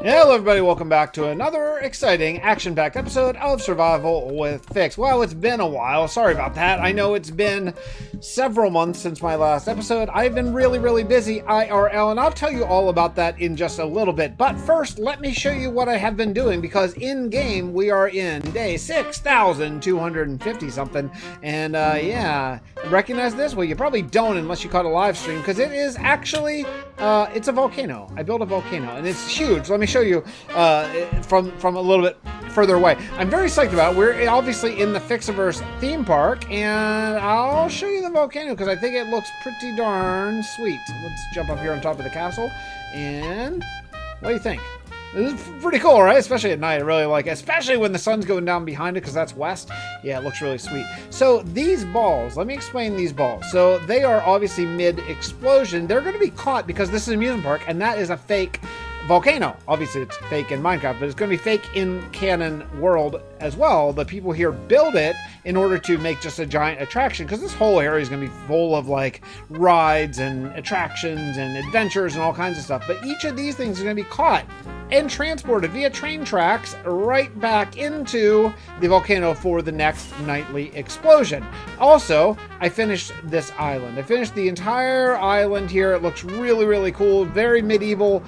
Hello everybody, welcome back to another exciting action-packed episode of Survival with Fix. Well, it's been a while, sorry about that. I know it's been several months since my last episode. I've been really busy IRL, and I'll tell you all about that in just a little bit. But first, let me show you what I have been doing, because in-game we are in day 6,250 something. And yeah, recognize this? Well, you probably don't unless you caught a live stream, because it is actually, it's a volcano. I built a volcano, and it's huge. Let me show you from a little bit further away. I'm very psyched about it. We're obviously in the Fixxiverse theme park, and I'll show you the volcano because I think it looks pretty darn sweet. Let's jump up here on top of the castle, and what do you think? This is pretty cool, right? Especially at night. I really like it, especially when the sun's going down behind it, because that's west. Yeah, it looks really sweet. So these balls, let me explain these balls. So they are obviously mid-explosion. They're going to be caught because this is an amusement park, and that is a fake volcano. Obviously it's fake in Minecraft, but it's going to be fake in canon world as well. The people here build it in order to make just a giant attraction, because this whole area is going to be full of like rides and attractions and adventures and all kinds of stuff. But each of these things is going to be caught and transported via train tracks right back into the volcano for the next nightly explosion. Also, I finished this island. I finished the entire island here. It looks really cool. Very medieval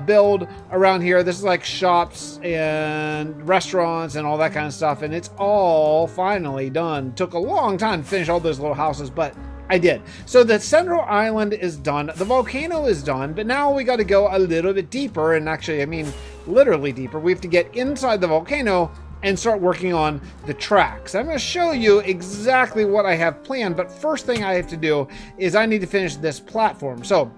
build around here. This is like shops and restaurants and all that kind of stuff, and it's all finally done. Took a long time to finish all those little houses, but I did. So the central island is done. The volcano is done, but now we got to go a little bit deeper, and actually, I mean, literally deeper. We have to get inside the volcano and start working on the tracks. I'm going to show you exactly what I have planned, but first thing I have to do is I need to finish this platform. So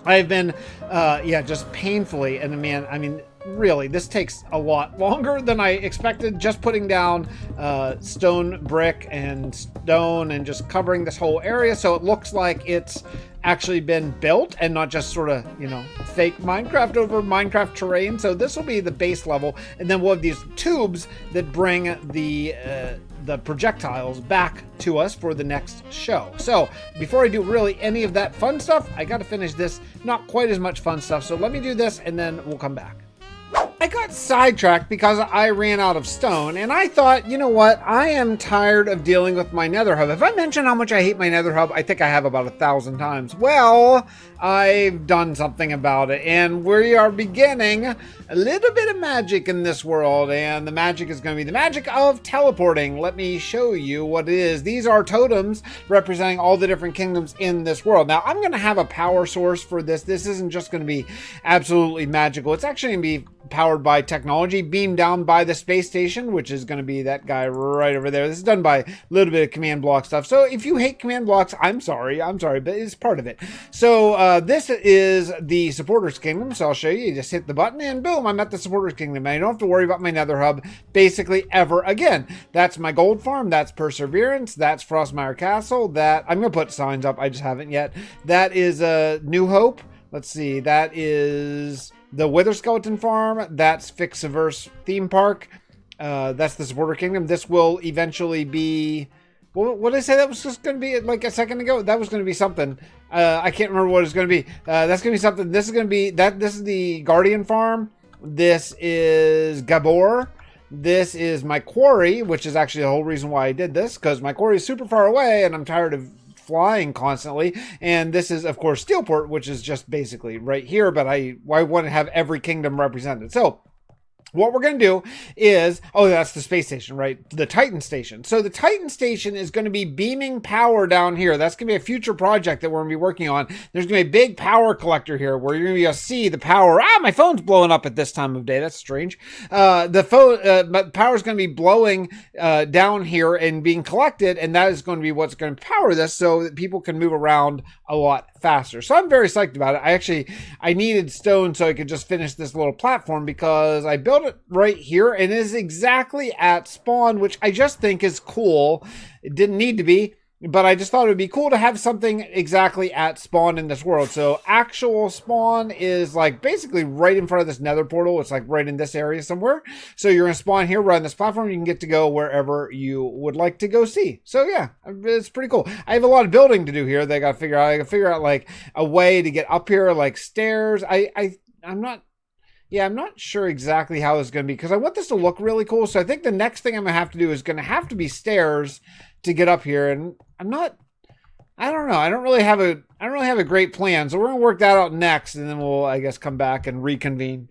I've been, just painfully, and man, I mean, really, this takes a lot longer than I expected. Just putting down stone, brick, and stone, and just covering this whole area so it looks like it's actually been built and not just sort of, you know, fake Minecraft over Minecraft terrain. So this will be the base level, and then we'll have these tubes that bring the projectiles back to us for the next show. So before I do really any of that fun stuff, I got to finish this not quite as much fun stuff. So let me do this, and then we'll come back. I got sidetracked because I ran out of stone, and I thought, you know what? I am tired of dealing with my nether hub. If I mention how much I hate my nether hub, I think I have about 1,000 times. Well, I've done something about it, and we are beginning a little bit of magic in this world, and the magic is going to be the magic of teleporting. Let me show you what it is. These are totems representing all the different kingdoms in this world. Now, I'm going to have a power source for this. This isn't just going to be absolutely magical. It's actually going to be powered by technology, beamed down by the space station, which is going to be that guy right over there. This is done by a little bit of command block stuff. So if you hate command blocks, I'm sorry, but it's part of it. So this is the supporters kingdom. So I'll show you. You just hit the button and boom, I'm at the supporters kingdom. I don't have to worry about my nether hub basically ever again. That's my gold farm. That's Perseverance. That's Frostmire Castle. That I'm going to put signs up. I just haven't yet. That is New Hope. Let's see. That is the Wither Skeleton Farm. That's Fixxiverse theme park. That's the supporter kingdom. This will eventually be, what did I say that was just going to be like a second ago? That was going to be something. I can't remember what it's going to be. That's going to be something. This is going to be that. This is the Guardian Farm. This is Gabor. This is my quarry, which is actually the whole reason why I did this, because my quarry is super far away and I'm tired of flying constantly. And this is, of course, Steelport, which is just basically right here, but I want to have every kingdom represented. So what we're going to do is, that's the space station, right? The Titan station. So the Titan station is going to be beaming power down here. That's going to be a future project that we're going to be working on. There's going to be a big power collector here where you're going to be able to see the power. My phone's blowing up at this time of day. That's strange. The power is going to be blowing down here and being collected, and that is going to be what's going to power this so that people can move around a lot faster. So I'm very psyched about it. I needed stone so I could just finish this little platform because I built it right here and it is exactly at spawn, which I just think is cool. It didn't need to be, but I just thought it would be cool to have something exactly at spawn in this world. So actual spawn is like basically right in front of this nether portal. It's like right in this area somewhere. So you're going to spawn here, right on this platform. You can get to go wherever you would like to go see. So yeah, it's pretty cool. I have a lot of building to do here. They got to figure out, like a way to get up here, like stairs. I'm not Yeah, I'm not sure exactly how it's going to be because I want this to look really cool. So I think the next thing I'm going to have to do is going to have to be stairs to get up here. And I don't know. I don't really have a great plan. So we're going to work that out next. And then we'll, I guess, come back and reconvene.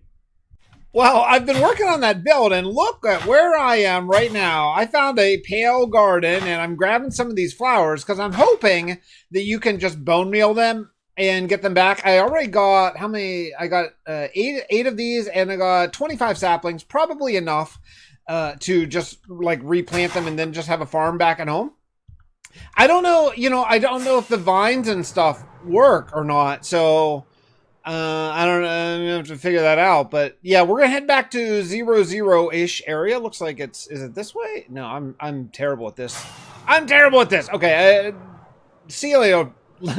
Well, I've been working on that build and look at where I am right now. I found a pale garden and I'm grabbing some of these flowers because I'm hoping that you can just bone meal them and get them back. I already got, how many? I got eight of these and I got 25 saplings, probably enough to just like replant them and then just have a farm back at home. I don't know, I don't know if the vines and stuff work or not. So I don't know. I'm gonna have to figure that out. But yeah, we're gonna head back to 0-0-ish area. Looks like is it this way? No, I'm terrible at this. I'm terrible at this. Okay, see you later.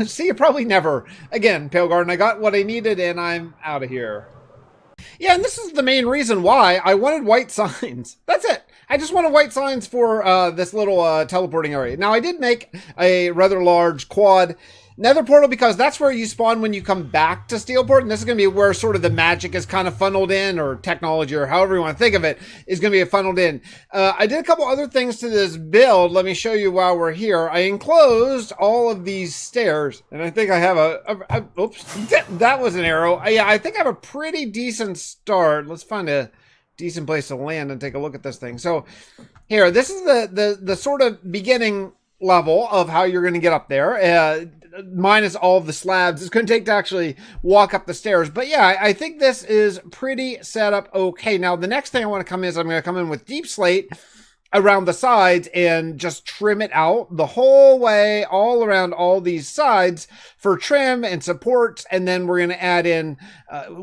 See you probably never again. Pale Garden. I got what I needed, and I'm out of here. Yeah, and this is the main reason why I wanted white signs. That's it. I just wanted white signs for this little teleporting area. Now, I did make a rather large quad nether portal because that's where you spawn when you come back to Steelport, and this is going to be where sort of the magic is kind of funneled in, or technology, or however you want to think of it, is going to be funneled in. I did a couple other things to this build. Let me show you while we're here. I enclosed all of these stairs, and I think I have oops, that was an arrow. Yeah, I think I have a pretty decent start. Let's find a decent place to land and take a look at this thing. So here, this is the sort of beginning level of how you're going to get up there, minus all of the slabs it's going to take to actually walk up the stairs. But yeah, I think this is pretty set up okay. Now, the next thing I want to come in is I'm going to come in with deep slate around the sides and just trim it out the whole way, all around all these sides for trim and supports. And then we're going to add in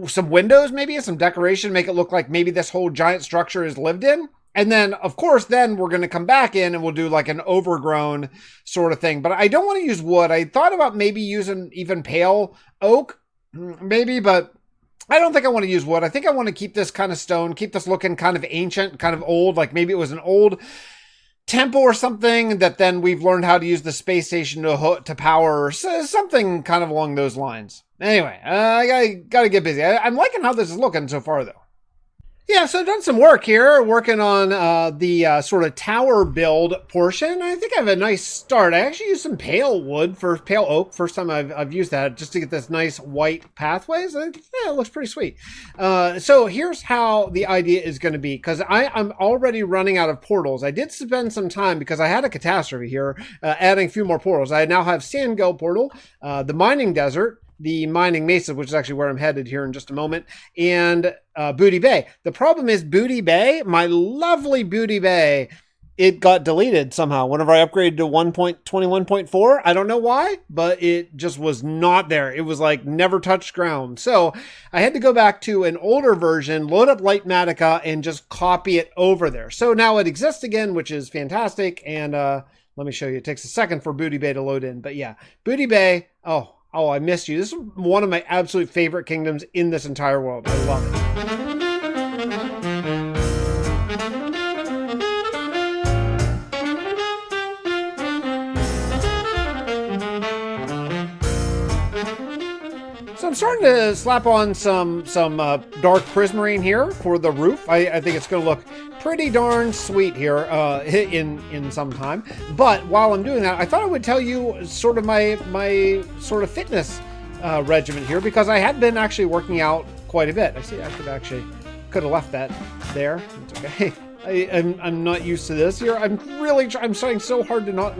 some windows, maybe some decoration, make it look like maybe this whole giant structure is lived in. And then, of course, then we're going to come back in and we'll do like an overgrown sort of thing. But I don't want to use wood. I thought about maybe using even pale oak, maybe, but I don't think I want to use wood. I think I want to keep this kind of stone, keep this looking kind of ancient, kind of old, like maybe it was an old temple or something that then we've learned how to use the space station to power, or something kind of along those lines. Anyway, I gotta get busy. I'm liking how this is looking so far, though. Yeah, so I've done some work here, working on the sort of tower build portion. I think I have a nice start. I actually used some pale oak. First time I've used that just to get this nice white pathways. Yeah, it looks pretty sweet. So here's how the idea is going to be, because I'm already running out of portals. I did spend some time because I had a catastrophe here, adding a few more portals. I now have Sandgeld portal, the mining desert, the mining mesa, which is actually where I'm headed here in just a moment, and Booty Bay. The problem is Booty Bay, my lovely Booty Bay, it got deleted somehow whenever I upgraded to 1.21.4. I don't know why, but it just was not there. It was like never touched ground. So I had to go back to an older version, load up Lightmatica, and just copy it over there. So now it exists again, which is fantastic. And let me show you. It takes a second for Booty Bay to load in. But yeah, Booty Bay, oh, I missed you. This is one of my absolute favorite kingdoms in this entire world. I love it. So I'm starting to slap on some dark prismarine here for the roof. I think it's going to look pretty darn sweet here in some time. But while I'm doing that, I thought I would tell you sort of my sort of fitness regimen here, because I had been actually working out quite a bit. I see I could have left that there. It's okay. I'm not used to this here. I'm trying so hard to not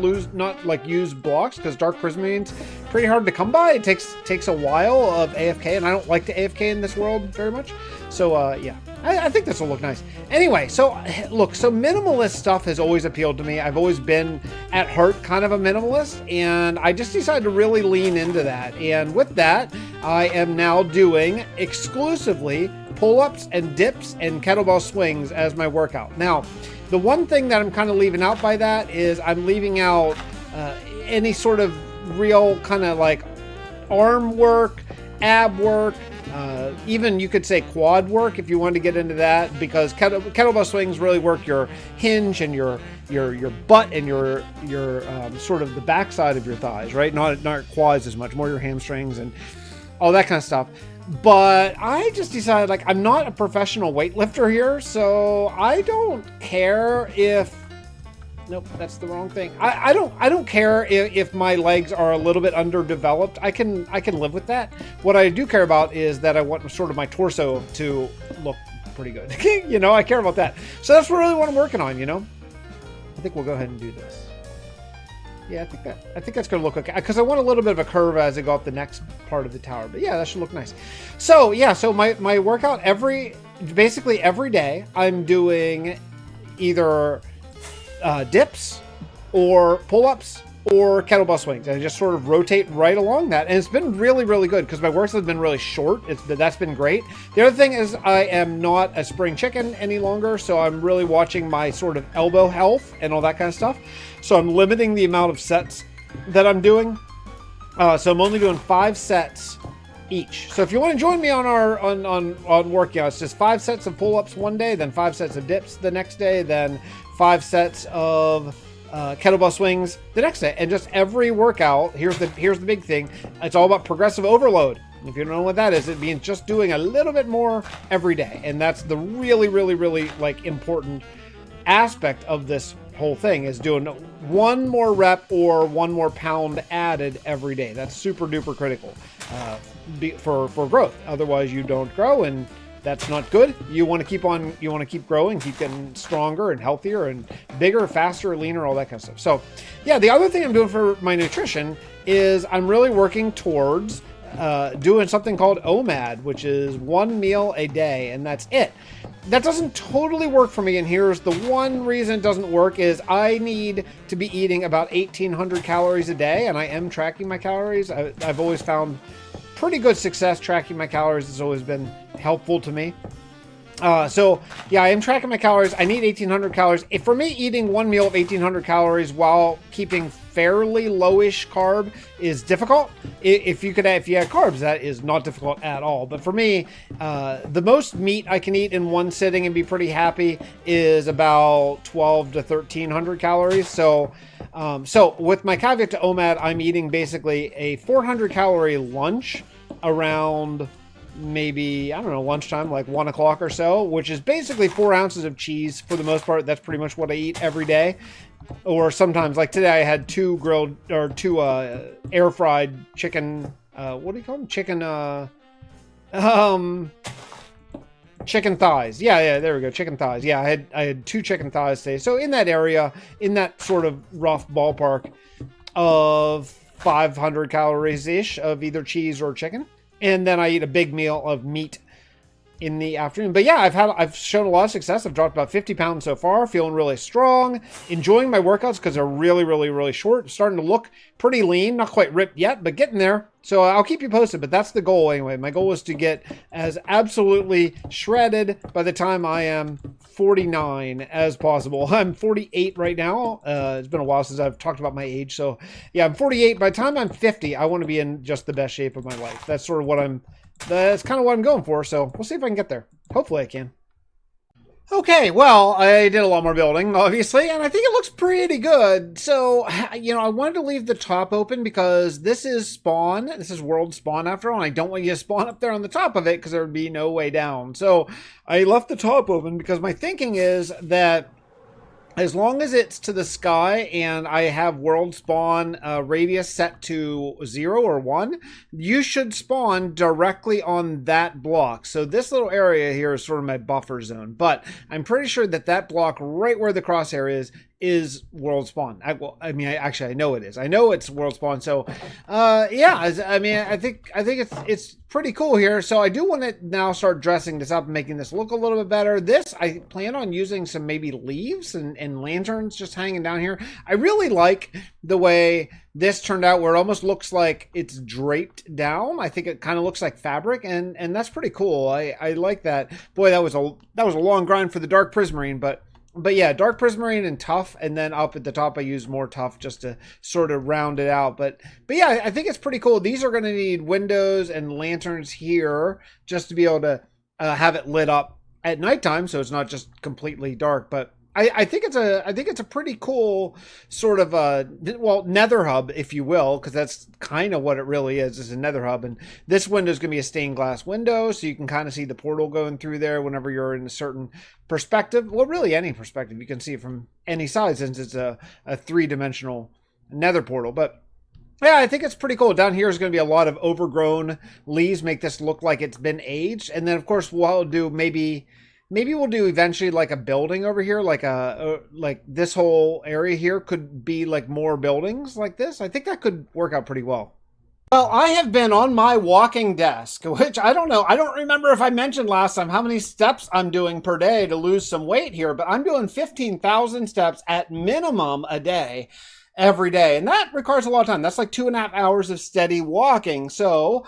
use blocks, because dark prismarine's pretty hard to come by. It takes a while of AFK, and I don't like to AFK in this world very much. So yeah, I think this will look nice. Anyway, so look, so minimalist stuff has always appealed to me. I've always been at heart kind of a minimalist, and I just decided to really lean into that. And with that, I am now doing exclusively pull-ups and dips and kettlebell swings as my workout. Now, the one thing that I'm kind of leaving out by that is I'm leaving out any sort of real kind of like arm work, ab work, even you could say quad work if you want to get into that, because kettlebell swings really work your hinge and your butt and your sort of the backside of your thighs, right? Not quads as much, more your hamstrings and all that kind of stuff. But I just decided, like, I'm not a professional weightlifter here, so I don't care if... Nope, that's the wrong thing. I don't care if my legs are a little bit underdeveloped. I can live with that. What I do care about is that I want sort of my torso to look pretty good. You know, I care about that. So that's really what I'm working on, you know? I think we'll go ahead and do this. Yeah, I think that's gonna look okay, because I want a little bit of a curve as I go up the next part of the tower. But yeah, that should look nice. So yeah, so my workout basically every day I'm doing either dips or pull-ups or kettlebell swings, and I just sort of rotate right along that, and it's been really, really good because my works have been really short. That's been great. The other thing is I am not a spring chicken any longer, so I'm really watching my sort of elbow health and all that kind of stuff. So I'm limiting the amount of sets that I'm doing. So I'm only doing 5 sets each. So if you want to join me on our on workouts, it's just 5 sets of pull-ups one day, then 5 sets of dips the next day, then 5 sets of kettlebell swings the next day, and just every workout. Here's the big thing. It's all about progressive overload. If you don't know what that is, it means just doing a little bit more every day, and that's the really, really, really like important aspect of this whole thing, is doing 1 more rep or 1 more pound added every day. That's super duper critical for growth. Otherwise, you don't grow, and that's not good. You want to keep growing, keep getting stronger and healthier and bigger, faster, leaner, all that kind of stuff. So yeah, the other thing I'm doing for my nutrition is I'm really working towards doing something called OMAD, which is 1 meal a day, and that's it. That doesn't totally work for me, and here's the one reason it doesn't work is I need to be eating about 1,800 calories a day, and I am tracking my calories. I've always found pretty good success tracking my calories. Has always been helpful to me. So yeah, I am tracking my calories. I need 1,800 calories. For me, eating 1 meal of 1,800 calories while keeping fairly lowish carb is difficult. If you had carbs, that is not difficult at all. But for me, the most meat I can eat in one sitting and be pretty happy is about 1,200 to 1,300 calories. So with my caveat to OMAD, I'm eating basically a 400 calorie lunch around maybe, I don't know, lunchtime, like 1 o'clock or so, which is basically 4 ounces of cheese for the most part. That's pretty much what I eat every day. Or sometimes, like today, I had 2 air fried chicken, what do you call them? Chicken thighs. Yeah, there we go. Chicken thighs. Yeah, I had 2 chicken thighs today. So in that area, in that sort of rough ballpark of 500 calories-ish of either cheese or chicken. And then I eat a big meal of meat in the afternoon. But yeah, I've shown a lot of success. I've dropped about 50 pounds so far, feeling really strong, enjoying my workouts because they're really, really, really short, starting to look pretty lean, not quite ripped yet, but getting there. So I'll keep you posted, but that's the goal anyway. My goal is to get as absolutely shredded by the time I am 49 as possible. I'm 48 right now. It's been a while since I've talked about my age. So yeah, I'm 48. By the time I'm 50, I want to be in just the best shape of my life. That's sort of that's kind of what I'm going for. So we'll see if I can get there. Hopefully I can. Okay, well, I did a lot more building, obviously, and I think it looks pretty good. So, you know, I wanted to leave the top open because this is spawn. This is world spawn after all, and I don't want you to spawn up there on the top of it because there would be no way down. So I left the top open because my thinking is that as long as it's to the sky and I have world spawn radius set to 0 or 1, you should spawn directly on that block. So this little area here is sort of my buffer zone, but I'm pretty sure that block right where the crosshair is world spawn. I know it is. I know it's world spawn. So, yeah, I think it's pretty cool here. So I do want to now start dressing this up and making this look a little bit better. I plan on using some maybe leaves and lanterns just hanging down here. I really like the way this turned out, where it almost looks like it's draped down. I think it kind of looks like fabric, and that's pretty cool. I like that. Boy, that was a long grind for the dark prismarine, but yeah, dark prismarine and tough, and then up at the top I use more tough just to sort of round it out. But yeah, I think it's pretty cool. These are going to need windows and lanterns here just to be able to have it lit up at nighttime, so it's not just completely dark. But I think it's a pretty cool sort of nether hub, if you will, because that's kind of what it really is a nether hub. And this window is going to be a stained glass window, so you can kind of see the portal going through there whenever you're in a certain perspective. Well, really any perspective, you can see it from any side since it's a 3-dimensional nether portal. But yeah, I think it's pretty cool. Down here is going to be a lot of overgrown leaves, make this look like it's been aged. And then, of course, we'll do maybe we'll do eventually like a building over here, like like this whole area here could be like more buildings like this. I think that could work out pretty well. Well, I have been on my walking desk, which I don't know. I don't remember if I mentioned last time how many steps I'm doing per day to lose some weight here, but I'm doing 15,000 steps at minimum a day. Every day, and that requires a lot of time. That's like 2.5 hours of steady walking. So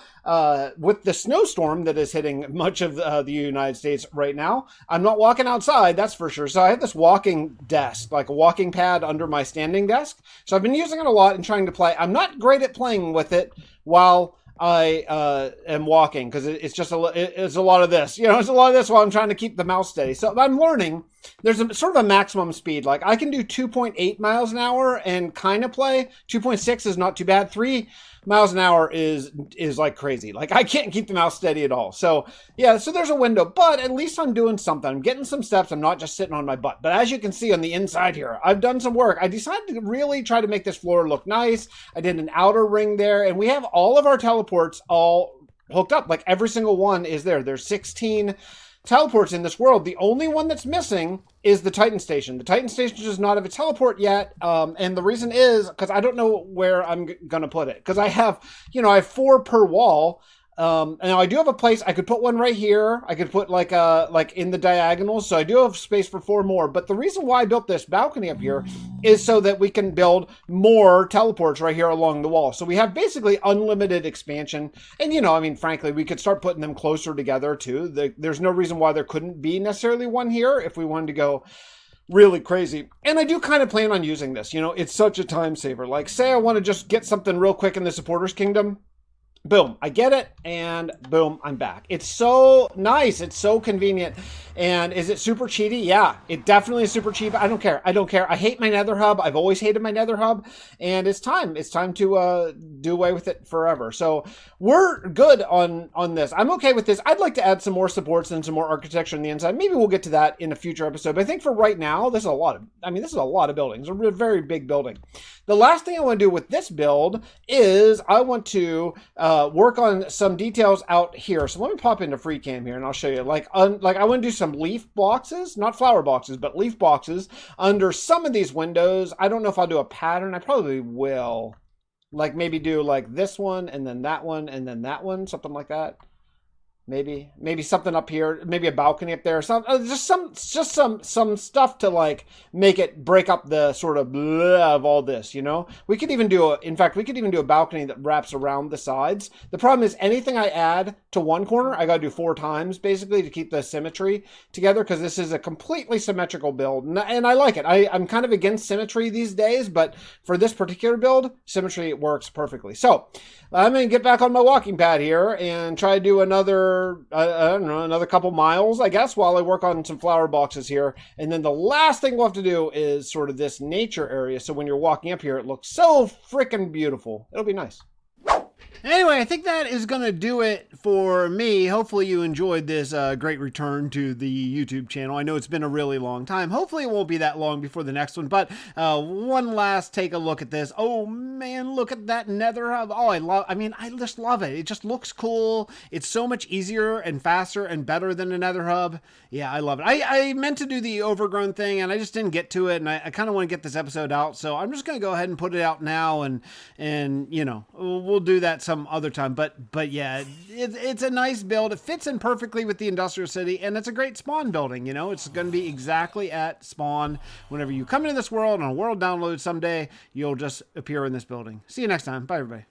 with the snowstorm that is hitting much of the United States right now, I'm not walking outside, that's for sure. So I have this walking desk, like a walking pad under my standing desk. So I've been using it a lot and trying to play. I'm not great at playing with it while I am walking, because it's a lot of this. It's a lot of this while I'm trying to keep the mouse steady. So I'm learning. There's a sort of a maximum speed. Like I can do 2.8 miles an hour and kind of play. 2.6 is not too bad. 3 miles an hour is like crazy. Like I can't keep the mouse steady at all. So yeah, so there's a window, but at least I'm doing something. I'm getting some steps. I'm not just sitting on my butt. But as you can see on the inside here, I've done some work. I decided to really try to make this floor look nice. I did an outer ring there, and we have all of our teleports all hooked up. Like every single one is there. There's 16 teleports in this world. The only one that's missing is the Titan Station. The Titan Station does not have a teleport yet, and the reason is because I don't know where I'm going to put it. Because I have 4 per wall. And now I do have a place. I could put one right here. I could put like in the diagonals. So I do have space for 4 more. But the reason why I built this balcony up here is so that we can build more teleports right here along the wall. So we have basically unlimited expansion. And frankly, we could start putting them closer together too. There's no reason why there couldn't be necessarily one here if we wanted to go really crazy. And I do kind of plan on using this. It's such a time saver. Like say I want to just get something real quick in the Supporters Kingdom. Boom, I get it, and boom, I'm back. It's so nice. It's so convenient. And is it super cheaty? Yeah, it definitely is super cheap. I don't care. I hate my nether hub. I've always hated my nether hub, and it's time. It's time to do away with it forever. So we're good on this. I'm okay with this. I'd like to add some more supports and some more architecture on the inside. Maybe we'll get to that in a future episode. But I think for right now, this is a lot of buildings. A very big building. The last thing I want to do with this build is I want to work on some details out here. So let me pop into free cam here and I'll show you. Like I want to do some leaf boxes, not flower boxes, but leaf boxes under some of these windows. I don't know if I'll do a pattern. I probably will. Like maybe do like this one and then that one and then that one, something like that. Maybe something up here, maybe a balcony up there, just some stuff to like make it break up the sort of blah of all this, We could even do a balcony that wraps around the sides. The problem is anything I add to one corner, I got to do 4 times basically to keep the symmetry together, because this is a completely symmetrical build, and I like it. I'm kind of against symmetry these days, but for this particular build, symmetry works perfectly. So I'm going to get back on my walking pad here and try to do another couple miles, I guess, while I work on some flower boxes here. And then the last thing we'll have to do is sort of this nature area. So when you're walking up here, it looks so freaking beautiful. It'll be nice. Anyway, I think that is going to do it for me. Hopefully you enjoyed this great return to the YouTube channel. I know it's been a really long time. Hopefully it won't be that long before the next one. But one last take a look at this. Oh man, look at that nether hub. Oh, I just love it. It just looks cool. It's so much easier and faster and better than a nether hub. Yeah, I love it. I meant to do the overgrown thing and I just didn't get to it. And I kind of want to get this episode out. So I'm just going to go ahead and put it out now. And we'll do that some other time, but yeah, it's a nice build. It fits in perfectly with the industrial city, and it's a great spawn building. It's going to be exactly at spawn. Whenever you come into this world on a world download someday, you'll just appear in this building. See you next time. Bye, everybody.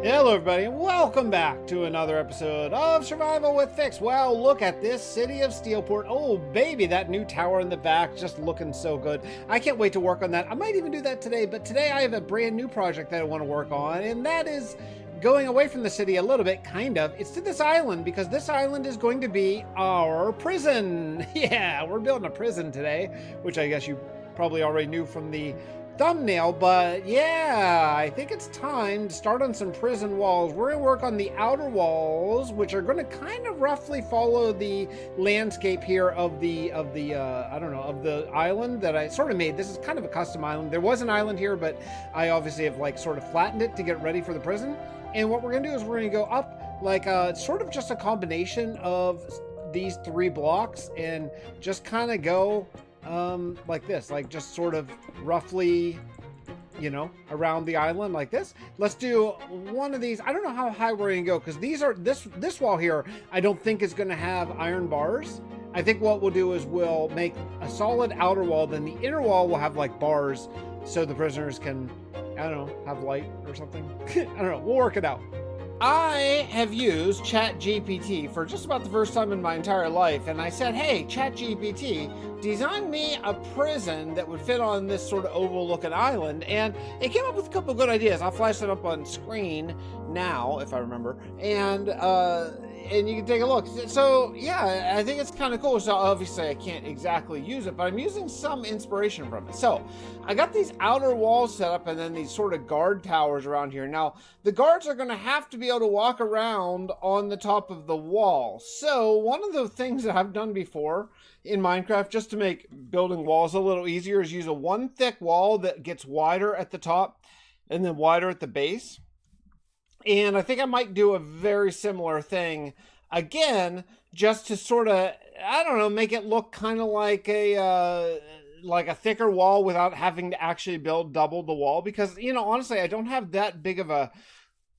Hello everybody, and welcome back to another episode of Survival with Fix. Well, look at this city of Steelport. Oh, baby, that new tower in the back just looking so good. I can't wait to work on that. I might even do that today, but today I have a brand new project that I want to work on, and that is going away from the city a little bit, kind of. It's to this island, because this island is going to be our prison. Yeah, we're building a prison today, which I guess you probably already knew from the thumbnail, but yeah, I think it's time to start on some prison walls. We're going to work on the outer walls, which are going to kind of roughly follow the landscape here of the I don't know, of the island that I sort of made. This is kind of a custom island. There was an island here, but I obviously have like sort of flattened it to get ready for the prison. And what we're going to do is we're going to go up like sort of just a combination of these 3 blocks and just kind of go like this, like just sort of roughly, you know, around the island like this. Let's do one of these. I don't know how high we're gonna go, because these are this wall here I don't think is gonna have iron bars. I think what we'll do is we'll make a solid outer wall, then the inner wall will have like bars so the prisoners can, I don't know, have light or something. I don't know, we'll work it out. I have used ChatGPT for just about the first time in my entire life, and I said, hey, ChatGPT, design me a prison that would fit on this sort of oval looking island, and it came up with a couple of good ideas. I'll flash it up on screen now, if I remember, and you can take a look. So yeah, I think it's kind of cool. So obviously I can't exactly use it, but I'm using some inspiration from it. So I got these outer walls set up and then these sort of guard towers around here. Now the guards are going to have to be able to walk around on the top of the wall. So one of the things that I've done before in Minecraft, just to make building walls a little easier, is use a one thick wall that gets wider at the top and then wider at the base. And I think I might do a very similar thing again, just to sort of, I don't know, make it look kind of like a thicker wall without having to actually build double the wall. Because, you know, honestly, I don't have that big of a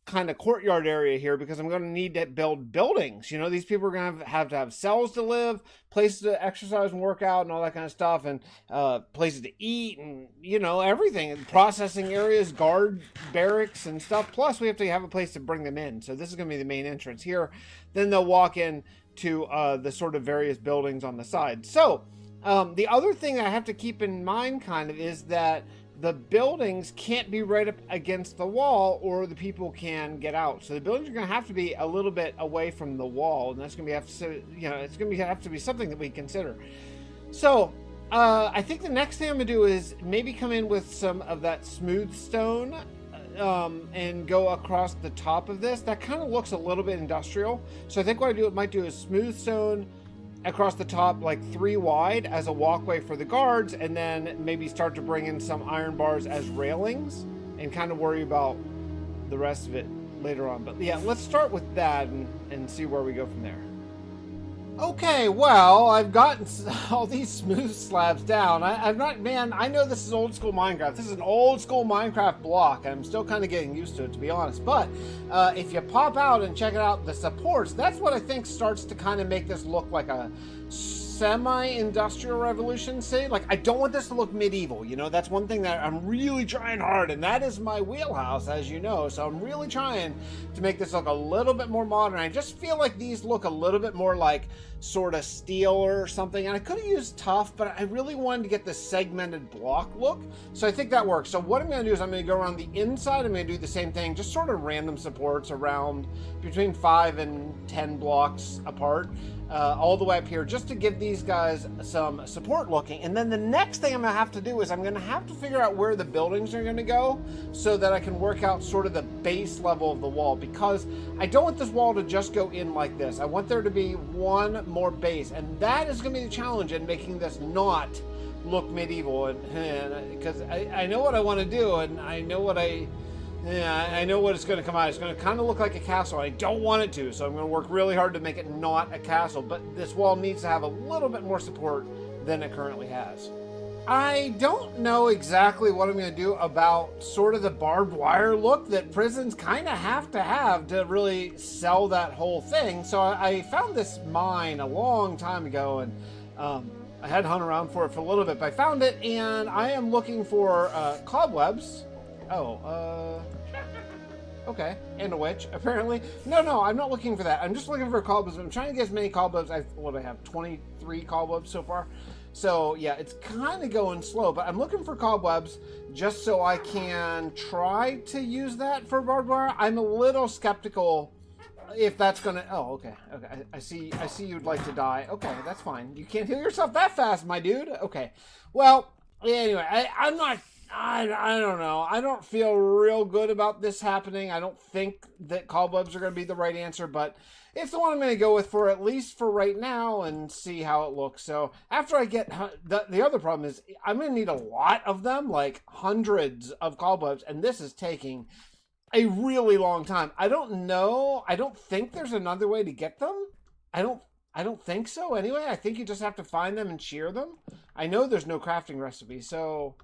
kind of courtyard area here, because I'm going to need to build buildings. You know, these people are going to have cells to live, places to exercise and work out and all that kind of stuff, and places to eat and, you know, everything, and processing areas, guard barracks and stuff. Plus we have to have a place to bring them in. So this is going to be the main entrance here. Then they'll walk in to the sort of various buildings on the side. So the other thing I have to keep in mind kind of is that the buildings can't be right up against the wall or the people can get out. So the buildings are going to have to be a little bit away from the wall, and that's going to have to be something that we consider. So I think the next thing I'm going to do is maybe come in with some of that smooth stone and go across the top of this. That kind of looks a little bit industrial. So I think what I might do is smooth stone across the top, like 3 wide as a walkway for the guards, and then maybe start to bring in some iron bars as railings and kind of worry about the rest of it later on. But yeah, let's start with that and see where we go from there. Okay, well, I've gotten all these smooth slabs down. I know this is old school Minecraft. This is an old school Minecraft block. I'm still kind of getting used to it, to be honest. But if you pop out and check it out, the supports, that's what I think starts to kind of make this look like a semi-industrial revolution. Say, like, I don't want this to look medieval, you know. That's one thing that I'm really trying hard, and that is my wheelhouse, as you know. So I'm really trying to make this look a little bit more modern. I just feel like these look a little bit more like sort of steel or something, and I could have used tough, but I really wanted to get the segmented block look, so I think that works. So what I'm going to do is I'm going to go around the inside. I'm going to do the same thing, just sort of random supports around between 5 and 10 blocks apart, all the way up here, just to give these guys some support looking. And then the next thing I'm going to have to do is I'm going to have to figure out where the buildings are going to go, so that I can work out sort of the base level of the wall, because I don't want this wall to just go in like this. I want there to be one more base, and that is going to be the challenge in making this not look medieval. And because I know what I want to do, and I know what I know what it's going to come out. It's going to kind of look like a castle. I don't want it to, so I'm going to work really hard to make it not a castle. But this wall needs to have a little bit more support than it currently has. I don't know exactly what I'm going to do about sort of the barbed wire look that prisons kind of have to really sell that whole thing. So I found this mine a long time ago, and I had to hunt around for it for a little bit, but I found it, and I am looking for cobwebs. Okay, and a witch, apparently. No, I'm not looking for that. I'm just looking for cobwebs. I'm trying to get as many cobwebs. I have 23 cobwebs so far. So, yeah, it's kind of going slow, but I'm looking for cobwebs just so I can try to use that for barbed wire. I'm a little skeptical if that's gonna... Oh, okay. I see you'd like to die. Okay, that's fine. You can't heal yourself that fast, my dude. Okay. Well, anyway, I'm not... I don't know. I don't feel real good about this happening. I don't think that cobwebs are going to be the right answer, but it's the one I'm going to go with for at least for right now and see how it looks. So after I get... The other problem is I'm going to need a lot of them, like hundreds of cobwebs, and this is taking a really long time. I don't know. I don't think there's another way to get them. I don't think so anyway. I think you just have to find them and shear them. I know there's no crafting recipe, so...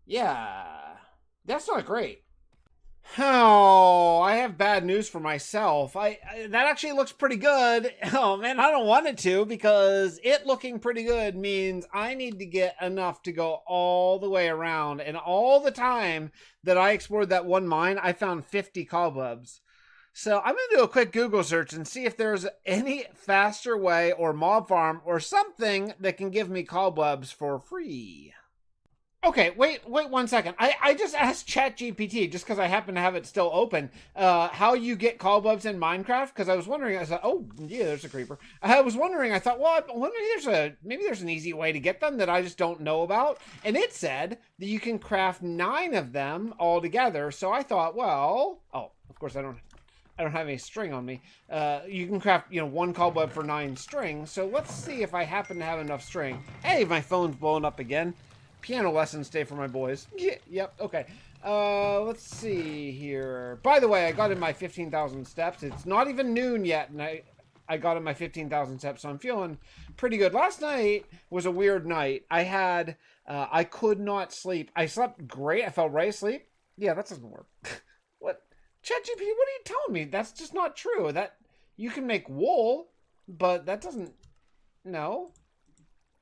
Yeah, that's not great. Oh, I have bad news for myself. That actually looks pretty good. Oh man, I don't want it to, because it looking pretty good means I need to get enough to go all the way around. And all the time that I explored that one mine, I found 50 cobwebs. So I'm going to do a quick Google search and see if there's any faster way or mob farm or something that can give me cobwebs for free. Okay, wait 1 second. I just asked ChatGPT, just because I happen to have it still open, how you get cobwebs in Minecraft, because I was wondering, I thought, oh, yeah, there's a creeper. I was wondering, I thought, well, maybe there's an easy way to get them that I just don't know about. And it said that you can craft 9 of them all together. So I thought, well, oh, of course I don't have any string on me. You can craft, 1 cobweb for 9 string. So let's see if I happen to have enough string. Hey, my phone's blowing up again. Piano lessons day for my boys. Yeah, yep, okay. Let's see here. By the way, I got in my 15,000 steps. It's not even noon yet, and I got in my 15,000 steps, so I'm feeling pretty good. Last night was a weird night. I could not sleep. I slept great. I fell right asleep. Yeah, that doesn't work. What? ChatGPT, what are you telling me? That's just not true. That you can make wool, but that doesn't... No.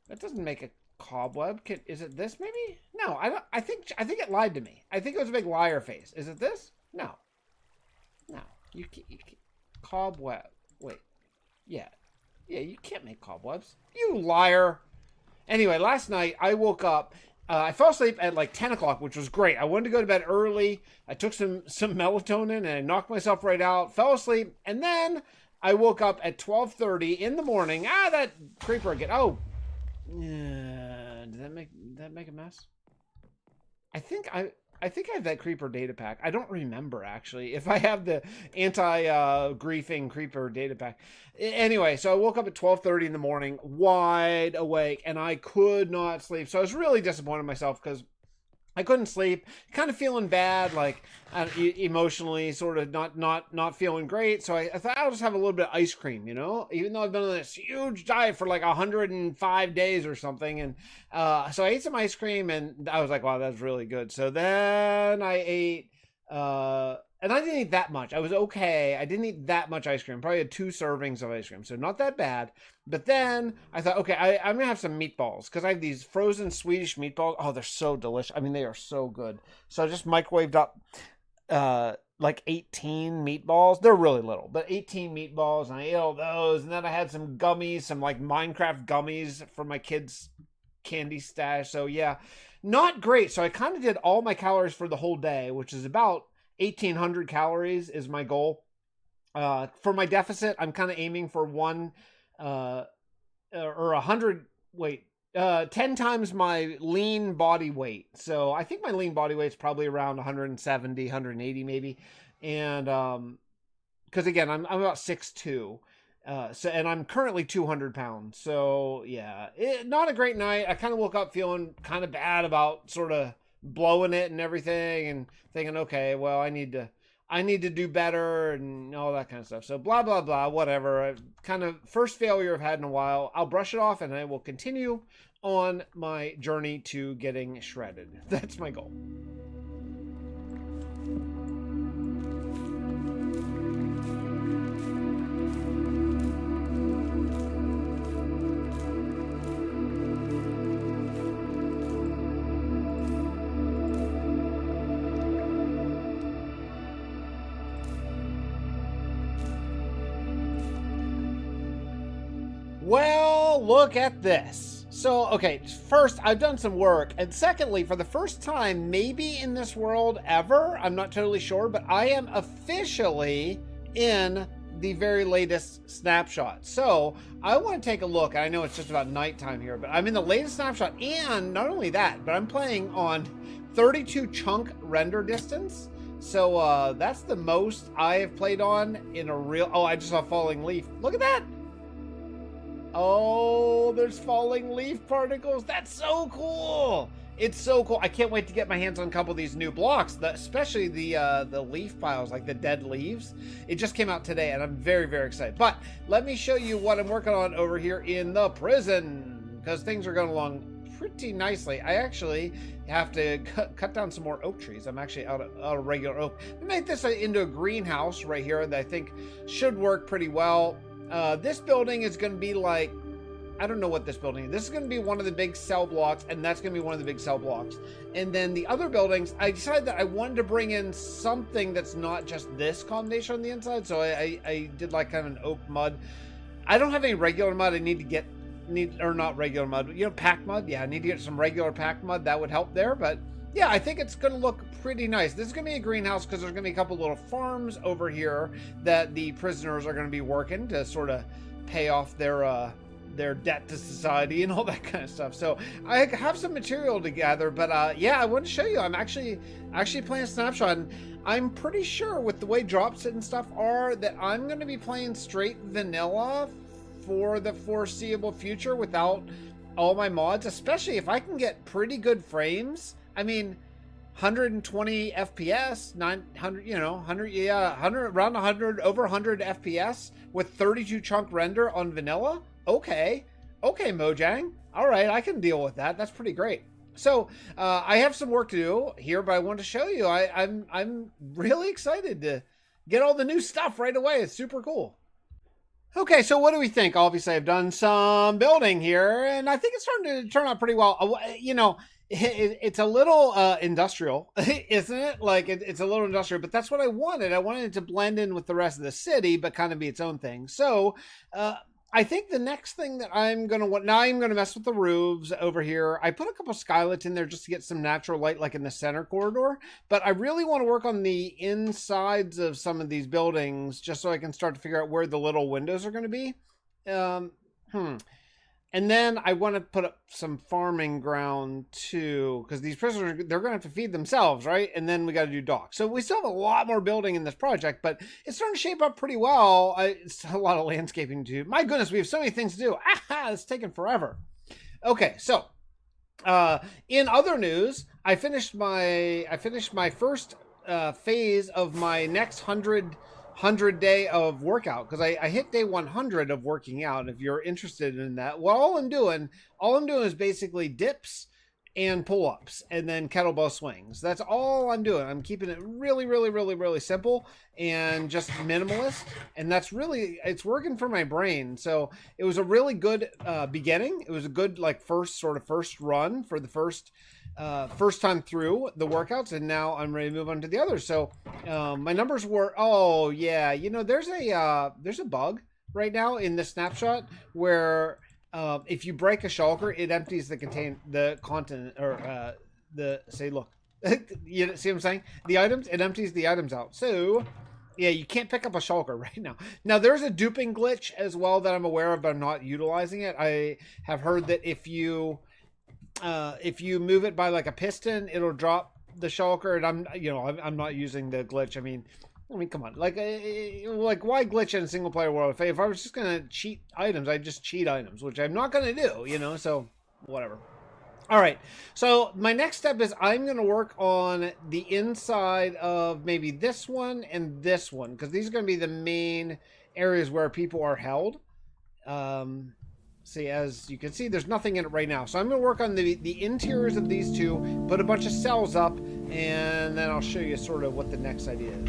That doesn't make a cobweb. Is it this maybe? No, I think it lied to me. I think it was a big liar face. Is it this? No. You can't cobweb. Wait. Yeah, you can't make cobwebs. You liar. Anyway, last night I woke up. I fell asleep at like 10 o'clock, which was great. I wanted to go to bed early. I took some melatonin and I knocked myself right out. Fell asleep, and then I woke up at 12:30 in the morning. That creeper again. Oh. Did that make a mess? I think I have that creeper data pack. I don't remember actually if I have the anti-griefing creeper data pack. Anyway, so I woke up at 12:30 in the morning, wide awake, and I could not sleep. So I was really disappointed in myself because I couldn't sleep, kind of feeling bad, like emotionally, sort of not feeling great. So I thought I'll just have a little bit of ice cream, even though I've been on this huge diet for like 105 days or something. And so I ate some ice cream, and I was like, wow, that's really good. So then I ate, and I didn't eat that much. I was okay. I didn't eat that much ice cream. Probably had 2 servings of ice cream, so not that bad. But then I thought, okay, I'm going to have some meatballs, because I have these frozen Swedish meatballs. Oh, they're so delicious. I mean, they are so good. So I just microwaved up like 18 meatballs. They're really little, but 18 meatballs, and I ate all those. And then I had some gummies, some like Minecraft gummies from my kids' candy stash. So yeah, not great. So I kind of did all my calories for the whole day, which is about 1,800 calories is my goal. For my deficit, I'm kind of aiming for 10 times my lean body weight. So I think my lean body weight is probably around 170, 180 maybe. And because again, I'm about 6'2". And I'm currently 200 pounds. So yeah, not a great night. I kind of woke up feeling kind of bad about sort of blowing it and everything, and thinking, okay, well, I need to do better and all that kind of stuff. So blah, blah, blah, whatever. Kind of first failure I've had in a while. I'll brush it off and I will continue on my journey to getting shredded. That's my goal. Well, look at this. So, okay, first, I've done some work, and secondly, for the first time, maybe in this world ever, I'm not totally sure, but I am officially in the very latest snapshot. So, I want to take a look. I know it's just about nighttime here, but I'm in the latest snapshot, and not only that, but I'm playing on 32 chunk render distance. So, that's the most I have played on in a real... Oh, I just saw falling leaf. Look at that! Oh, there's falling leaf particles. That's so cool. It's so cool. I can't wait to get my hands on a couple of these new blocks, especially the leaf piles, like the dead leaves. It just came out today, and I'm very, very excited. But let me show you what I'm working on over here in the prison, because things are going along pretty nicely. I actually have to cut down some more oak trees. I'm actually out of regular oak. We made this into a greenhouse right here that I think should work pretty well. This building is going to be like, I don't know what this building is. This is going to be one of the big cell blocks, and that's going to be one of the big cell blocks. And then the other buildings, I decided that I wanted to bring in something that's not just this combination on the inside. So I did like kind of an oak mud. I don't have any regular mud. I need to get, or not regular mud, you know, packed mud. Yeah, I need to get some regular packed mud. That would help there. But yeah, I think it's going to look pretty nice. This is going to be a greenhouse because there's going to be a couple little farms over here that the prisoners are going to be working to sort of pay off their debt to society and all that kind of stuff. So I have some material to gather, but yeah, I want to show you. I'm actually playing a snapshot, and I'm pretty sure with the way drops and stuff are that I'm going to be playing straight vanilla for the foreseeable future without all my mods, especially if I can get pretty good frames. I mean, 120 FPS, 900, you know, 100, yeah, 100, around 100, over 100 FPS with 32 chunk render on vanilla. Okay, Mojang. All right, I can deal with that. That's pretty great. So I have some work to do here, but I want to show you. I'm really excited to get all the new stuff right away. It's super cool. Okay, so what do we think? Obviously, I've done some building here, and I think it's starting to turn out pretty well. You know, it's a little industrial, isn't it? Like it's a little industrial, but that's what I wanted. I wanted it to blend in with the rest of the city, but kind of be its own thing. So I think the next thing that I'm going to want, now I'm going to mess with the roofs over here. I put a couple skylets in there just to get some natural light, like in the center corridor, but I really want to work on the insides of some of these buildings just so I can start to figure out where the little windows are going to be. And then I want to put up some farming ground too, because these prisoners, they're going to have to feed themselves, right? And then we got to do docks. So we still have a lot more building in this project, but it's starting to shape up pretty well. It's a lot of landscaping to do. My goodness, we have so many things to do. It's taken forever. Okay, so in other news, I finished my first phase of my next 100 day of workout, because I hit day 100 of working out. If you're interested in that, well, all I'm doing is basically dips and pull-ups and then kettlebell swings. That's all I'm doing. I'm keeping it really, really, really, really simple and just minimalist, and it's working for my brain. So it was a really good beginning. It was a good like first run for the first time through the workouts, and now I'm ready to move on to the others. So my numbers were, oh yeah, you know, there's a bug right now in the snapshot where if you break a shulker, it empties the content, or look, you see what I'm saying? The items, it empties the items out. So yeah, you can't pick up a shulker right now. Now there's a duping glitch as well that I'm aware of, but I'm not utilizing it. I have heard that if you move it by like a piston, it'll drop the shulker, and I'm not using the glitch. I mean, come on, like why glitch in a single player world? If I was just gonna cheat items, I'd just cheat items, which I'm not gonna do, you know. So whatever. All right. So my next step is I'm gonna work on the inside of maybe this one and this one, because these are gonna be the main areas where people are held. See, as you can see, there's nothing in it right now. So I'm going to work on the interiors of these two, put a bunch of cells up, and then I'll show you sort of what the next idea is.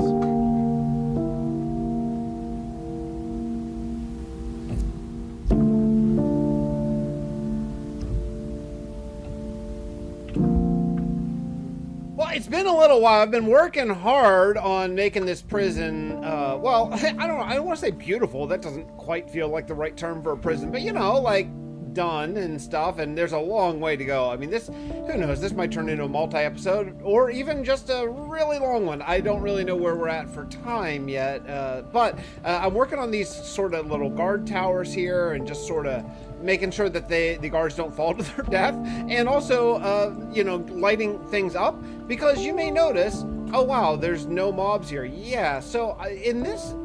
Well, it's been a little while. I've been working hard on making this prison well, I don't know, I don't want to say beautiful. That doesn't quite feel like the right term for a prison, but you know, like done and stuff, and there's a long way to go. I mean, this, who knows, this might turn into a multi-episode or even just a really long one. I don't really know where we're at for time yet, but I'm working on these sort of little guard towers here and just sort of making sure that the guards don't fall to their death, and also you know, lighting things up, because you may notice, oh wow, there's no mobs here. Yeah, so in this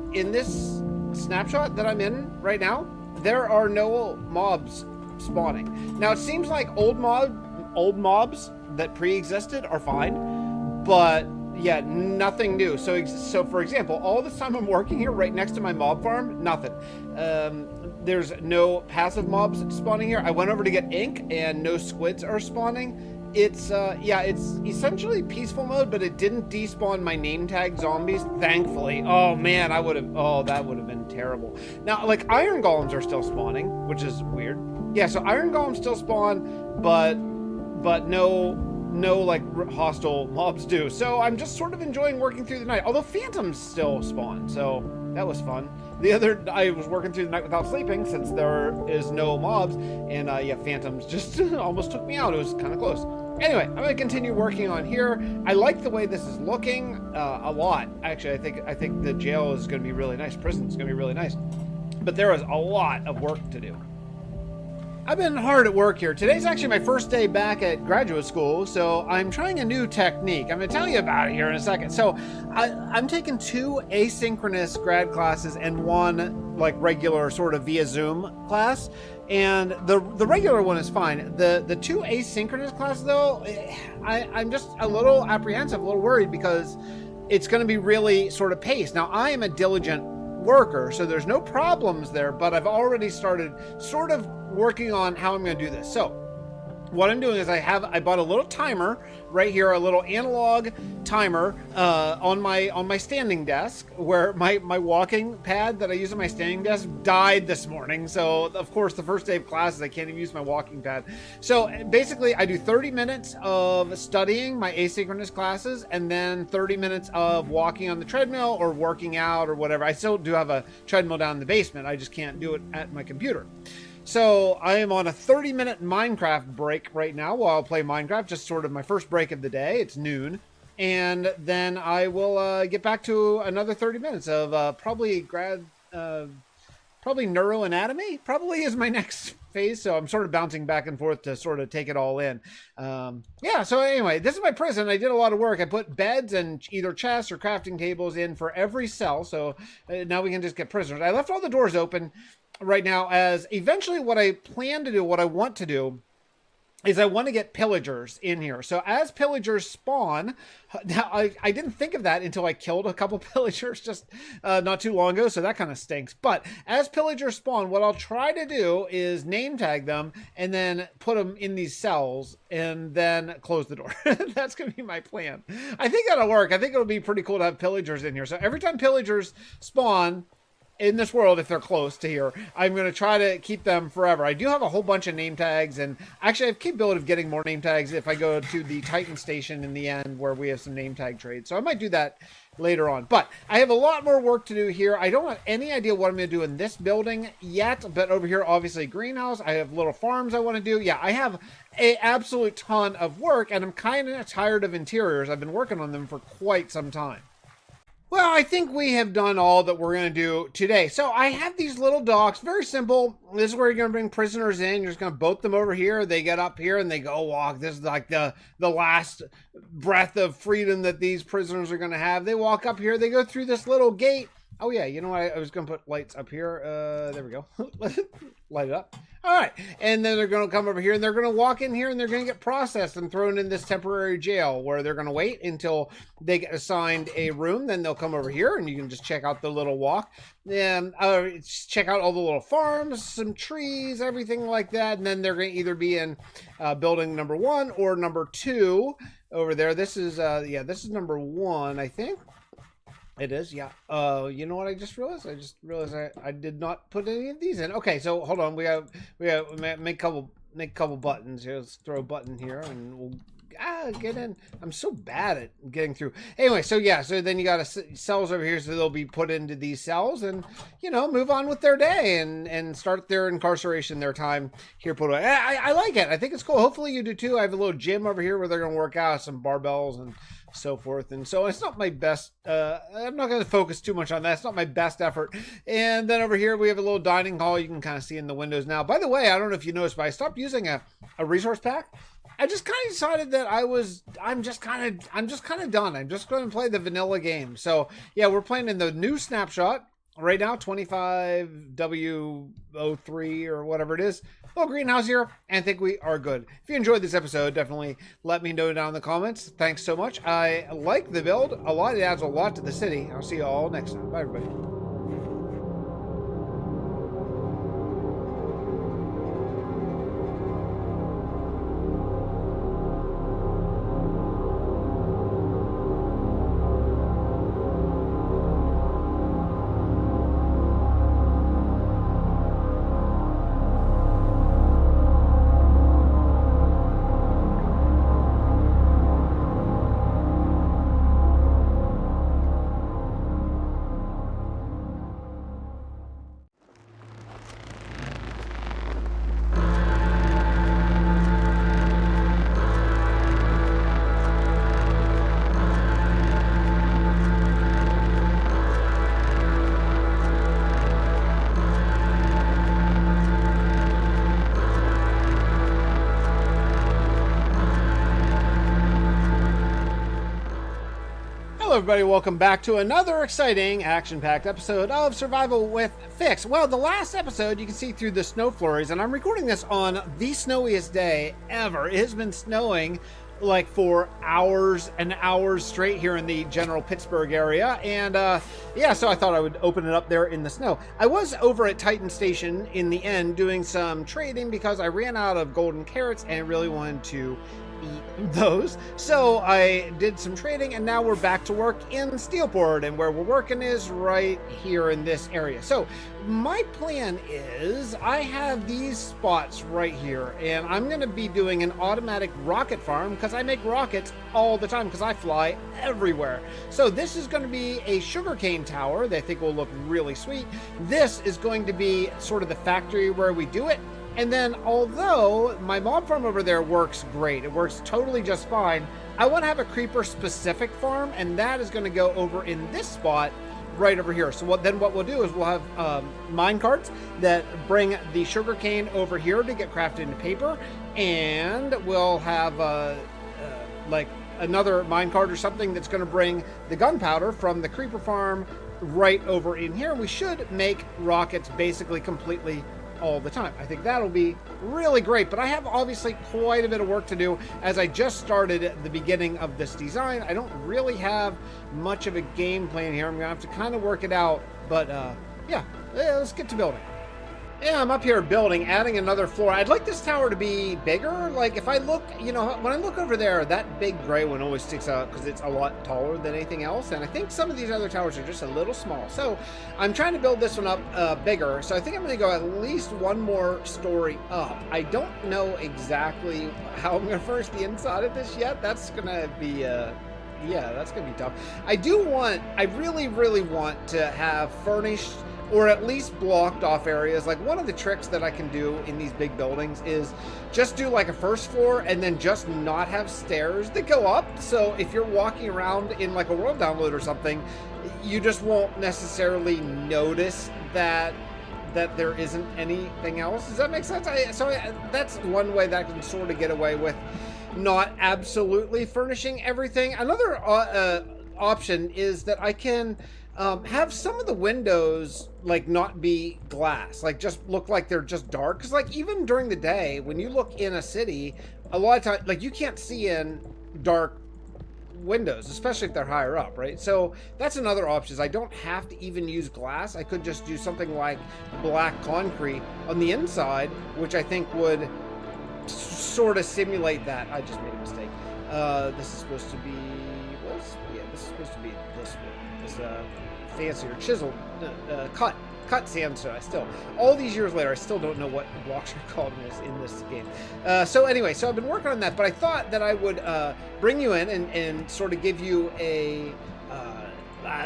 snapshot that I'm in right now, there are no mobs spawning. Now it seems like old mobs that pre-existed are fine, but yeah, nothing new. So for example, all this time I'm working here right next to my mob farm, nothing. There's no passive mobs spawning here. I went over to get ink and no squids are spawning. It's yeah, it's essentially peaceful mode, but it didn't despawn my name tag zombies, thankfully. Oh man, that would have been terrible. Now, like, iron golems are still spawning, which is weird. Yeah, so iron golems still spawn, but no like hostile mobs do. So I'm just sort of enjoying working through the night. Although phantoms still spawn, so that was fun. I was working through the night without sleeping since there is no mobs, and yeah, phantoms just almost took me out. It was kind of close. Anyway, I'm gonna continue working on here. I like the way this is looking a lot. Actually, I think the jail is gonna be really nice. Prison is gonna be really nice, but there is a lot of work to do. I've been hard at work here. Today's actually my first day back at graduate school, so I'm trying a new technique. I'm going to tell you about it here in a second. So I'm taking 2 asynchronous grad classes and 1 like regular sort of via Zoom class. And the regular one is fine. The 2 asynchronous classes though, I'm just a little apprehensive, a little worried, because it's going to be really sort of paced. Now, I am a diligent worker, so there's no problems there, but I've already started sort of working on how I'm going to do this. So what I'm doing is I bought a little timer right here, a little analog timer on my standing desk, where my walking pad that I use on my standing desk died this morning. So of course, the first day of classes, I can't even use my walking pad. So basically I do 30 minutes of studying my asynchronous classes and then 30 minutes of walking on the treadmill or working out or whatever. I still do have a treadmill down in the basement. I just can't do it at my computer. So I am on a 30-minute Minecraft break right now while I play Minecraft, just sort of my first break of the day. It's noon. And then I will get back to another 30 minutes of probably neuroanatomy probably is my next phase. So I'm sort of bouncing back and forth to sort of take it all in. Yeah, so anyway, this is my prison. I did a lot of work. I put beds and either chests or crafting tables in for every cell. So now we can just get prisoners. I left all the doors open right now, as eventually what I plan to do, what I want to do, is I want to get pillagers in here. So as pillagers spawn, now I didn't think of that until I killed a couple pillagers just not too long ago, so that kind of stinks. But as pillagers spawn, what I'll try to do is name tag them and then put them in these cells and then close the door. That's going to be my plan. I think that'll work. I think it'll be pretty cool to have pillagers in here. So every time pillagers spawn in this world, if they're close to here, I'm going to try to keep them forever. I do have a whole bunch of name tags, and actually I have capability of getting more name tags if I go to the Titan station in the end, where we have some name tag trades. So I might do that later on. But I have a lot more work to do here. I don't have any idea what I'm going to do in this building yet, but over here, obviously, greenhouse. I have little farms I want to do. Yeah, I have an absolute ton of work, and I'm kind of tired of interiors. I've been working on them for quite some time. Well, I think we have done all that we're going to do today. So I have these little docks, very simple. This is where you're going to bring prisoners in. You're just going to boat them over here. They get up here and they go walk. This is like the last breath of freedom that these prisoners are going to have. They walk up here. They go through this little gate. Oh yeah, you know what? I was going to put lights up here. There we go. Light it up. All right. And then they're going to come over here and they're going to walk in here and they're going to get processed and thrown in this temporary jail, where they're going to wait until they get assigned a room. Then they'll come over here and you can just check out the little walk and check out all the little farms, some trees, everything like that. And then they're going to either be in building number 1 or number 2 over there. This is, yeah, this is number 1, I think. It is, yeah. You know what I just realized? I just realized I did not put any of these in. Okay, so hold on. We have make a couple buttons here. Let's throw a button here, and we'll get in. I'm so bad at getting through. Anyway, so yeah, so then you got cells over here, so they'll be put into these cells and, you know, move on with their day and start their incarceration, their time here. I like it. I think it's cool. Hopefully you do too. I have a little gym over here where they're going to work out, some barbells and so forth. And so it's not my best, I'm not going to focus too much on that. It's not my best effort. And then over here we have a little dining hall. You can kind of see in the windows now. By the way, I don't know if you noticed, but I stopped using a resource pack. I just kind of decided that I'm just kind of done. I'm just going to play the vanilla game. So yeah, we're playing in the new snapshot right now, 25W03 or whatever it is. Little greenhouse here, and I think we are good. If you enjoyed this episode, definitely let me know down in the comments. Thanks so much. I like the build a lot. It adds a lot to the city. I'll see you all next time. Bye, everybody. Hello everybody, welcome back to another exciting action-packed episode of Survival with Fix. Well, the last episode you can see through the snow flurries, and I'm recording this on the snowiest day ever. It has been snowing like for hours and hours straight here in the general Pittsburgh area, and yeah, so I thought I would open it up there in the snow. I was over at Titan Station in the end doing some trading because I ran out of golden carrots and I really wanted to eat those, so I did some trading, and now we're back to work in Steelport, and where we're working is right here in this area. So my plan is I have these spots right here, and I'm going to be doing an automatic rocket farm because I make rockets all the time because I fly everywhere. So this is going to be a sugarcane tower that I think will look really sweet. This is going to be sort of the factory where we do it. And then, although my mob farm over there works great, it works totally just fine, I want to have a creeper specific farm, and that is going to go over in this spot right over here. So what we'll do is we'll have mine carts that bring the sugar cane over here to get crafted into paper, and we'll have like another mine cart or something that's going to bring the gunpowder from the creeper farm right over in here. We should make rockets basically completely all the time. I think that'll be really great, but I have obviously quite a bit of work to do as I just started at the beginning of this design. I don't really have much of a game plan here. I'm gonna have to kind of work it out, but yeah, let's get to building. Yeah, I'm up here building, adding another floor. I'd like this tower to be bigger. Like if I look, you know, when I look over there, that big gray one always sticks out because it's a lot taller than anything else. And I think some of these other towers are just a little small. So I'm trying to build this one up bigger. So I think I'm going to go at least one more story up. I don't know exactly how I'm going to furnish the inside of this yet. That's going to be, yeah, that's going to be tough. I really, really want to have furnished or at least blocked off areas. Like one of the tricks that I can do in these big buildings is just do like a first floor and then just not have stairs that go up. So if you're walking around in like a world download or something, you just won't necessarily notice that there isn't anything else. Does that make sense? That's one way that I can sort of get away with not absolutely furnishing everything. Another option is that I can have some of the windows like not be glass, like just look like they're just dark. Because like even during the day when you look in a city, a lot of times like you can't see in dark windows, especially if they're higher up, right? So that's another option, is I don't have to even use glass. I could just do something like black concrete on the inside, which I think would sort of simulate that. I just made a mistake. This is supposed to be this is supposed to be this way. This fancier chiseled cut cut sandstone. I still, all these years later, I still don't know what the blocks are called in this game. So anyway, so I've been working on that, but I thought that I would bring you in and sort of give you a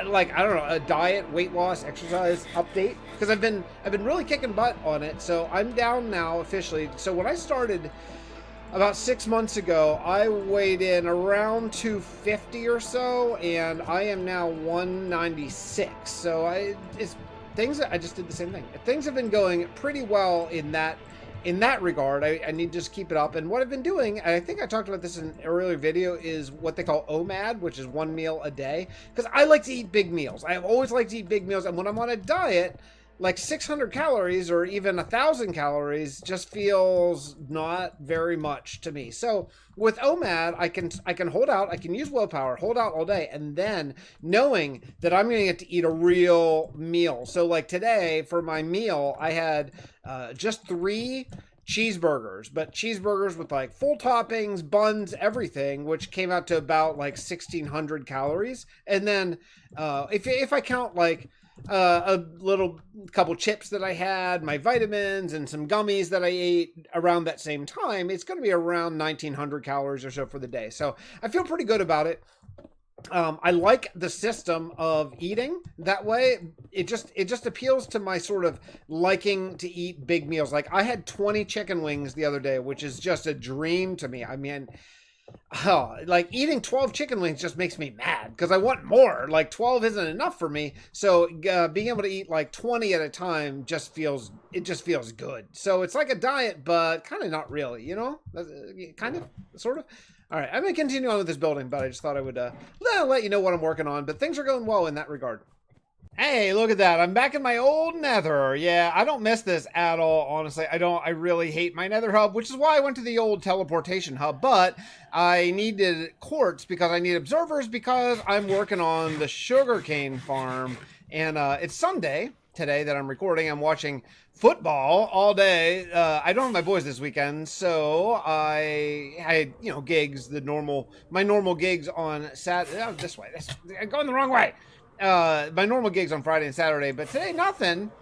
like, I don't know, a diet, weight loss, exercise update, because I've been really kicking butt on it. So I'm down now officially. So when I started about 6 months ago, I weighed in around 250 or so, and I am now 196. So I just did the same thing. Things have been going pretty well in that regard. I need to just keep it up. And what I've been doing, and I think I talked about this in an earlier video, is what they call OMAD, which is 1 meal a day. Because I like to eat big meals. I have always liked to eat big meals. And when I'm on a diet, like 600 calories or even 1,000 calories just feels not very much to me. So with OMAD, I can hold out, I can use willpower, hold out all day, and then knowing that I'm going to get to eat a real meal. So like today for my meal, I had just 3 cheeseburgers, but cheeseburgers with like full toppings, buns, everything, which came out to about like 1,600 calories. And then if I count like a little couple chips that I had, my vitamins, and some gummies that I ate around that same time, it's going to be around 1,900 calories or so for the day. So I feel pretty good about it. I like the system of eating that way. It just appeals to my sort of liking to eat big meals. Like I had 20 chicken wings the other day, which is just a dream to me. I mean, like eating 12 chicken wings just makes me mad because I want more. Like 12 isn't enough for me. So being able to eat like 20 at a time just feels good. So it's like a diet, but kind of not really, you know, kind of, sort of. All right, I'm going to continue on with this building, but I just thought I would let you know what I'm working on. But things are going well in that regard. Hey, look at that. I'm back in my old nether. Yeah, I don't miss this at all, honestly. I really hate my nether hub, which is why I went to the old teleportation hub. But I needed quartz because I need observers because I'm working on the sugarcane farm. And it's Sunday today that I'm recording. I'm watching football all day. I don't have my boys this weekend, so I had, gigs, my normal gigs on Saturday. Oh, this way. I'm going the wrong way. My normal gigs on Friday and Saturday, but today nothing.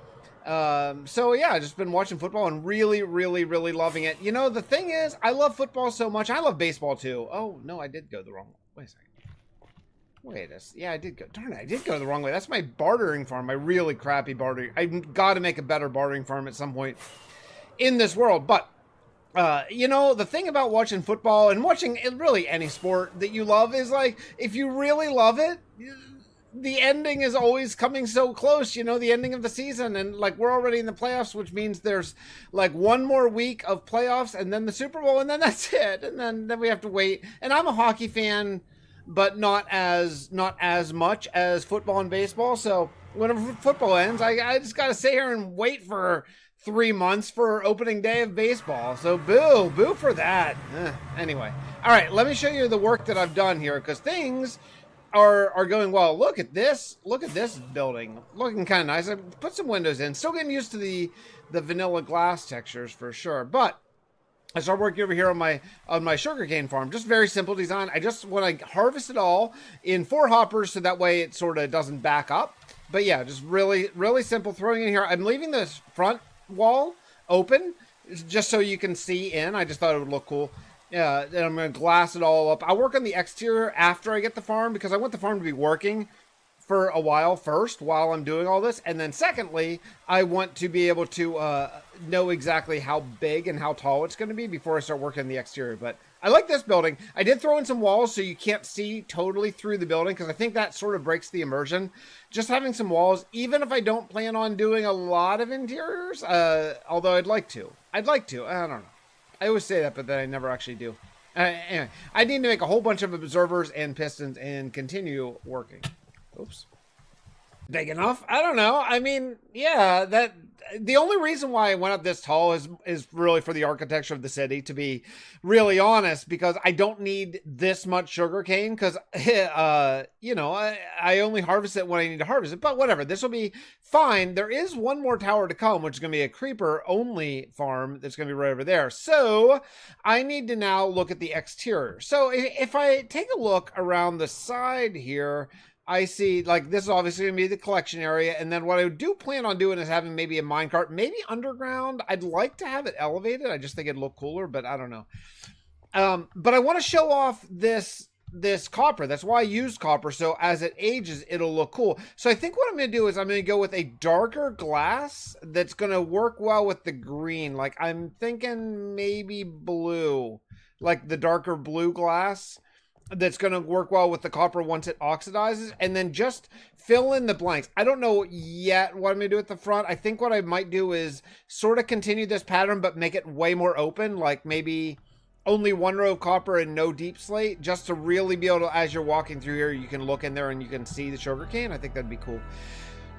So yeah, I've just been watching football and really, really, really loving it. You know, the thing is, I love football so much. I love baseball too. Oh no, I did go the wrong way. Wait a second. Yeah, I did go. Darn it, I did go the wrong way. That's my bartering farm. My really crappy bartering. I've got to make a better bartering farm at some point in this world. But the thing about watching football and watching really any sport that you love is like, if you really love it, the ending is always coming so close, the ending of the season. And like, we're already in the playoffs, which means there's like one more week of playoffs and then the Super Bowl, and then that's it. And then we have to wait. And I'm a hockey fan, but not as much as football and baseball. So whenever football ends, I just got to sit here and wait for 3 months for opening day of baseball. So boo for that. Anyway. All right, let me show you the work that I've done here, because things are going well. Look at this building, looking kind of nice. I put some windows in, still getting used to the vanilla glass textures for sure. But I started working over here on my sugarcane farm. Just very simple design. I just want to harvest it all in 4 hoppers, so that way it sort of doesn't back up. But yeah, just really, really simple. Throwing in here. I'm leaving this front wall open just so you can see in. I just thought it would look cool. Yeah, and I'm going to glass it all up. I'll work on the exterior after I get the farm, because I want the farm to be working for a while first while I'm doing all this. And then secondly, I want to be able to know exactly how big and how tall it's going to be before I start working on the exterior. But I like this building. I did throw in some walls so you can't see totally through the building, because I think that sort of breaks the immersion. Just having some walls, even if I don't plan on doing a lot of interiors, although I'd like to. I don't know. I always say that, but then I never actually do. Anyway, I need to make a whole bunch of observers and pistons and continue working. Oops. Big enough? I don't know. I mean, yeah, the only reason why I went up this tall is really for the architecture of the city, to be really honest, because I don't need this much sugarcane, because, I only harvest it when I need to harvest it, but whatever, this will be fine. There is one more tower to come, which is going to be a creeper only farm that's going to be right over there. So I need to now look at the exterior. So if I take a look around the side here, I see, like, this is obviously going to be the collection area. And then what I do plan on doing is having maybe a minecart, maybe underground. I'd like to have it elevated. I just think it'd look cooler, but I don't know. But I want to show off this copper. That's why I used copper. So as it ages, it'll look cool. So I think what I'm going to do is I'm going to go with a darker glass that's going to work well with the green. Like, I'm thinking maybe blue, like the darker blue glass that's going to work well with the copper once it oxidizes, and then just fill in the blanks. I don't know yet what I'm going to do at the front. I think what I might do is sort of continue this pattern, but make it way more open, like maybe only one row of copper and no deep slate, just to really be able to, as you're walking through here, you can look in there and you can see the sugarcane. I think that'd be cool.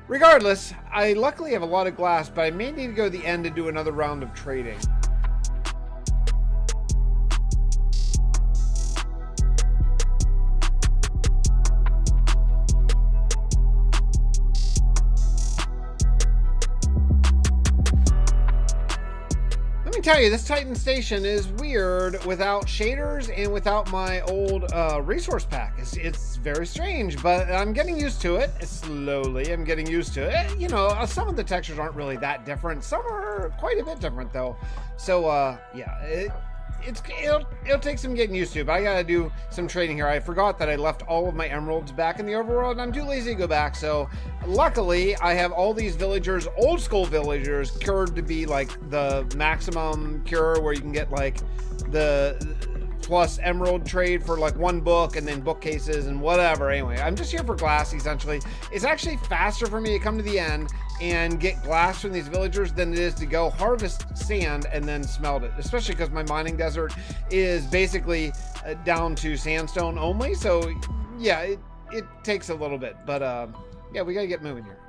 Regardless, I luckily have a lot of glass, but I may need to go to the end to do another round of trading. Tell you, this Titan station is weird without shaders and without my old resource pack. It's very strange, but I'm getting used to it. Slowly, I'm getting used to it. You know, some of the textures aren't really that different. Some are quite a bit different, though. So, yeah, it'll take some getting used to, but I gotta do some trading here. I forgot that I left all of my emeralds back in the overworld, and I'm too lazy to go back. So luckily I have all these villagers, old school villagers, cured to be like the maximum cure, where you can get like the plus emerald trade for like one book, and then bookcases and whatever. Anyway, I'm just here for glass essentially. It's actually faster for me to come to the end and get glass from these villagers than it is to go harvest sand and then smelt it, especially because my mining desert is basically down to sandstone only. So yeah, it takes a little bit, but yeah, we gotta get moving here.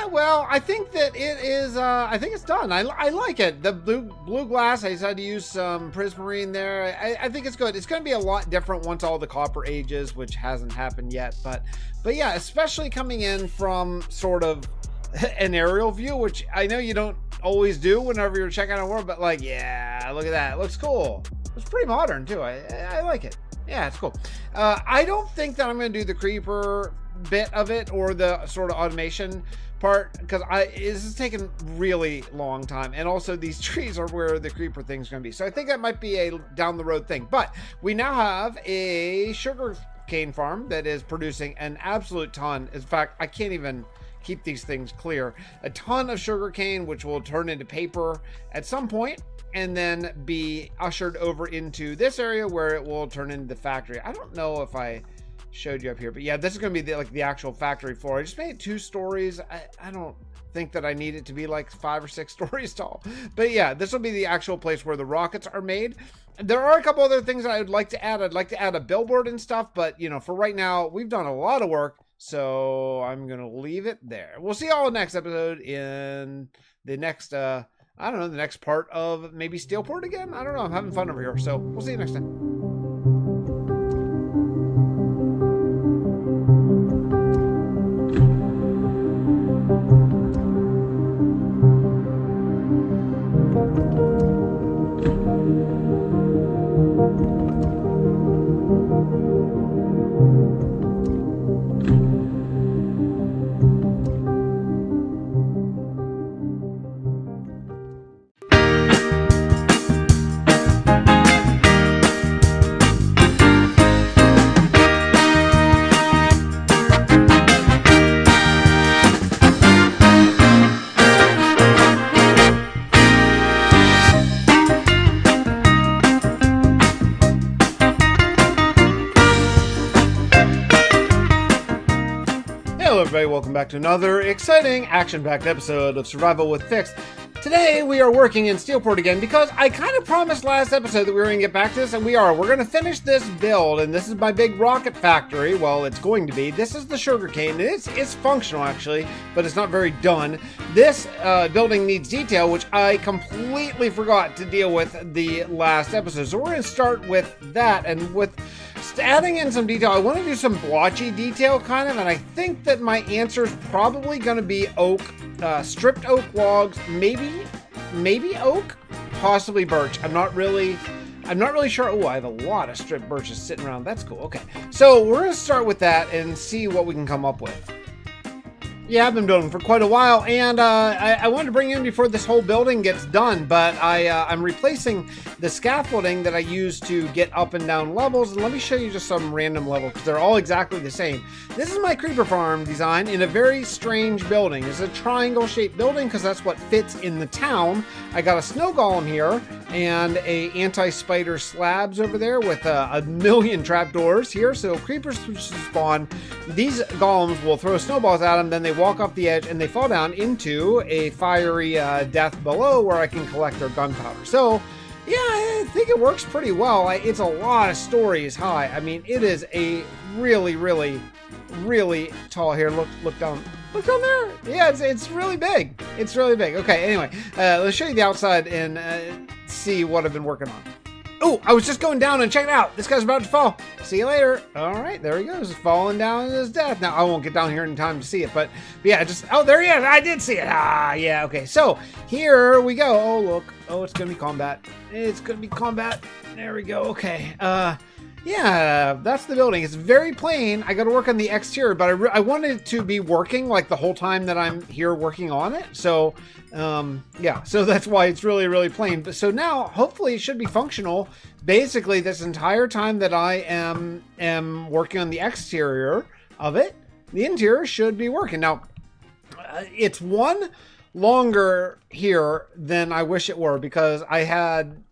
Well, I think that it is, I think it's done. I like it. The blue glass, I decided to use some prismarine there. I think it's good. It's going to be a lot different once all the copper ages, which hasn't happened yet. But yeah, especially coming in from sort of an aerial view, which I know you don't always do whenever you're checking out a world, but like, yeah, look at that. It looks cool. It's pretty modern too. I like it. Yeah, it's cool. I don't think that I'm going to do the creeper bit of it or the sort of automation part, because this is taking really long time, and also these trees are where the creeper thing's going to be. So I think that might be a down the road thing. But we now have a sugar cane farm that is producing an absolute ton. In fact, I can't even keep these things clear. A ton of sugar cane, which will turn into paper at some point, and then be ushered over into this area where it will turn into the factory. I don't know if I showed you up here, but yeah, this is going to be the actual factory floor. I just made it 2 stories. I don't think that I need it to be like 5 or 6 stories tall, but yeah, this will be the actual place where the rockets are made. There are a couple other things that I would like to add. I'd like to add a billboard and stuff, but you know, for right now, we've done a lot of work, so I'm going to leave it there. We'll see y'all next episode in the next, I don't know, the next part of maybe Steelport again. I don't know. I'm having fun over here, so we'll see you next time. Everybody, welcome back to another exciting action-packed episode of Survival with Fix. Today we are working in Steelport again because I kind of promised last episode that we were going to get back to this, and we are. We're going to finish this build, and this is my big rocket factory. Well, it's going to be. This is the sugarcane. It's functional actually, but it's not very done. This building needs detail, which I completely forgot to deal with the last episode. So we're going to start with that, and with adding in some detail. I want to do some blotchy detail kind of, and I think that my answer is probably going to be oak, stripped oak logs, maybe oak, possibly birch. I'm not really I'm not really sure. Oh, I have a lot of strip birches sitting around. That's cool. Okay, so we're gonna start with that and see what we can come up with. Yeah, I've been building for quite a while, and I wanted to bring you in before this whole building gets done, but I'm replacing the scaffolding that I use to get up and down levels, and let me show you just some random levels, because they're all exactly the same. This is my creeper farm design in a very strange building. It's a triangle-shaped building, because that's what fits in the town. I got a snow golem here, and a anti-spider slabs over there with a million trapdoors here, so creepers spawn. These golems will throw snowballs at them, then they walk off the edge and they fall down into a fiery death below where I can collect their gunpowder. So yeah, I think it works pretty well. It's a lot of stories high. I mean, it is a really, really, really tall. Here, look down there. Yeah, it's really big. It's really big. Okay, anyway, let's show you the outside and see what I've been working on. Oh, I was just going down and check it out. This guy's about to fall. See you later. All right, there he goes, falling down to his death. Now, I won't get down here in time to see it, but yeah, oh, there he is. I did see it. Ah, yeah, okay. So here we go. Oh, look. Oh, it's going to be combat. It's going to be combat. There we go. Okay. Yeah, that's the building. It's very plain. I got to work on the exterior, but I wanted it to be working like the whole time that I'm here working on it. So, yeah, so that's why it's really, really plain. But so now, hopefully, it should be functional. Basically, this entire time that I am working on the exterior of it, the interior should be working. Now, it's one longer here than I wish it were because I had,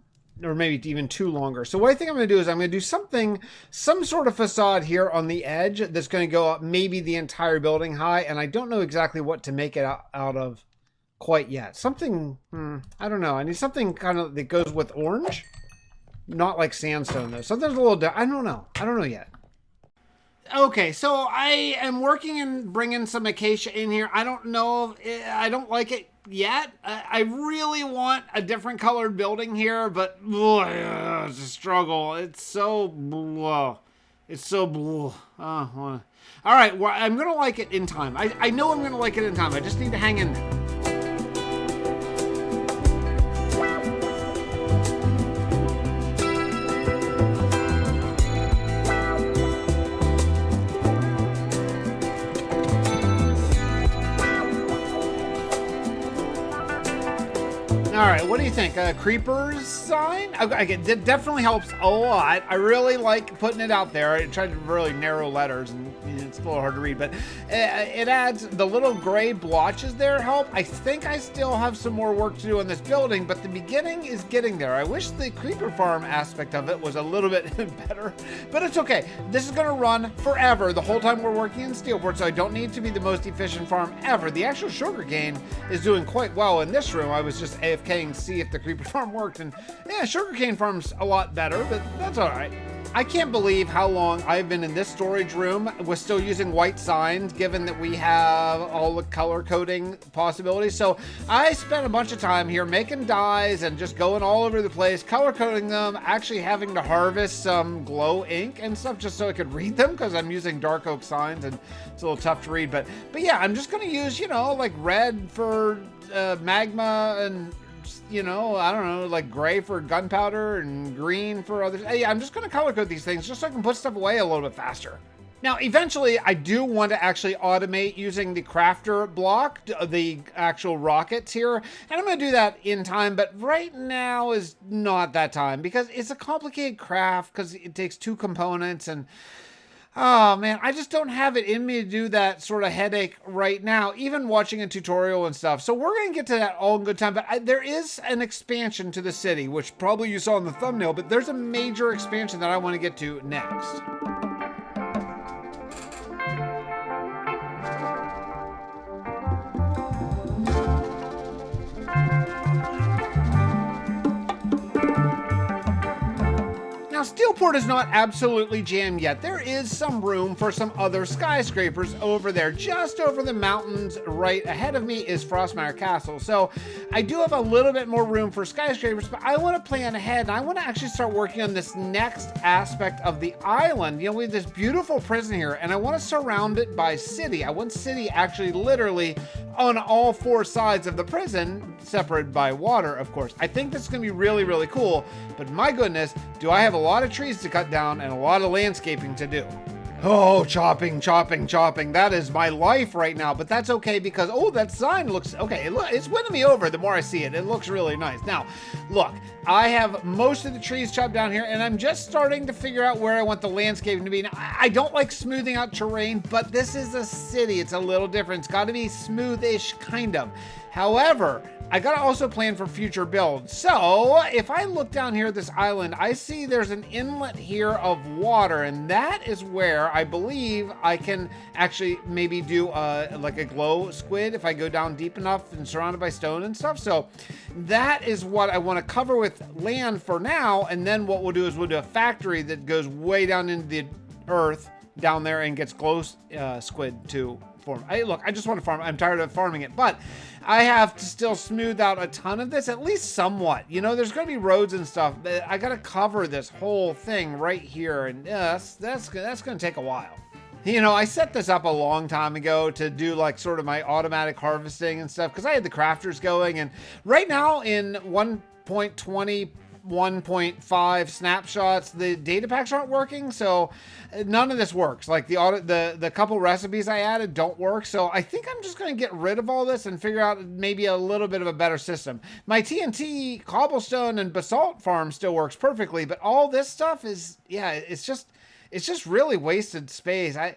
or maybe even two longer. So what I think I'm going to do is I'm going to do some sort of facade here on the edge that's going to go up maybe the entire building high, and I don't know exactly what to make it out of quite yet. Something, I don't know. I need something kind of that goes with orange. Not like sandstone though. Something's a little, I don't know yet. Okay, so I am working and bringing some acacia in here. I don't know, I don't like it yet. I really want a different colored building here, but it's a struggle. It's so blue. It's so blue. All right, well, I'm gonna like it in time. I know I'm gonna like it in time. I just need to hang in there. All right, what do you think? Creepers sign? Okay, it definitely helps a lot. I really like putting it out there. I tried to really narrow letters, and it's a little hard to read, but it adds the little gray blotches there help. I think I still have some more work to do on this building, but the beginning is getting there. I wish the creeper farm aspect of it was a little bit better, but it's okay. This is gonna run forever the whole time we're working in Steelport, so I don't need to be the most efficient farm ever. The actual sugarcane is doing quite well in this room. I was just AFK and see if the creeper farm worked, and yeah, sugarcane farm's a lot better, but that's all right. I can't believe how long I've been in this storage room. We're still using white signs, given that we have all the color coding possibilities. So I spent a bunch of time here making dyes and just going all over the place, color coding them, actually having to harvest some glow ink and stuff just so I could read them because I'm using dark oak signs and it's a little tough to read. But yeah, I'm just going to use, like red for magma and, I don't know, like gray for gunpowder and green for others. Yeah, I'm just going to color code these things just so I can put stuff away a little bit faster. Now, eventually, I do want to actually automate using the crafter block, the actual rockets here. And I'm going to do that in time, but right now is not that time because it's a complicated craft because it takes two components and oh man, I just don't have it in me to do that sort of headache right now, even watching a tutorial and stuff. So we're going to get to that all in good time, but there is an expansion to the city, which probably you saw in the thumbnail, but there's a major expansion that I want to get to next. Now, Steelport is not absolutely jammed yet. There is some room for some other skyscrapers over there. Just over the mountains right ahead of me is Frostmire Castle. So I do have a little bit more room for skyscrapers, but I want to plan ahead, and I want to actually start working on this next aspect of the island. You know, we have this beautiful prison here, and I want to surround it by city. I want city actually literally on all four sides of the prison, separated by water, of course. I think this is going to be really, really cool, but my goodness, do I have a lot of trees to cut down and a lot of landscaping to do. Oh, chopping. That is my life right now, but that's okay because, oh, that sign looks, okay, it's winning me over the more I see it. It looks really nice. Now, look, I have most of the trees chopped down here, and I'm just starting to figure out where I want the landscaping to be. Now, I don't like smoothing out terrain, but this is a city. It's a little different. It's got to be smoothish, kind of. However, I gotta also plan for future builds. So if I look down here at this island, I see there's an inlet here of water, and that is where I believe I can actually maybe do like a glow squid if I go down deep enough and surrounded by stone and stuff. So that is what I want to cover with land for now, and then what we'll do is we'll do a factory that goes way down into the earth down there and gets glow squid to form. I just want to farm. I'm tired of farming it, but I have to still smooth out a ton of this, at least somewhat. You know, there's going to be roads and stuff. I got to cover this whole thing right here, and that's going to take a while. You know, I set this up a long time ago to do like sort of my automatic harvesting and stuff because I had the crafters going, and right now in 1.20 1.5 snapshots, the data packs aren't working, so none of this works. Like the couple recipes I added don't work, so I think I'm just going to get rid of all this and figure out maybe a little bit of a better system. My TNT, cobblestone, and basalt farm still works perfectly, but all this stuff is, yeah, it's just really wasted space. I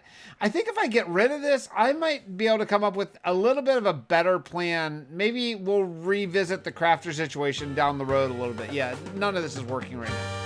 think if I get rid of this, I might be able to come up with a little bit of a better plan. Maybe we'll revisit the crafter situation down the road a little bit. Yeah, none of this is working right now.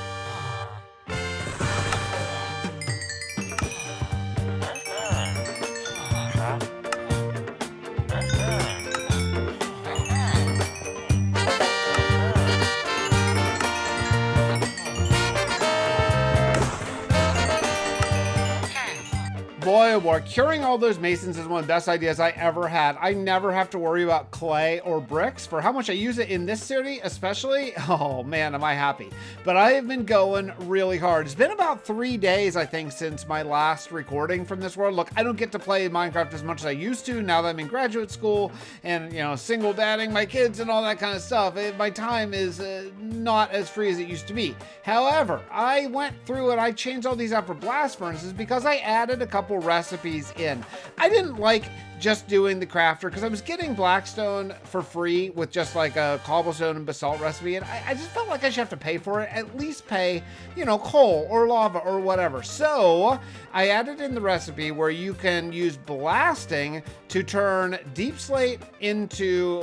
Boy, oh boy, curing all those masons is one of the best ideas I ever had. I never have to worry about clay or bricks. For how much I use it in this city, especially, oh man, am I happy. But I have been going really hard. It's been about 3 days, I think, since my last recording from this world. Look, I don't get to play Minecraft as much as I used to now that I'm in graduate school and, you know, single dadding my kids and all that kind of stuff. My time is not as free as it used to be. However, I went through and I changed all these out for blast furnaces because I added a couple recipes in. I didn't like just doing the crafter because I was getting blackstone for free with just like a cobblestone and basalt recipe, and I just felt like I should have to pay for it, at least pay, you know, coal or lava or whatever. So I added in the recipe where you can use blasting to turn deep slate into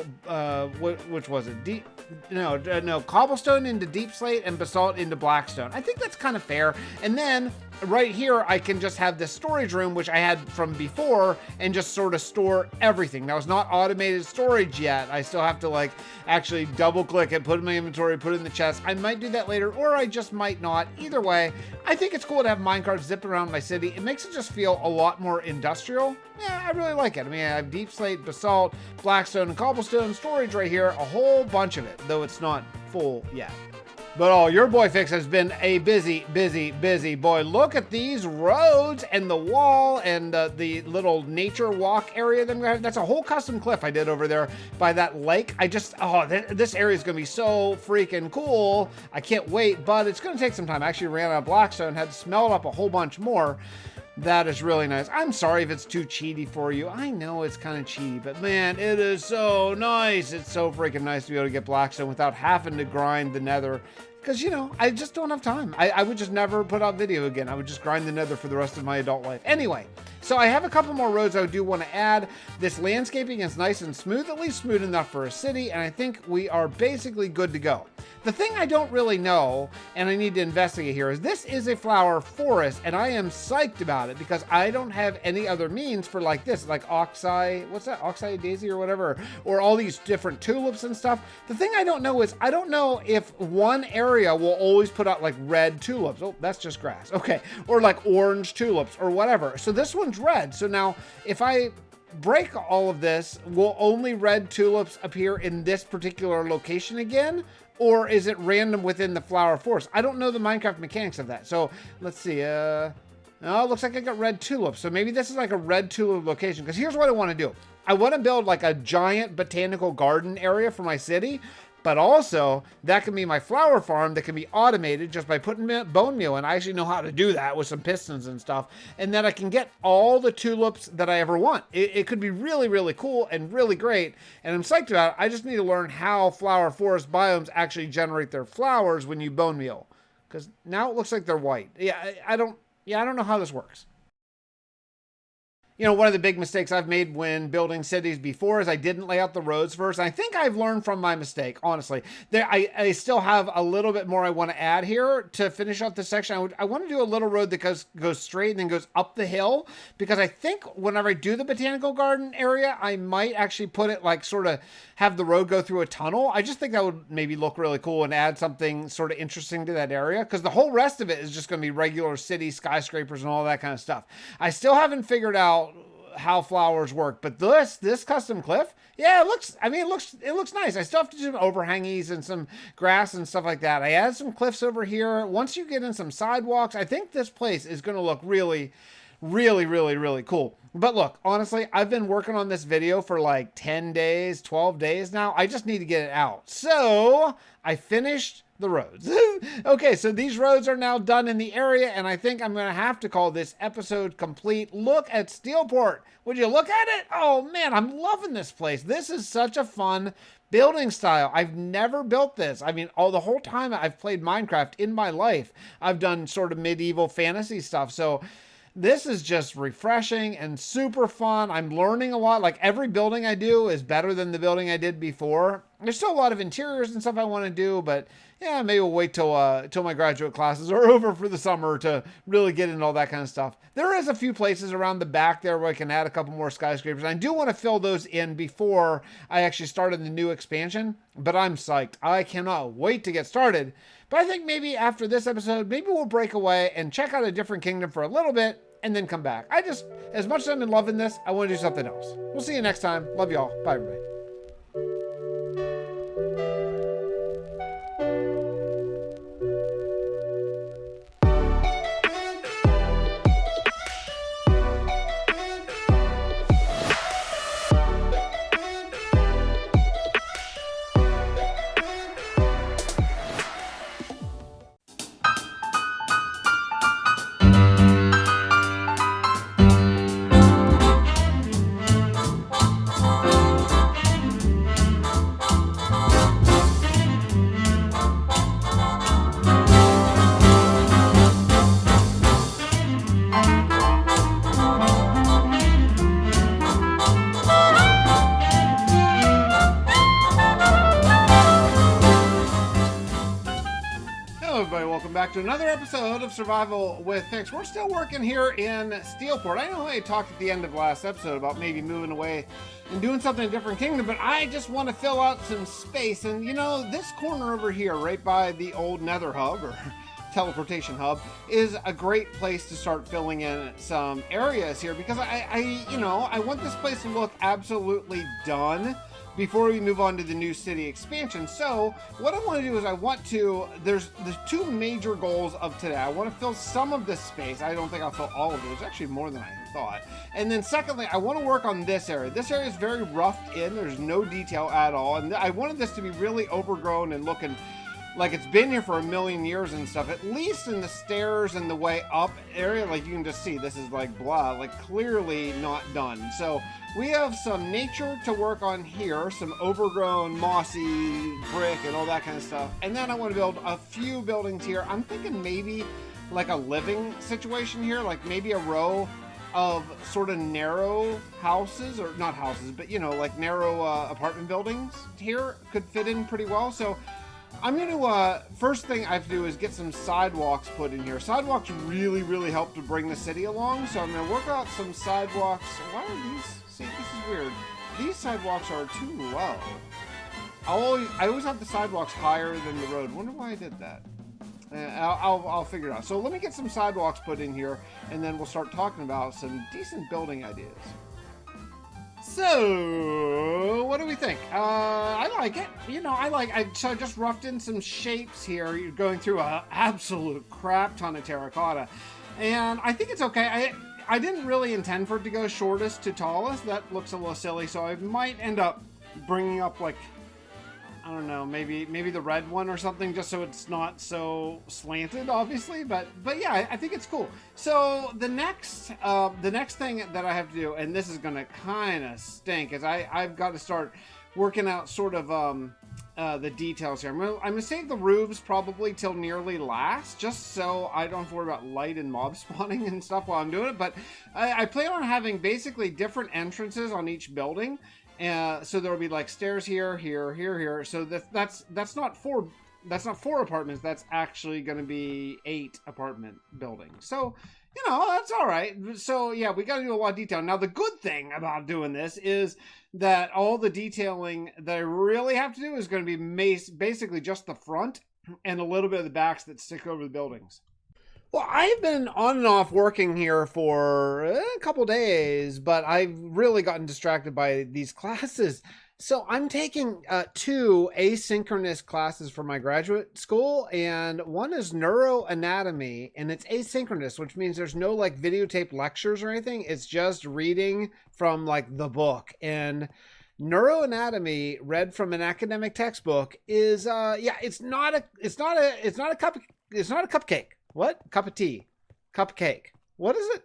which was it? Cobblestone into deep slate and basalt into blackstone. I think that's kind of fair. And then right here, I can just have this storage room, which I had from before, and just sort of store everything. Now, it's not automated storage yet. I still have to like actually double click it, put it in my inventory, put it in the chest. I might do that later, or I just might not. Either way, I think it's cool to have minecart zipping around my city. It makes it just feel a lot more industrial. Yeah, I really like it. I mean, I have deep slate, basalt, blackstone, and cobblestone storage right here, a whole bunch of it, though it's not full yet. But oh, your boy Fix has been a busy boy. Look at these roads and the wall and the little nature walk area. That's a whole custom cliff I did over there by that lake. This area is going to be so freaking cool. I can't wait, but it's going to take some time. I actually ran out of blackstone, had to smelt up a whole bunch more. That is really nice. I'm sorry if it's too cheaty for you. I know it's kind of cheaty, but man, it is so nice. It's so freaking nice to be able to get blackstone without having to grind the nether. Because, you know, I just don't have time. I would just never put out video again. I would just grind the nether for the rest of my adult life. Anyway, so I have a couple more roads I do want to add. This landscaping is nice and smooth, at least smooth enough for a city, and I think we are basically good to go. The thing I don't really know, and I need to investigate here, is this is a flower forest, and I am psyched about it because I don't have any other means for like this, like oxeye, what's that, oxeye daisy or whatever, or all these different tulips and stuff. The thing I don't know is, I don't know if one area area will always put out like red tulips. Oh, that's just grass. Okay. Or like orange tulips or whatever. So this one's red. So now if I break all of this, will only red tulips appear in this particular location again? Or is it random within the flower forest? I don't know the Minecraft mechanics of that. So let's see. Oh, it looks like I got red tulips. So maybe this is like a red tulip location. Because here's what I want to do. I want to build like a giant botanical garden area for my city. But also, that can be my flower farm that can be automated just by putting bone meal in. I actually know how to do that with some pistons and stuff. And then I can get all the tulips that I ever want. It could be really, really cool and really great. And I'm psyched about it. I just need to learn how flower forest biomes actually generate their flowers when you bone meal. Because now it looks like they're white. I don't know how this works. You know, one of the big mistakes I've made when building cities before is I didn't lay out the roads first. I think I've learned from my mistake, honestly. I still have a little bit more I want to add here to finish off this section. I want to do a little road that goes straight and then goes up the hill, because I think whenever I do the botanical garden area, I might actually put it like sort of have the road go through a tunnel. I just think that would maybe look really cool and add something sort of interesting to that area, because the whole rest of it is just going to be regular city skyscrapers and all that kind of stuff. I still haven't figured out how flowers work, but this custom cliff, yeah, it looks nice. I still have to do some overhangies and some grass and stuff like that. I added some cliffs over here. Once you get in some sidewalks, I think this place is going to look really, really, really, really cool. But look, honestly, I've been working on this video for like 10 days, 12 days now. I just need to get it out. So I finished the roads. Okay, so these roads are now done in the area, and I think I'm going to have to call this episode complete. Look at Steelport. Would you look at it? Oh man, I'm loving this place. This is such a fun building style. I've never built this. I mean, the whole time I've played Minecraft in my life, I've done sort of medieval fantasy stuff. So this is just refreshing and super fun. I'm learning a lot. Like every building I do is better than the building I did before. There's still a lot of interiors and stuff I want to do, but yeah, maybe we'll wait till my graduate classes are over for the summer to really get into all that kind of stuff. There is a few places around the back there where I can add a couple more skyscrapers. I do want to fill those in before I actually started the new expansion, but I'm psyched. I cannot wait to get started. But I think maybe after this episode, maybe we'll break away and check out a different kingdom for a little bit and then come back. As much as I'm in loving this, I want to do something else. We'll see you next time. Love y'all. Bye, everybody. Back to another episode of Survival with Fix. We're still working here in Steelport. I know I talked at the end of last episode about maybe moving away and doing something in a different kingdom, but I just want to fill out some space. And you know, this corner over here, right by the old Nether hub or teleportation hub, is a great place to start filling in some areas here, because I want this place to look absolutely done before we move on to the new city expansion. So what I want to do is there's the two major goals of today. I want to fill some of this space. I don't think I'll fill all of it. It's actually more than I thought. And then secondly, I want to work on this area. This area is very roughed in. There's no detail at all. And I wanted this to be really overgrown and looking like it's been here for a million years and stuff. At least in the stairs and the way up area, like you can just see, this is like blah, like clearly not done. So we have some nature to work on here, some overgrown mossy brick and all that kind of stuff. And then I want to build a few buildings here. I'm thinking maybe like a living situation here, like maybe a row of sort of narrow houses, or not houses, but you know, like narrow apartment buildings here could fit in pretty well. So I'm going to, first thing I have to do is get some sidewalks put in here. Sidewalks really, really help to bring the city along. So I'm going to work out some sidewalks. Why are these? See, this is weird. These sidewalks are too low. I always have the sidewalks higher than the road. Wonder why I did that. I'll figure it out. So let me get some sidewalks put in here, and then we'll start talking about some decent building ideas. So, what do we think? I like it. You know, so I just roughed in some shapes here. You're going through an absolute crap ton of terracotta. And I think it's okay. I didn't really intend for it to go shortest to tallest. That looks a little silly. So I might end up bringing up, like, I don't know, maybe the red one or something, just so it's not so slanted, obviously. But yeah, I think it's cool. So the next thing that I have to do, and this is gonna kind of stink, is I've got to start working out sort of the details here. I'm gonna save the roofs probably till nearly last, just so I don't have to worry about light and mob spawning and stuff while I'm doing it. But I plan on having basically different entrances on each building. So there'll be like stairs here, here, here, here. So that's not four apartments. That's actually going to be 8 apartment buildings. So, you know, that's all right. So yeah, we got to do a lot of detail. Now, the good thing about doing this is that all the detailing that I really have to do is going to be basically just the front and a little bit of the backs that stick over the buildings. Well, I've been on and off working here for a couple days, but I've really gotten distracted by these classes. So I'm taking 2 asynchronous classes for my graduate school, and one is neuroanatomy, and it's asynchronous, which means there's no like videotape lectures or anything. It's just reading from like the book. And neuroanatomy, read from an academic textbook, is it's not a cupcake. What? Cup of tea. Cupcake. What is it?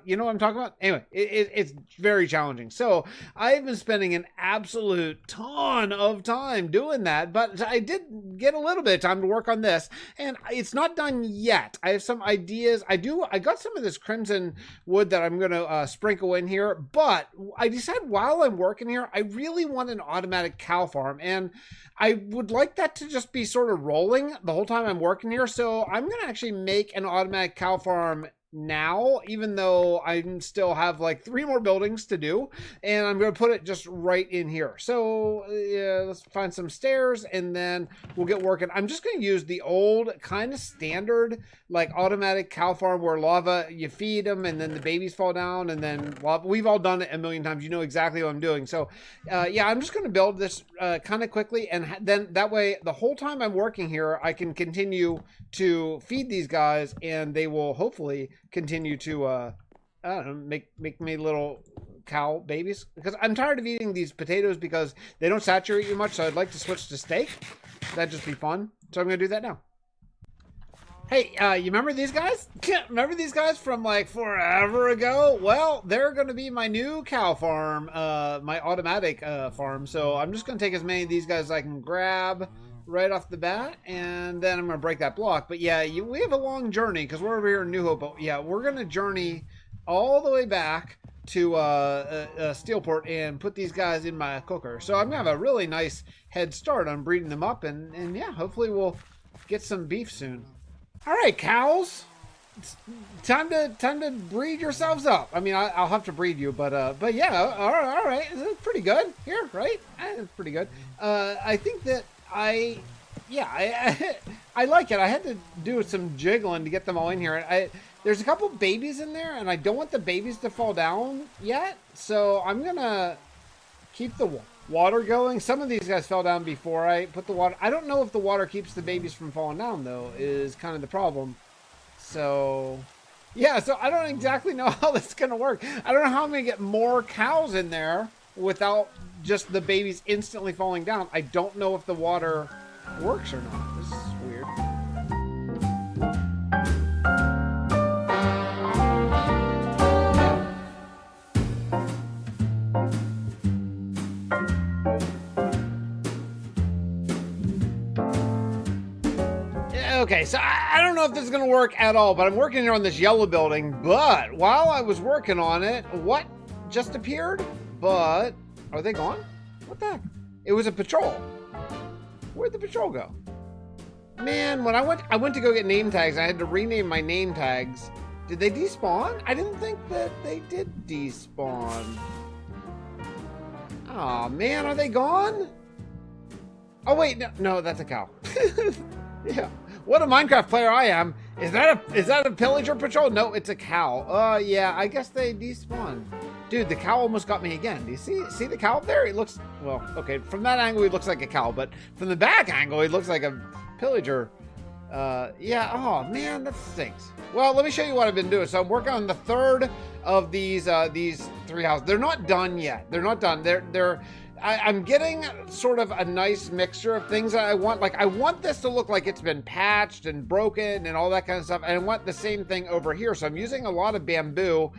You know what I'm talking about? Anyway, it's very challenging. So I've been spending an absolute ton of time doing that, but I did get a little bit of time to work on this, and it's not done yet. I have some ideas. I got some of this crimson wood that I'm going to sprinkle in here, but I decided while I'm working here, I really want an automatic cow farm, and I would like that to just be sort of rolling the whole time I'm working here. So I'm going to actually make an automatic cow farm now, even though I still have like 3 more buildings to do, and I'm going to put it just right in here. So yeah, let's find some stairs and then we'll get working. I'm just going to use the old kind of standard like automatic cow farm where lava, you feed them and then the babies fall down and then lava. We've all done it a million times. You know exactly what I'm doing. So yeah, I'm just going to build this kind of quickly, and then that way the whole time I'm working here I can continue to feed these guys, and they will hopefully continue to I don't know, make me little cow babies, because I'm tired of eating these potatoes because they don't saturate you much. So I'd like to switch to steak. That'd just be fun. So I'm gonna do that now. Hey, you remember these guys? Remember these guys from like forever ago? Well, they're going to be my new cow farm, my automatic farm. So I'm just going to take as many of these guys as I can grab right off the bat, and then I'm going to break that block. But yeah, we have a long journey because we're over here in New Hope. But yeah, we're going to journey all the way back to Steelport and put these guys in my cooker. So I'm going to have a really nice head start on breeding them up, and yeah, hopefully we'll get some beef soon. All right, cows, it's time to breed yourselves up. I mean, I'll have to breed you, but yeah, all right, it's pretty good here, right? It's pretty good. I think that I like it. I had to do some jiggling to get them all in here. There's a couple babies in there, and I don't want the babies to fall down yet, so I'm gonna keep the water going. Some of these guys fell down before I put the water. I don't know if the water keeps the babies from falling down, though, is kind of the problem. So yeah, so I don't exactly know how this is gonna work. I don't know how I'm gonna get more cows in there without just the babies instantly falling down. I don't know if the water works or not. This is weird. Okay, so I don't know if this is going to work at all, but I'm working here on this yellow building. But while I was working on it, what just appeared? But are they gone? What the heck? It was a patrol. Where'd the patrol go? Man, when I went to go get name tags, I had to rename my name tags. Did they despawn? I didn't think that they did despawn. Oh man, are they gone? Oh wait, no, that's a cow. Yeah. What a Minecraft player I am. Is that a pillager patrol? No, it's a cow. Yeah, I guess they despawned. Dude, the cow almost got me again. Do you see the cow up there? It looks, well, okay, from that angle, he looks like a cow, but from the back angle, he looks like a pillager. Yeah, oh man, that stinks. Well, let me show you what I've been doing. So I'm working on the third of these 3 houses. They're not done yet. They're not done. I'm getting sort of a nice mixture of things that I want. Like, I want this to look like it's been patched and broken and all that kind of stuff. And I want the same thing over here. So I'm using a lot of bamboo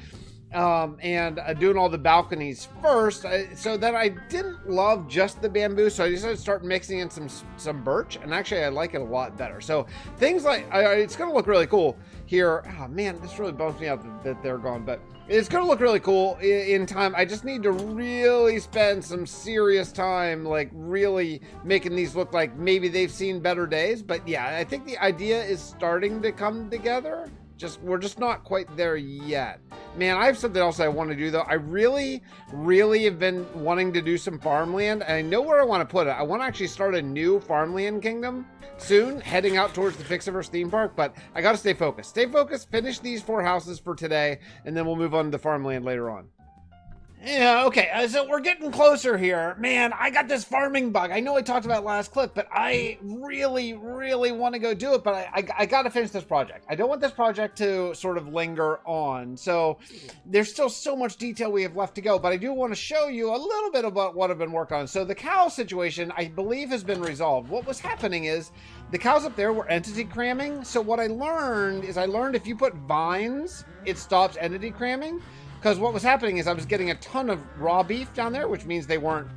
and doing all the balconies first. So then I didn't love just the bamboo. So I decided to start mixing in some birch. And actually, I like it a lot better. So things like, it's going to look really cool here. Oh, man, this really bums me out that they're gone. But it's going to look really cool in time. I just need to really spend some serious time, like really making these look like maybe they've seen better days. But yeah, I think the idea is starting to come together. We're just not quite there yet. Man, I have something else I want to do though. I really have been wanting to do some farmland, and I know where I want to put it. I want to actually start a new farmland kingdom soon, heading out towards the Fixxiverse theme park, but I got to stay focused. Stay focused, finish these 4 houses for today, and then we'll move on to the farmland later on. Yeah, okay, so we're getting closer here. Man, I got this farming bug. I know I talked about it last clip, but I really want to go do it, but I got to finish this project. I don't want this project to sort of linger on. So there's still so much detail we have left to go, but I do want to show you a little bit about what I've been working on. So the cow situation, I believe, has been resolved. What was happening is the cows up there were entity cramming. So what I learned is if you put vines, it stops entity cramming. Because what was happening is I was getting a ton of raw beef down there, which means they were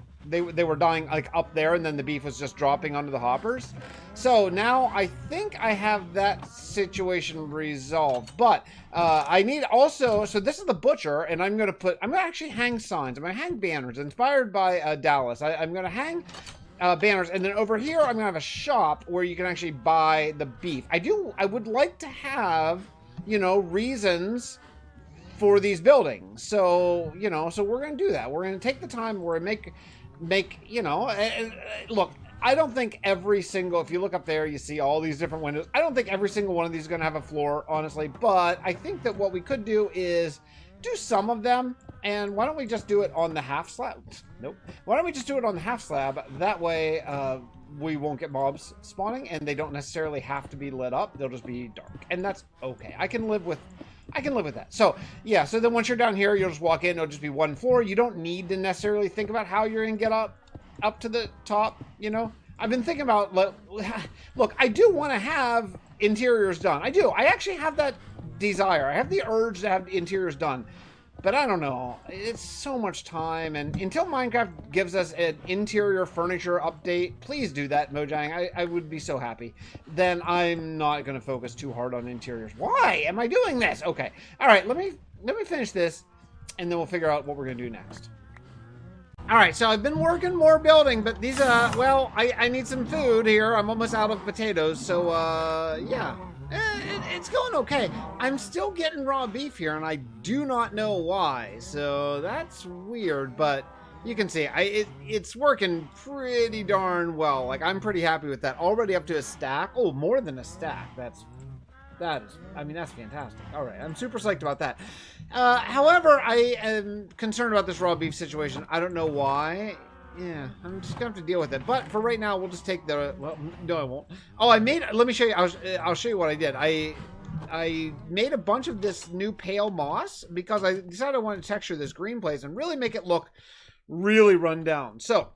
dying like up there, and then the beef was just dropping onto the hoppers. So now I think I have that situation resolved. But I need also, so this is the butcher, and I'm gonna actually hang signs. I'm gonna hang banners inspired by Dallas. I'm gonna hang banners, and then over here I'm gonna have a shop where you can actually buy the beef. I would like to have, reasons for these buildings. So, so we're going to do that. We're going to take the time. We're going to make, look, I don't think every single, if you look up there, you see all these different windows. I don't think every single one of these is going to have a floor, honestly, but I think that what we could do is do some of them. And why don't we just do it on the half slab? Nope. Why don't we just do it on the half slab? That way, we won't get mobs spawning, and they don't necessarily have to be lit up. They'll just be dark, and that's okay. I can live with that. So yeah, so then once you're down here, you'll just walk in. It'll just be one floor. You don't need to necessarily think about how you're gonna get up to the top. I've been thinking about, look, I do want to have interiors done. I do. I actually have that desire. I have the urge to have interiors done. But I don't know, it's so much time, and until Minecraft gives us an interior furniture update, please do that, Mojang. I would be so happy. Then I'm not going to focus too hard on interiors. Why am I doing this? Okay, all right, let me finish this, and then we'll figure out what we're going to do next. All right, so I've been working more building, but these, well, I need some food here. I'm almost out of potatoes, so, yeah. It's going okay. I'm still getting raw beef here, and I do not know why. So that's weird, but you can see it's working pretty darn well. Like, I'm pretty happy with that. Already up to a stack. Oh, more than a stack. That's fantastic. All right, I'm super psyched about that. However, I am concerned about this raw beef situation. I don't know why. Yeah, I'm just gonna have to deal with it. But for right now, we'll just take the. Well, no, I won't. Oh, let me show you. I'll show you what I did. I made a bunch of this new pale moss because I decided I wanted to texture this green place and really make it look really run down. So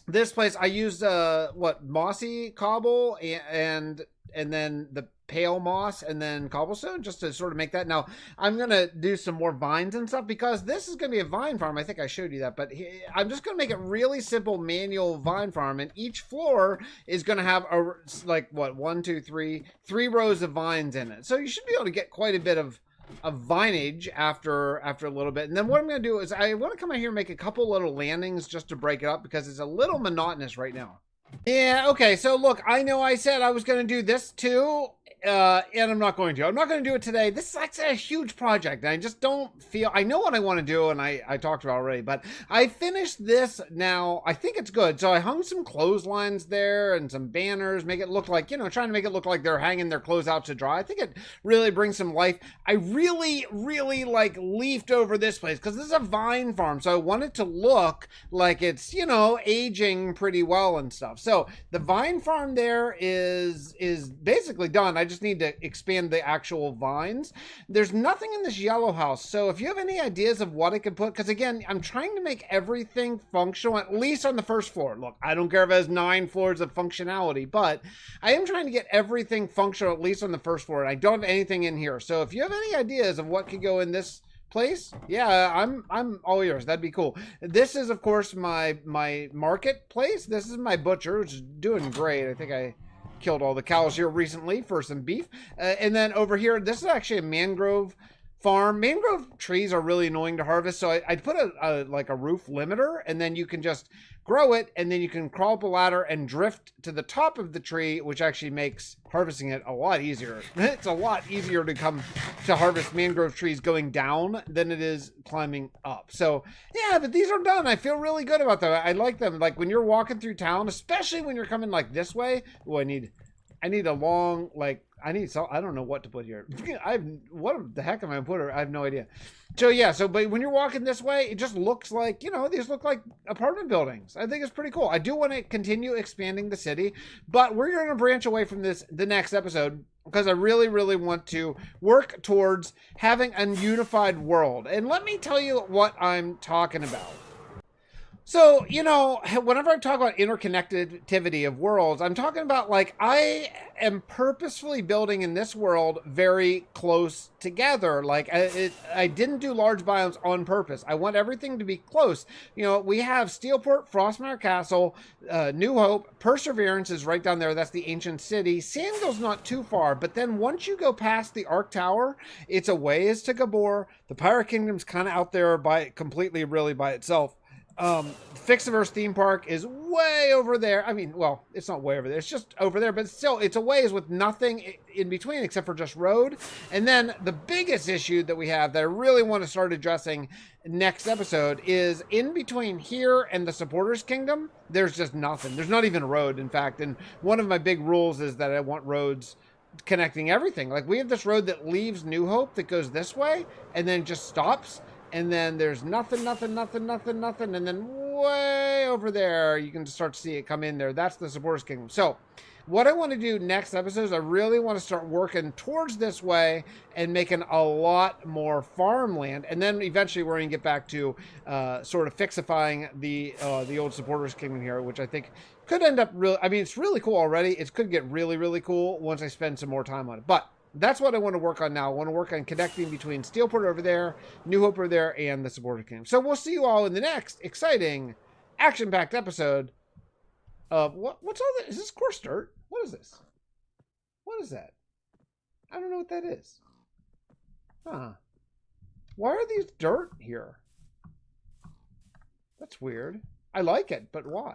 this place I used mossy cobble and then the pale moss and then cobblestone just to sort of make that. Now I'm gonna do some more vines and stuff because this is gonna be a vine farm. I think I showed you that, but I'm just gonna make it really simple manual vine farm, and each floor is gonna have three rows of vines in it. So you should be able to get quite a bit of vinage after a little bit. And then what I'm gonna do is I want to come out here and make a couple little landings just to break it up because it's a little monotonous right now. Yeah, okay, so look, I know I said I was going to do this too, and I'm not going to. I'm not going to do it today. This is actually a huge project, and I just don't feel... I know what I want to do, and I talked about it already, but I finished this now. I think it's good. So I hung some clotheslines there and some banners, make it look like, you know, trying to make it look like they're hanging their clothes out to dry. I think it really brings some life. I really, really, like, leafed over this place, because this is a vine farm, so I want it to look like it's, you know, aging pretty well and stuff. So the vine farm there is basically done. I just need to expand the actual vines. There's nothing in this yellow house. So if you have any ideas of what I could put, because again, I'm trying to make everything functional, at least on the first floor. Look, I don't care if it has 9 floors of functionality, but I am trying to get everything functional, at least on the first floor. And I don't have anything in here. So if you have any ideas of what could go in this place, yeah, I'm all yours. That'd be cool. This is, of course, my marketplace. This is my butcher, which is doing great. I think I killed all the cows here recently for some beef. And then over here, this is actually a mangrove farm. Mangrove trees are really annoying to harvest, so I'd put like a roof limiter, and then you can just grow it, and then you can crawl up a ladder and drift to the top of the tree, which actually makes harvesting it a lot easier. It's a lot easier to harvest mangrove trees going down than it is climbing up. So yeah, but these are done. I feel really good about them. I like them. Like when you're walking through town, especially when you're coming like this way. Oh, I need a long, like, I don't know what to put here. What the heck am I going to put here? I have no idea. So yeah, but when you're walking this way, it just looks like, you know, these look like apartment buildings. I think it's pretty cool. I do want to continue expanding the city, but we're going to branch away from this the next episode, because I really, really want to work towards having a unified world. And let me tell you what I'm talking about. So, you know, whenever I talk about interconnectivity of worlds, I'm talking about, like, I am purposefully building in this world very close together. Like, I didn't do large biomes on purpose. I want everything to be close. You know, we have Steelport, Frostmire Castle, New Hope, Perseverance is right down there. That's the ancient city. Sandhill's not too far, but then once you go past the Arc Tower, it's a ways to Gabor. The Pirate Kingdom's kind of out there completely by itself. Fixxiverse theme park is way over there. I mean, well, it's not way over there. It's just over there, but still, it's a ways with nothing in between except for just road. And then the biggest issue that we have that I really want to start addressing next episode is in between here and the Supporters Kingdom, there's just nothing. There's not even a road, in fact. And one of my big rules is that I want roads connecting everything. Like, we have this road that leaves New Hope that goes this way and then just stops. And then there's nothing. And then way over there, you can start to see it come in there. That's the Supporters Kingdom. So what I want to do next episode is I really want to start working towards this way and making a lot more farmland. And then eventually we're going to get back to sort of fixifying the old Supporters Kingdom here, which I think could end up really... I mean, it's really cool already. It could get really, really cool once I spend some more time on it. But that's what I want to work on now. I want to work on connecting between Steelport over there, New Hope over there, and the Supporter Kingdom. So we'll see you all in the next exciting, action-packed episode of... What's all this? Is this coarse dirt? What is this? What is that? I don't know what that is. Huh. Why are these dirt here? That's weird. I like it, but why?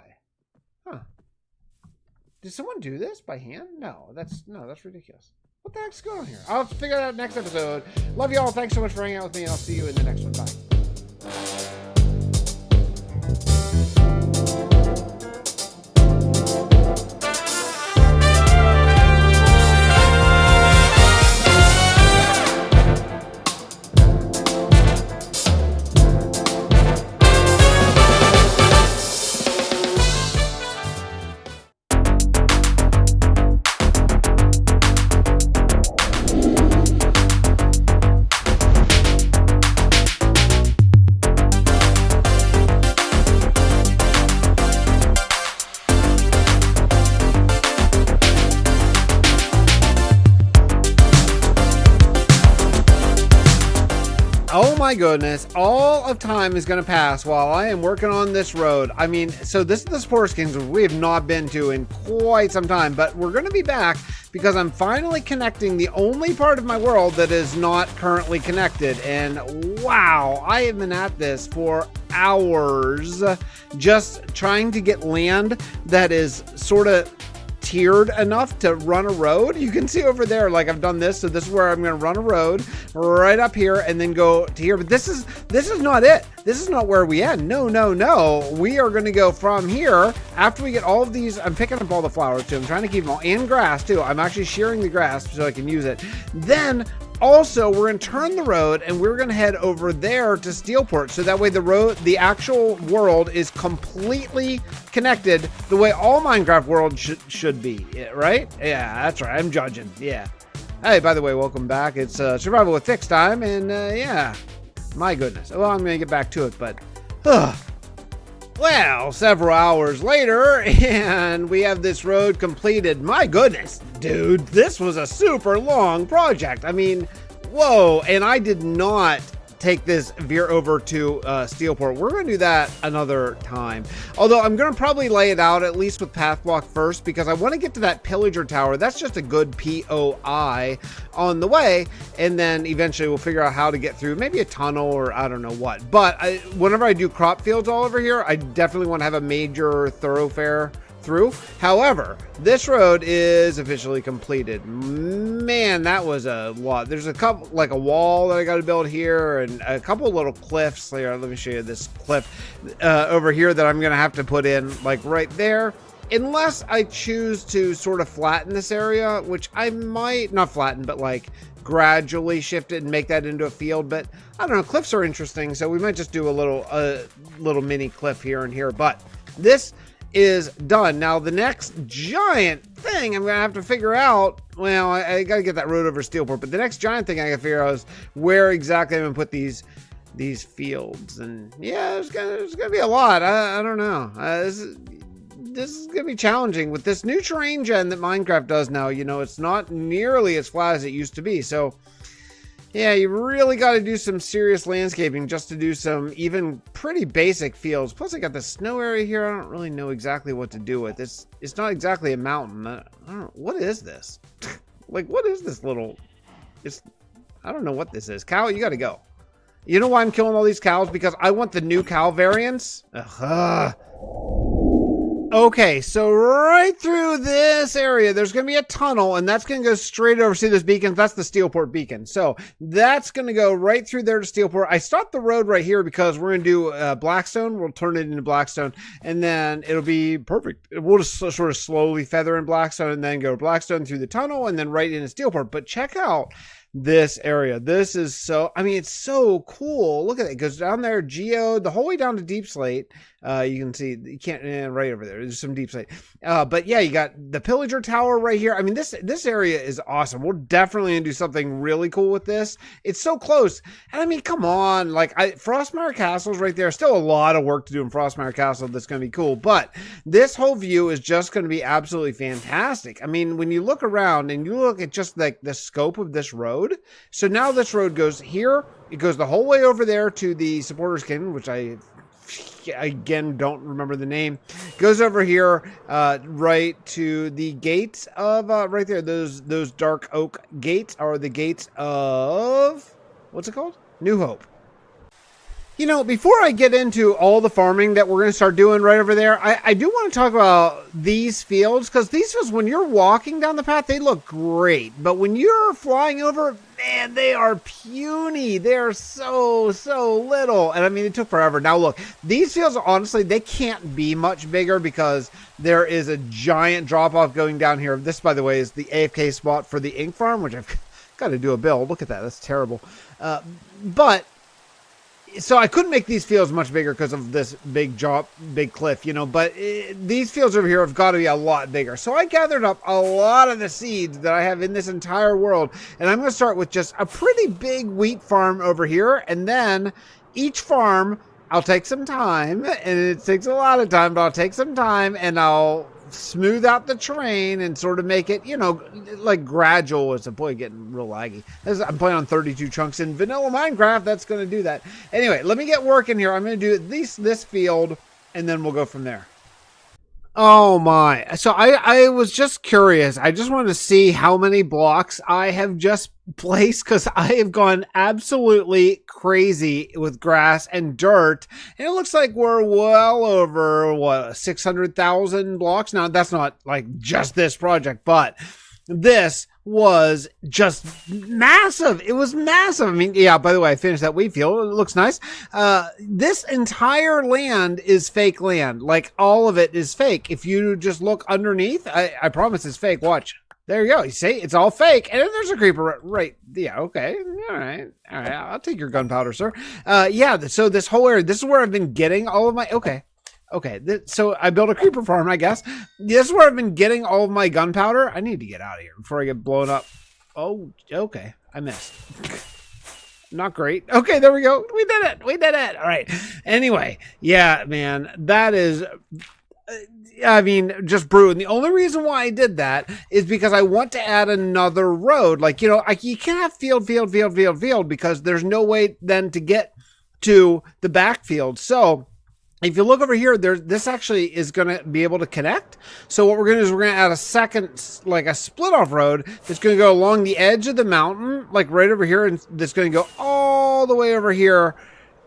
Huh. Did someone do this by hand? No, that's ridiculous. What the heck's going on here? I'll figure it out next episode. Love you all. Thanks so much for hanging out with me, and I'll see you in the next one. Bye. my goodness, all of time is going to pass while I am working on this road. I mean, so this is the Supporters Kingdom we have not been to in quite some time, but we're going to be back because I'm finally connecting the only part of my world that is not currently connected. And wow, I have been at this for hours just trying to get land that is sort of tiered enough to run a road. You can see over there, like I've done this. So this is where I'm going to run a road right up here and then go to here. But this is not it. This is not where we end. No. We are going to go from here after we get all of these. I'm picking up all the flowers too. I'm trying to keep them all, and grass too. I'm actually shearing the grass so I can use it. Then also, we're going to turn the road and we're going to head over there to Steelport. So that way the actual world is completely connected the way all Minecraft worlds should be, right? Yeah, that's right. I'm judging. Yeah. Hey, by the way, welcome back. It's Survival with Fix time. And yeah, my goodness. Well, I'm going to get back to it, but well, several hours later, and we have this road completed. My goodness, dude, this was a super long project. I mean, whoa, and I did not take this veer over to Steelport. We're going to do that another time. Although I'm going to probably lay it out at least with path block first because I want to get to that pillager tower. That's just a good POI on the way. And then eventually we'll figure out how to get through maybe a tunnel or I don't know what. But whenever I do crop fields all over here, I definitely want to have a major thoroughfare through. However, this road is officially completed. Man, that was a lot. There's a couple, like a wall that I got to build here and a couple little cliffs here. Let me show you this cliff over here that I'm going to have to put in like right there. Unless I choose to sort of flatten this area, which I might not flatten, but like gradually shift it and make that into a field. But I don't know, cliffs are interesting. So we might just do a little mini cliff here and here, but this is done. Now the next giant thing I'm gonna have to figure out, well, I gotta get that road over Steelport, but the next giant thing I gotta figure out is where exactly I'm gonna put these fields. And yeah, there's gonna be a lot. I don't know. This is gonna be challenging with this new terrain gen that Minecraft does now. You know, it's not nearly as flat as it used to be. So yeah, you really got to do some serious landscaping just to do some even pretty basic fields. Plus, I got the snow area here. I don't really know exactly what to do with this. It's not exactly a mountain. I don't know. What is this? Like, what is this little? I don't know what this is. Cow, you got to go. You know why I'm killing all these cows? Because I want the new cow variants. Ugh. Okay, so right through this area, there's going to be a tunnel, and that's going to go straight over. See this beacon? That's the Steelport beacon. So that's going to go right through there to Steelport. I stopped the road right here because we're going to do Blackstone. We'll turn it into Blackstone, and then it'll be perfect. We'll just sort of slowly feather in Blackstone, and then go Blackstone through the tunnel, and then right into Steelport. But check out this area. This is so, I mean, it's so cool. Look at it. It goes down there, geode, the whole way down to Deep Slate. You can see, you can't, right over there. There's some Deep Slate. But yeah, you got the Pillager Tower right here. I mean, this area is awesome. We're definitely going to do something really cool with this. It's so close. And I mean, come on, like Frostmire Castle's right there. Still a lot of work to do in Frostmire Castle. That's going to be cool. But this whole view is just going to be absolutely fantastic. I mean, when you look around and you look at just like the scope of this road. So now this road goes here. It goes the whole way over there to the Supporters Kingdom, which I again don't remember the name. Goes over here right to the gates of right there. Those dark oak gates are the gates of, what's it called? New Hope. You know, before I get into all the farming that we're going to start doing right over there, I do want to talk about these fields, because these fields, when you're walking down the path, they look great. But when you're flying over, man, they are puny. They're so little. And I mean, it took forever. Now look, these fields, honestly, they can't be much bigger because there is a giant drop-off going down here. This, by the way, is the AFK spot for the ink farm, which I've got to do a build. Look at that. That's terrible. So I couldn't make these fields much bigger because of this big cliff, you know, but these fields over here have got to be a lot bigger. So I gathered up a lot of the seeds that I have in this entire world, and I'm going to start with just a pretty big wheat farm over here, and then each farm, I'll take some time, and it takes a lot of time, but I'll take some time, and I'll smooth out the terrain and sort of make it, you know, like gradual. It's a boy getting real laggy. I'm playing on 32 chunks in vanilla Minecraft. That's going to do that. Anyway, let me get working here. I'm going to do at least this field and then we'll go from there. Oh my. So I was just curious. I just wanted to see how many blocks I have just placed because I have gone absolutely crazy with grass and dirt. And it looks like we're well over, what, 600,000 blocks? Now, that's not like just this project, but this was just massive. It was massive. I mean, yeah, by the way, I finished that wheat field. It looks nice. This entire land is fake land. Like, all of it is fake. If you just look underneath, I promise it's fake. Watch. There you go. You see? It's all fake. And then there's a creeper right. Yeah, okay. All right. All right. I'll take your gunpowder, sir. Yeah, so this whole area, this is where I've been getting all of my... Okay, so I built a creeper farm, I guess. This is where I've been getting all of my gunpowder. I need to get out of here before I get blown up. Oh, okay. I missed. Not great. Okay, there we go. We did it. We did it. All right. Anyway, yeah, man, that is... I mean, just brutal. And the only reason why I did that is because I want to add another road. Like, you know, you can't have field, because there's no way then to get to the backfield. So... if you look over here, this actually is going to be able to connect. So what we're going to do is we're going to add a second, like a split off road that's going to go along the edge of the mountain, like right over here. And that's going to go all the way over here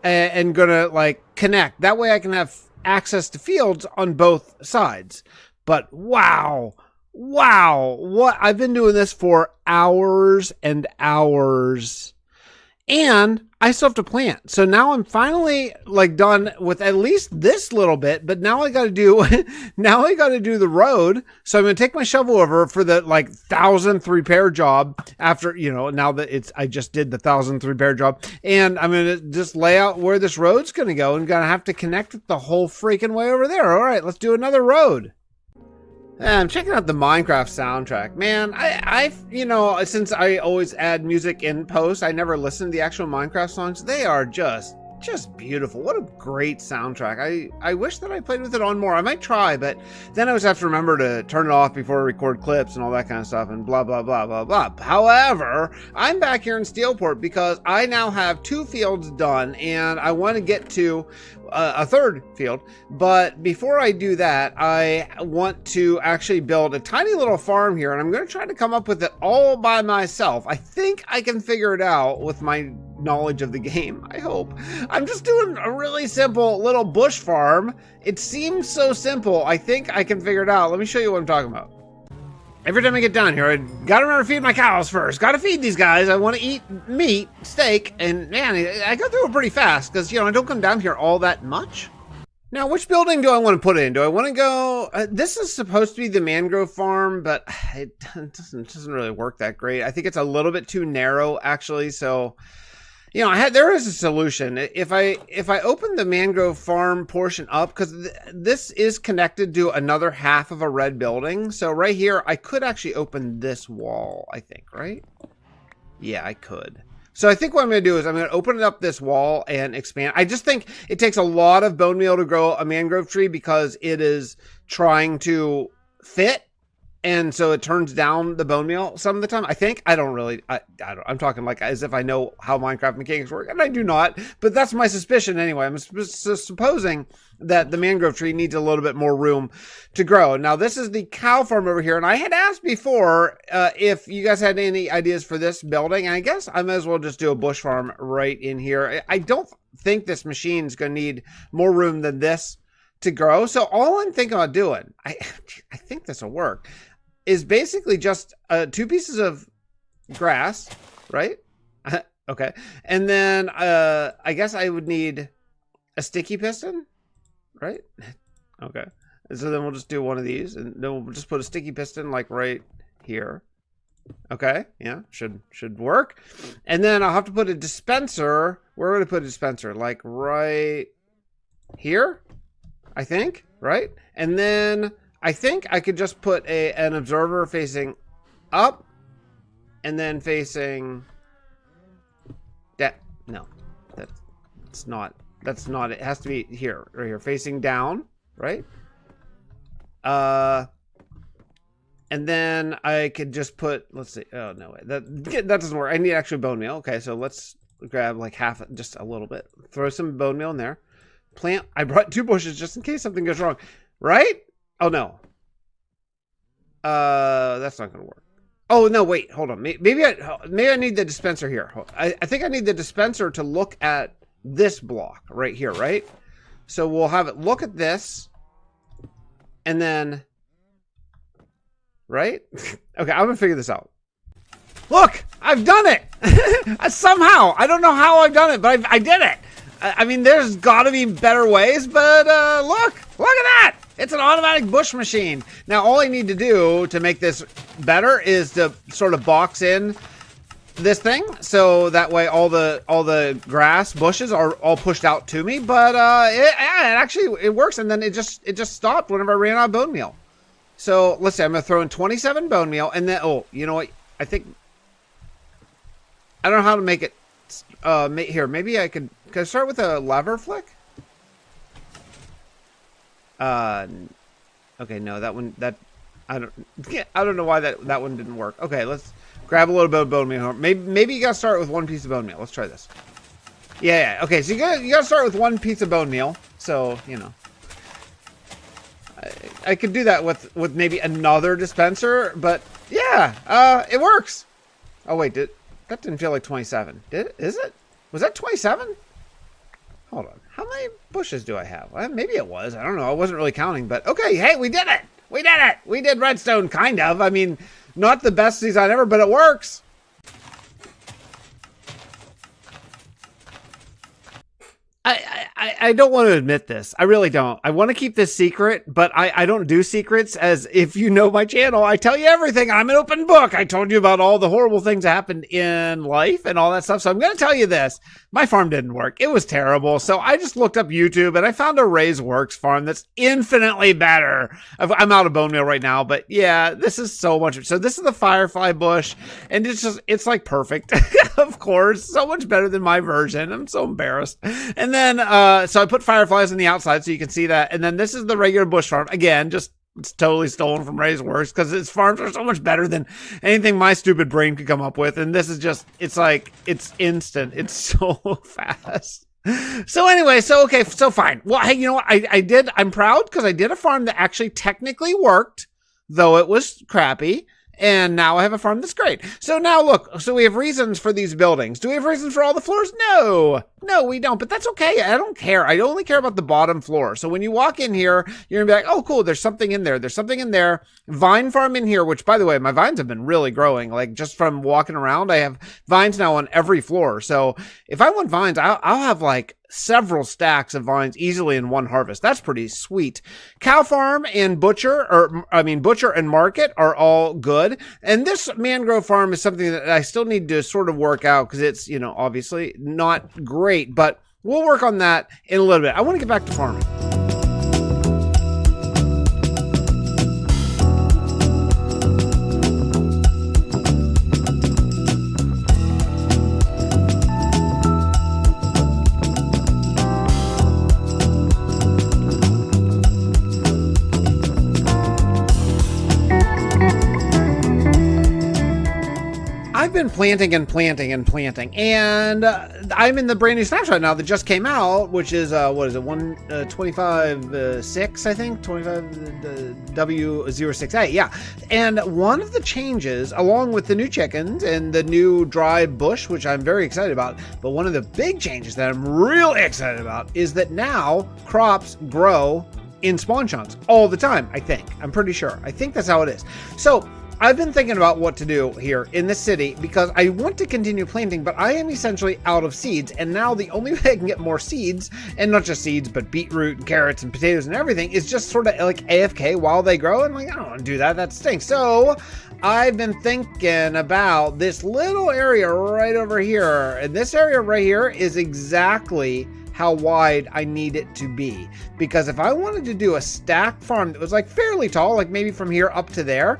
and going to like connect. That way I can have access to fields on both sides. But wow, what I've been doing this for hours and hours. And I still have to plant. So now I'm finally like done with at least this little bit, but now I got to do, the road. So I'm going to take my shovel over for the like 1,000th repair job after, you know, now that I just did the 1,000th repair job, and I'm going to just lay out where this road's going to go and going to have to connect it the whole freaking way over there. All right, let's do another road. I'm checking out the Minecraft soundtrack. Man, I you know, since I always add music in post, I never listen to the actual Minecraft songs. They are just beautiful. What a great soundtrack. I wish that I played with it on more. I might try, but then I always have to remember to turn it off before I record clips and all that kind of stuff and blah, blah, blah, blah, blah. However, I'm back here in Steelport because I now have 2 fields done and I want to get to a 3rd field. But before I do that, I want to actually build a tiny little farm here, and I'm going to try to come up with it all by myself. I think I can figure it out with my knowledge of the game. I hope. I'm just doing a really simple little bush farm. It seems so simple. I think I can figure it out. Let me show you what I'm talking about. Every time I get down here, I gotta remember to feed my cows first. Gotta feed these guys. I want to eat meat, steak, and man, I go through it pretty fast because, you know, I don't come down here all that much. Now, which building do I want to put in? Do I want to go... this is supposed to be the mangrove farm, but it doesn't really work that great. I think it's a little bit too narrow, actually, so... you know, there is a solution. If I open the mangrove farm portion up, because this is connected to another half of a red building. So right here, I could actually open this wall, I think, right? Yeah, I could. So I think what I'm going to do is I'm going to open up this wall and expand. I just think it takes a lot of bone meal to grow a mangrove tree because it is trying to fit. And so it turns down the bone meal some of the time. I think. I don't really. I'm talking like as if I know how Minecraft mechanics work, and I do not. But that's my suspicion anyway. I'm supposing that the mangrove tree needs a little bit more room to grow. Now this is the cow farm over here, and I had asked before if you guys had any ideas for this building. And I guess I might as well just do a bush farm right in here. I don't think this machine is going to need more room than this to grow. So all I'm thinking about doing, I think this will work, is basically just 2 pieces of grass, right? Okay. And then I guess I would need a sticky piston, right? Okay. So then we'll just do one of these, and then we'll just put a sticky piston like right here. Okay. Yeah, should work. And then I'll have to put a dispenser. Where would I put a dispenser? Like right here, I think, right? And then I think I could just put an observer facing up and then facing that. No, that's not it. Has to be here, right here, facing down, right? And then I could just put, let's see. Oh, no, that doesn't work. I need actual bone meal. Okay, so let's grab like half, just a little bit. Throw some bone meal in there. Plant. I brought 2 bushes just in case something goes wrong. Right? Oh, no. That's not going to work. Oh, no, wait. Hold on. Maybe I need the dispenser here. I think I need the dispenser to look at this block right here, right? So we'll have it look at this. And then... Right? Okay, I'm gonna figure this out. Look! I've done it! Somehow! I don't know how I've done it, but I did it! I mean, there's gotta be better ways, but look! Look at that! It's an automatic bush machine. Now, all I need to do to make this better is to sort of box in this thing, so that way all the grass bushes are all pushed out to me, but it works, and then it just stopped whenever I ran out of bone meal. So let's see, I'm gonna throw in 27 bone meal, and then you know what? I think I don't know how to make it. Here, maybe I could start with a lever flick. Okay, no, I don't know why that one didn't work. Okay, let's grab a little bit of bone meal. Maybe you gotta start with 1 piece of bone meal. Let's try this. Yeah. Okay, so you gotta start with 1 piece of bone meal. So you know. I could do that with maybe another dispenser, but yeah, it works. Oh wait, that didn't feel like 27. Is it? Was that 27? Hold on. How many bushes do I have? Well, maybe it was. I don't know. I wasn't really counting, but okay. Hey, we did it. We did it. We did redstone, kind of. I mean, not the best design ever, but it works. I don't want to admit this. I really don't. I want to keep this secret, but I don't do secrets. As if you know my channel, I tell you everything. I'm an open book. I told you about all the horrible things that happened in life and all that stuff. So I'm going to tell you this. My farm didn't work. It was terrible. So I just looked up YouTube and I found a Ray's Works farm that's infinitely better. I'm out of bone meal right now, but yeah, this is so much. So this is the firefly bush, and it's like perfect. Of course, so much better than my version. I'm so embarrassed. And then, so I put fireflies on the outside so you can see that. And then this is the regular bush farm. Again, just it's totally stolen from Ray's Works because his farms are so much better than anything my stupid brain could come up with. And this is just, it's like, it's instant. It's so fast. So anyway, so okay, so fine. Well, hey, you know what? I'm proud because I did a farm that actually technically worked, though it was crappy. And now I have a farm that's great. So now look, so we have reasons for these buildings. Do we have reasons for all the floors? No, we don't, but that's okay. I don't care. I only care about the bottom floor. So when you walk in here, you're gonna be like, oh, cool, there's something in there. There's something in there. Vine farm in here, which by the way, my vines have been really growing. Like just from walking around, I have vines now on every floor. So if I want vines, I'll have like several stacks of vines easily in one harvest. That's pretty sweet. Cow farm and butcher and market are all good. And this mangrove farm is something that I still need to sort of work out because it's, you know, obviously not great, but we'll work on that in a little bit. I want to get back to farming. I've been planting and I'm in the brand new snapshot now that just came out, which is what is it, 125.6 I think, 25 W06A, yeah. And one of the changes, along with the new chickens and the new dry bush, which I'm very excited about, but one of the big changes that I'm really excited about is that now crops grow in spawn chunks all the time. I'm pretty sure. I think that's how it is. So I've been thinking about what to do here in the city because I want to continue planting, but I am essentially out of seeds. And now the only way I can get more seeds, and not just seeds, but beetroot and carrots and potatoes and everything, is just sort of like AFK while they grow. And like, I don't want to do that. That stinks. So I've been thinking about this little area right over here. And this area right here is exactly how wide I need it to be. Because if I wanted to do a stack farm that was like fairly tall, like maybe from here up to there,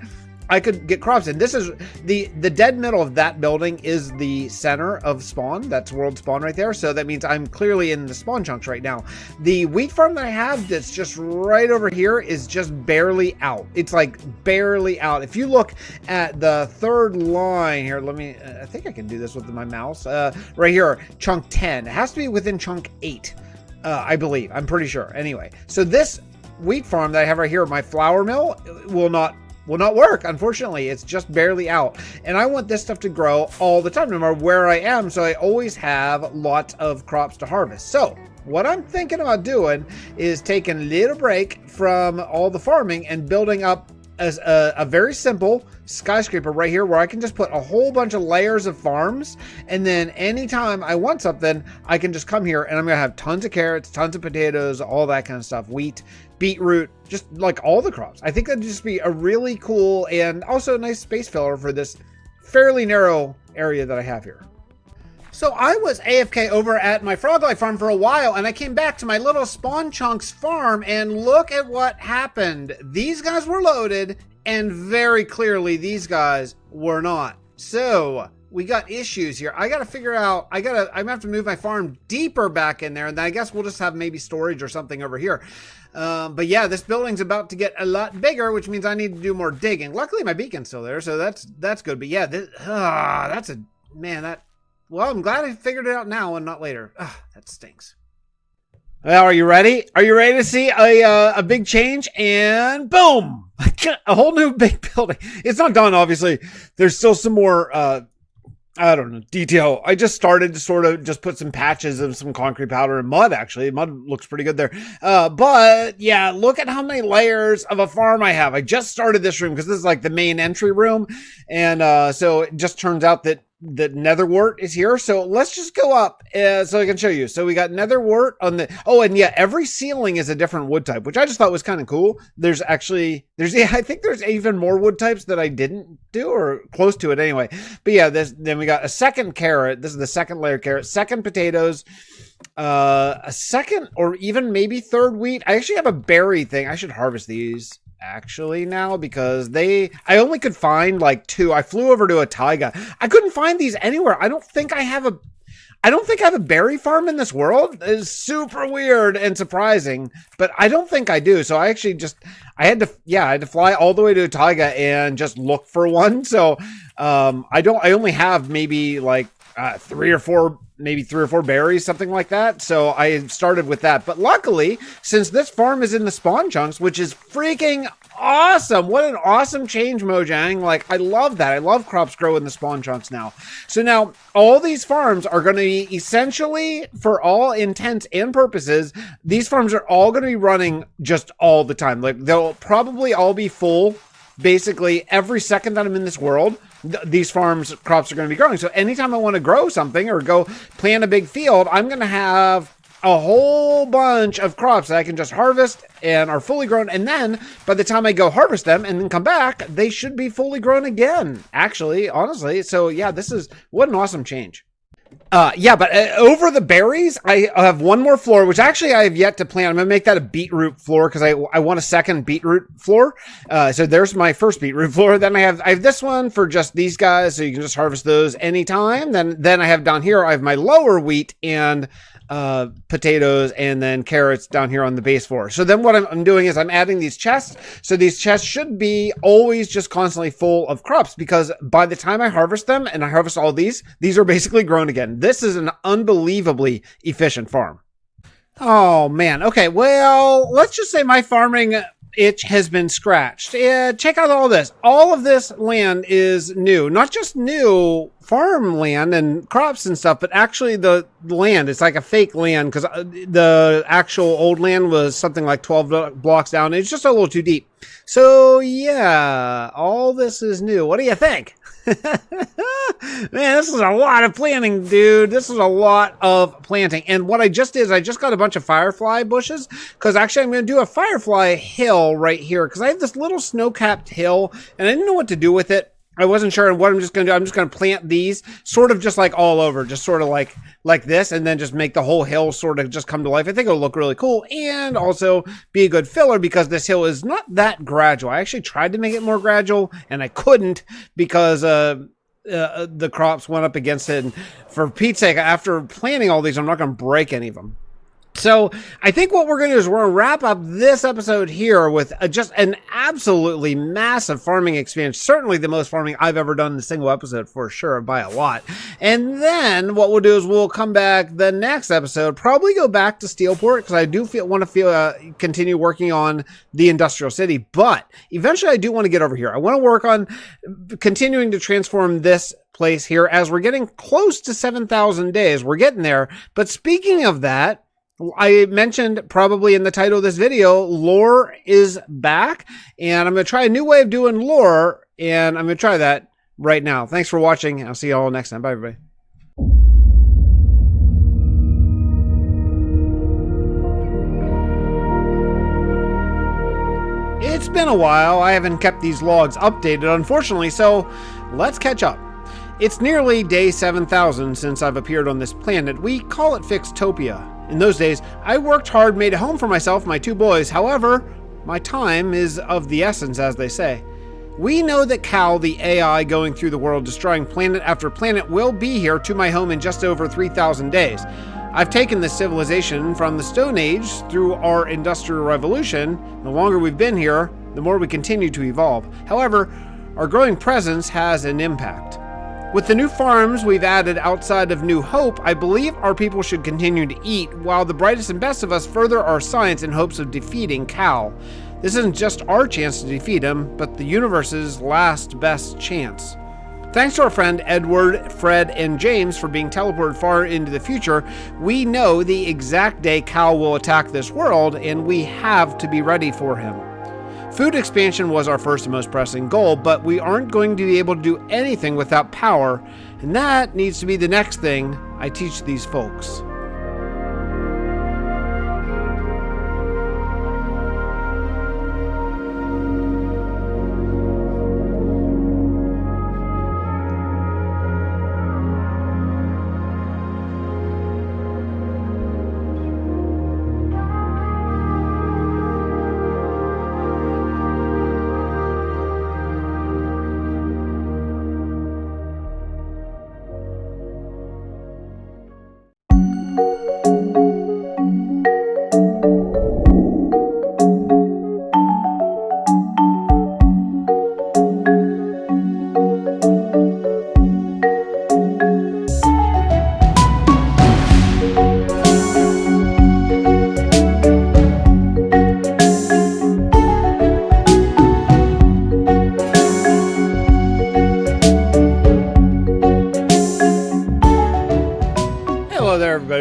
I could get crops in. This is the dead middle of that building is the center of spawn. That's world spawn right there. So that means I'm clearly in the spawn chunks right now. The wheat farm that I have that's just right over here is just barely out. It's like barely out. If you look at the third line here, let me, I think I can do this with my mouse. Right here, chunk 10. It has to be within chunk 8, I believe. I'm pretty sure. Anyway, so this wheat farm that I have right here, my flour mill, will not work. Unfortunately, it's just barely out. And I want this stuff to grow all the time, no matter where I am. So I always have lots of crops to harvest. So what I'm thinking about doing is taking a little break from all the farming and building up as a very simple skyscraper right here where I can just put a whole bunch of layers of farms. And then anytime I want something, I can just come here and I'm going to have tons of carrots, tons of potatoes, all that kind of stuff, wheat, beetroot, just like all the crops. I think that'd just be a really cool and also a nice space filler for this fairly narrow area that I have here. So I was AFK over at my frog life farm for a while, and I came back to my little spawn chunks farm, and look at what happened. These guys were loaded, and very clearly these guys were not. So we got issues here. I got to figure out, I'm gonna have to move my farm deeper back in there, and then I guess we'll just have maybe storage or something over here. But yeah, this building's about to get a lot bigger, which means I need to do more digging. Luckily my beacon's still there, so that's good. But yeah, well, I'm glad I figured it out now and not later. That stinks. Well, are you ready? Are you ready to see a big change? And boom! A whole new big building. It's not done, obviously. There's still some more, I don't know, detail. I just started to sort of just put some patches of some concrete powder and mud, actually. Mud looks pretty good there. But yeah, look at how many layers of a farm I have. I just started this room because this is like the main entry room. And so it just turns out that the netherwort is here. So let's just go up so I can show you. So we got netherwort on the, and yeah, every ceiling is a different wood type, which I just thought was kind of cool. I think there's even more wood types that I didn't do or close to it anyway. But yeah, then we got a second carrot. This is the second layer carrot, second potatoes, a second or even maybe third wheat. I actually have a berry thing. I should harvest these actually now because I only could find like 2. I flew over to a taiga. I couldn't find these anywhere. I don't think I have a berry farm in this world. It's super weird and surprising, but I don't think I do. So I actually I had to fly all the way to a taiga and just look for one. So I only have maybe like 3 or 4 berries, something like that. So I started with that. But luckily, since this farm is in the spawn chunks, which is freaking awesome. What an awesome change, Mojang. Like, I love that. I love crops grow in the spawn chunks now. So now all these farms are going to be essentially, for all intents and purposes, these farms are all going to be running just all the time. Like, they'll probably all be full basically every second that I'm in this world. These farms crops are going to be growing. So anytime I want to grow something or go plant a big field, I'm going to have a whole bunch of crops that I can just harvest and are fully grown. And then by the time I go harvest them and then come back, they should be fully grown again, actually, honestly. So yeah, what an awesome change. But over the berries, I have one more floor, which actually I have yet to plant. I'm going to make that a beetroot floor because I want a second beetroot floor. So there's my first beetroot floor. Then I have this one for just these guys, so you can just harvest those anytime. Then I have down here, I have my lower wheat and potatoes and then carrots down here on the base floor. So then what I'm doing is I'm adding these chests. So these chests should be always just constantly full of crops because by the time I harvest them and I harvest all these are basically grown again. This is an unbelievably efficient farm. Oh man. Okay. Well, let's just say my farming itch has been scratched. Check out all this. All of this land is new. Not just new farmland and crops and stuff, but actually the land. It's like a fake land because the actual old land was something like 12 blocks down. It's just a little too deep. So yeah, all this is new. What do you think? Man, this is a lot of planting, dude. This is a lot of planting. And what I just did is I just got a bunch of firefly bushes because actually I'm going to do a firefly hill right here because I have this little snow-capped hill and I didn't know what to do with it. I wasn't sure what I'm just going to do. I'm just going to plant these sort of just like all over, just sort of like this, and then just make the whole hill sort of just come to life. I think it'll look really cool and also be a good filler because this hill is not that gradual. I actually tried to make it more gradual and I couldn't because the crops went up against it. And for Pete's sake, after planting all these, I'm not going to break any of them. So I think what we're going to do is we're going to wrap up this episode here with just an absolutely massive farming experience. Certainly the most farming I've ever done in a single episode for sure, by a lot. And then what we'll do is we'll come back the next episode, probably go back to Steelport because I do want to continue working on the industrial city. But eventually I do want to get over here. I want to work on continuing to transform this place here as we're getting close to 7,000 days. We're getting there. But speaking of that, I mentioned probably in the title of this video, lore is back, and I'm going to try a new way of doing lore, and I'm going to try that right now. Thanks for watching. I'll see you all next time. Bye, everybody. It's been a while. I haven't kept these logs updated, unfortunately, so let's catch up. It's nearly day 7,000 since I've appeared on this planet. We call it Fixtopia. In those days, I worked hard, made a home for myself and my two boys. However, my time is of the essence, as they say. We know that Cal, the AI going through the world, destroying planet after planet, will be here to my home in just over 3,000 days. I've taken this civilization from the Stone Age through our Industrial Revolution. The longer we've been here, the more we continue to evolve. However, our growing presence has an impact. With the new farms we've added outside of New Hope, I believe our people should continue to eat, while the brightest and best of us further our science in hopes of defeating Cal. This isn't just our chance to defeat him, but the universe's last best chance. Thanks to our friend Edward, Fred, and James for being teleported far into the future, we know the exact day Cal will attack this world, and we have to be ready for him. Food expansion was our first and most pressing goal, but we aren't going to be able to do anything without power, and that needs to be the next thing I teach these folks.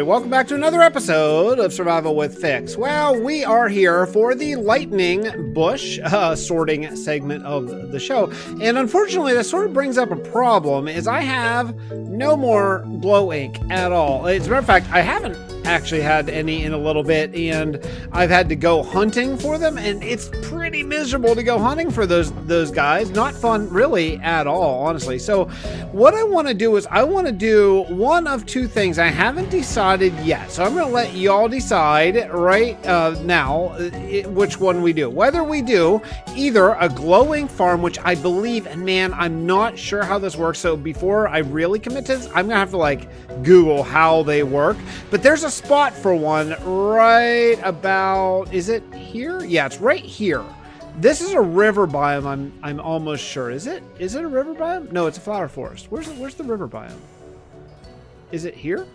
Welcome back to another episode of Survival with Fix. Well, we are here for the lightning bush sorting segment of the show. And unfortunately, that sort of brings up a problem, is I have no more glow ink at all. As a matter of fact, I haven't actually had any in a little bit, and I've had to go hunting for them, and it's pretty miserable to go hunting for those guys. Not fun really at all, honestly. So what I want to do is I want to do one of two things. I haven't decided yet, so I'm going to let y'all decide right now which one we do. Whether we do either a glowing farm, which I believe, and man, I'm not sure how this works, so before I really commit to this, I'm going to have to like Google how they work. But there's a spot for one right about, is it here? Yeah, it's right here. This is a river biome, I'm almost sure. Is it a river biome? No, it's a flower forest. Where's the river biome? Is it here?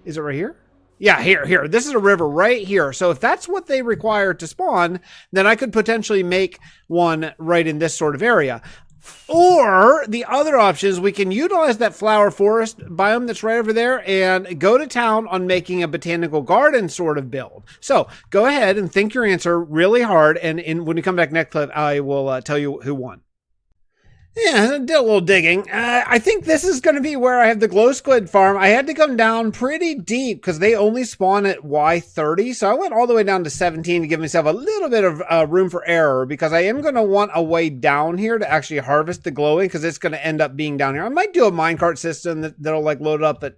Is it right here? Yeah, here. This is a river right here. So if that's what they require to spawn, then I could potentially make one right in this sort of area. Or the other option is we can utilize that flower forest biome that's right over there and go to town on making a botanical garden sort of build. So go ahead and think your answer really hard, and when you come back next clip, I will tell you who won. Yeah, I did a little digging. I think this is going to be where I have the glow squid farm. I had to come down pretty deep because they only spawn at Y30. So I went all the way down to 17 to give myself a little bit of room for error, because I am going to want a way down here to actually harvest the glowing, because it's going to end up being down here. I might do a minecart system that'll like load up, but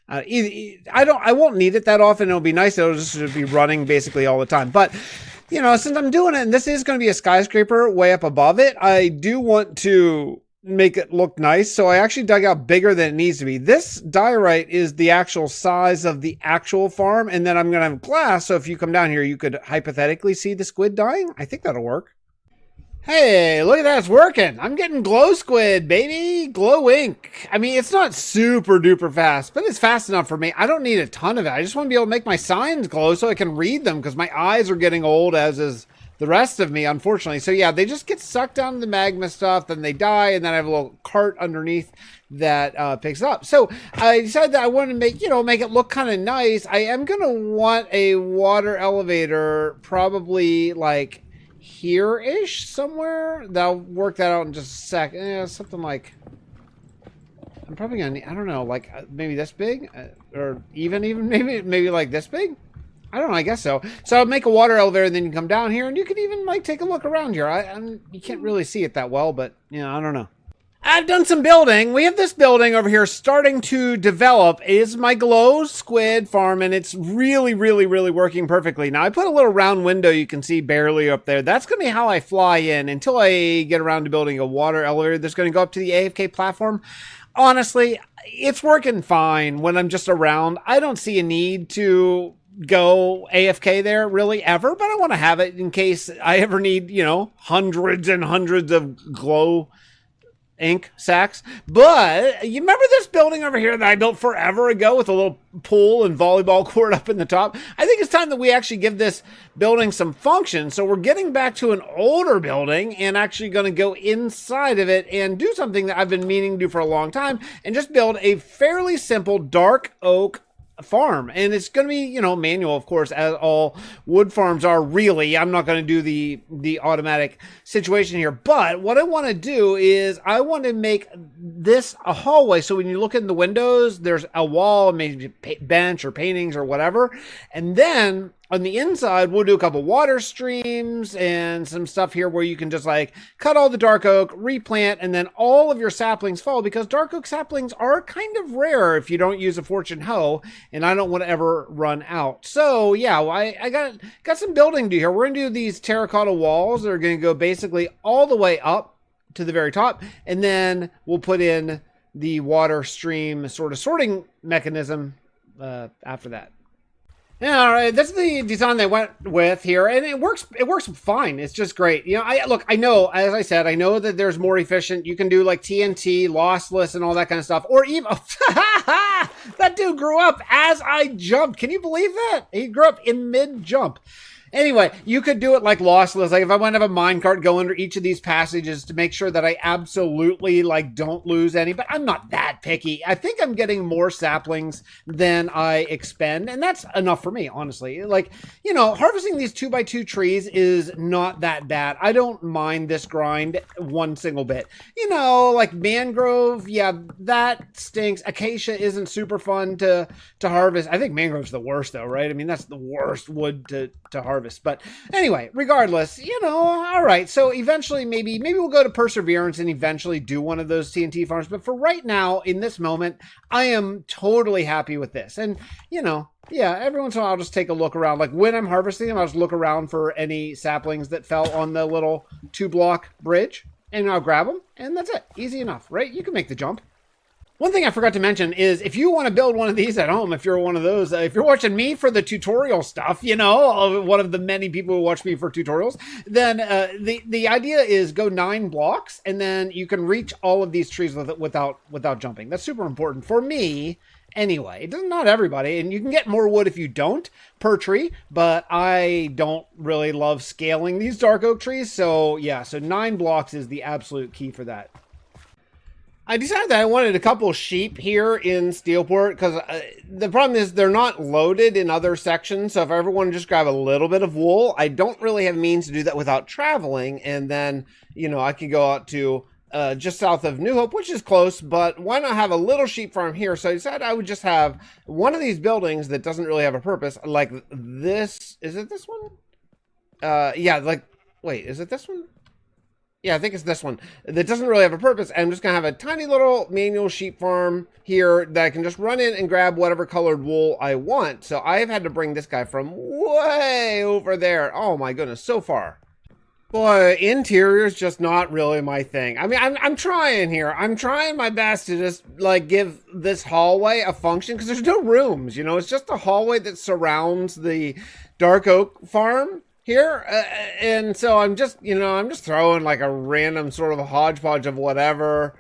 I won't need it that often. It'll be nice. It'll just be running basically all the time. But you know, since I'm doing it, and this is going to be a skyscraper way up above it, I do want to make it look nice. So I actually dug out bigger than it needs to be. This diorite is the actual size of the actual farm. And then I'm going to have glass. So if you come down here, you could hypothetically see the squid dying. I think that'll work. Hey, look at that, it's working. I'm getting glow squid, baby. Glow ink. I mean, it's not super duper fast, but it's fast enough for me. I don't need a ton of it. I just want to be able to make my signs glow so I can read them, because my eyes are getting old, as is the rest of me, unfortunately. So yeah, they just get sucked down to the magma stuff, then they die, and then I have a little cart underneath that picks it up. So I decided that I wanted to make, make it look kind of nice. I am going to want a water elevator, probably like here-ish somewhere. That'll work that out in just a sec. Something like, I'm probably gonna need, I don't know, like maybe this big, or even maybe like this big. I don't know, I guess so. So I'll make a water elevator, and then you come down here, and you can even like take a look around here. You can't really see it that well, but I don't know. I've done some building. We have this building over here starting to develop. It is my glow squid farm, and it's really, really, really working perfectly. Now, I put a little round window you can see barely up there. That's going to be how I fly in until I get around to building a water elevator that's going to go up to the AFK platform. Honestly, it's working fine when I'm just around. I don't see a need to go AFK there really ever, but I want to have it in case I ever need, hundreds and hundreds of glow ink sacks. But you remember this building over here that I built forever ago with a little pool and volleyball court up in the top? I think it's time that we actually give this building some function. So we're getting back to an older building and actually going to go inside of it and do something that I've been meaning to do for a long time, and just build a fairly simple dark oak farm. And it's going to be, manual, of course, as all wood farms are. Really, I'm not going to do the automatic situation here, but what I want to do is I want to make this a hallway, so when you look in the windows, there's a wall, maybe bench or paintings or whatever, and then on the inside, we'll do a couple water streams and some stuff here where you can just like cut all the dark oak, replant, and then all of your saplings fall, because dark oak saplings are kind of rare if you don't use a fortune hoe, and I don't want to ever run out. So yeah, I got some building to do here. We're going to do these terracotta walls that are going to go basically all the way up to the very top, and then we'll put in the water stream sort of sorting mechanism after that. Yeah, all right, that's the design they went with here, and it works fine. It's just great. I know, as I said, I know that there's more efficient. You can do like TNT, lossless, and all that kind of stuff. Or even, that dude grew up as I jumped. Can you believe that? He grew up in mid-jump. Anyway, you could do it like lossless. Like if I want to have a minecart go under each of these passages to make sure that I absolutely like don't lose any, but I'm not that picky. I think I'm getting more saplings than I expend, and that's enough for me, honestly. Like, harvesting these 2x2 trees is not that bad. I don't mind this grind one single bit. Like mangrove, yeah, that stinks. Acacia isn't super fun to harvest. I think mangrove's the worst though, right? I mean, that's the worst wood to harvest. But anyway, regardless, all right. So eventually, maybe we'll go to Perseverance and eventually do one of those TNT farms. But for right now, in this moment, I am totally happy with this. And, yeah, every once in a while I'll just take a look around. Like when I'm harvesting them, I'll just look around for any saplings that fell on the little 2-block bridge, and I'll grab them. And that's it. Easy enough, right? You can make the jump. One thing I forgot to mention is if you want to build one of these at home, if you're one of those, if you're watching me for the tutorial stuff, one of the many people who watch me for tutorials, then the idea is go 9 blocks, and then you can reach all of these trees without jumping. That's super important for me. Anyway, it doesn't, not everybody, and you can get more wood if you don't per tree, but I don't really love scaling these dark oak trees. So yeah, so 9 blocks is the absolute key for that. I decided that I wanted a couple sheep here in Steelport because the problem is they're not loaded in other sections. So if I ever want to just grab a little bit of wool, I don't really have means to do that without traveling. And then, you know, I could go out to just south of New Hope, which is close, but why not have a little sheep farm here? So I decided I would just have one of these buildings that doesn't really have a purpose. Like this, is it this one? Yeah, like, wait, is it this one? Yeah, I think it's this one that doesn't really have a purpose. I'm just going to have a tiny little manual sheep farm here that I can just run in and grab whatever colored wool I want. So I've had to bring this guy from way over there. Oh my goodness, so far. Boy, interior's just not really my thing. I mean, I'm trying here. I'm trying my best to just, like, give this hallway a function because there's no rooms, you know? It's just a hallway that surrounds the Dark Oak farm here, and so I'm just, you know, I'm just throwing like a random sort of a hodgepodge of whatever,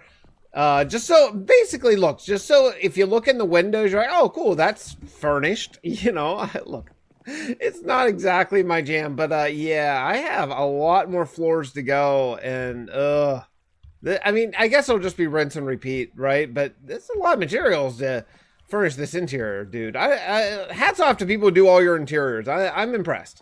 just so basically looks, just so if you look in the windows, you're like, oh, cool, that's furnished, you know. Look, it's not exactly my jam, but yeah, I have a lot more floors to go, and I mean, I guess it'll just be rinse and repeat, right? But there's a lot of materials to furnish this interior, dude. I hats off to people who do all your interiors. I'm impressed.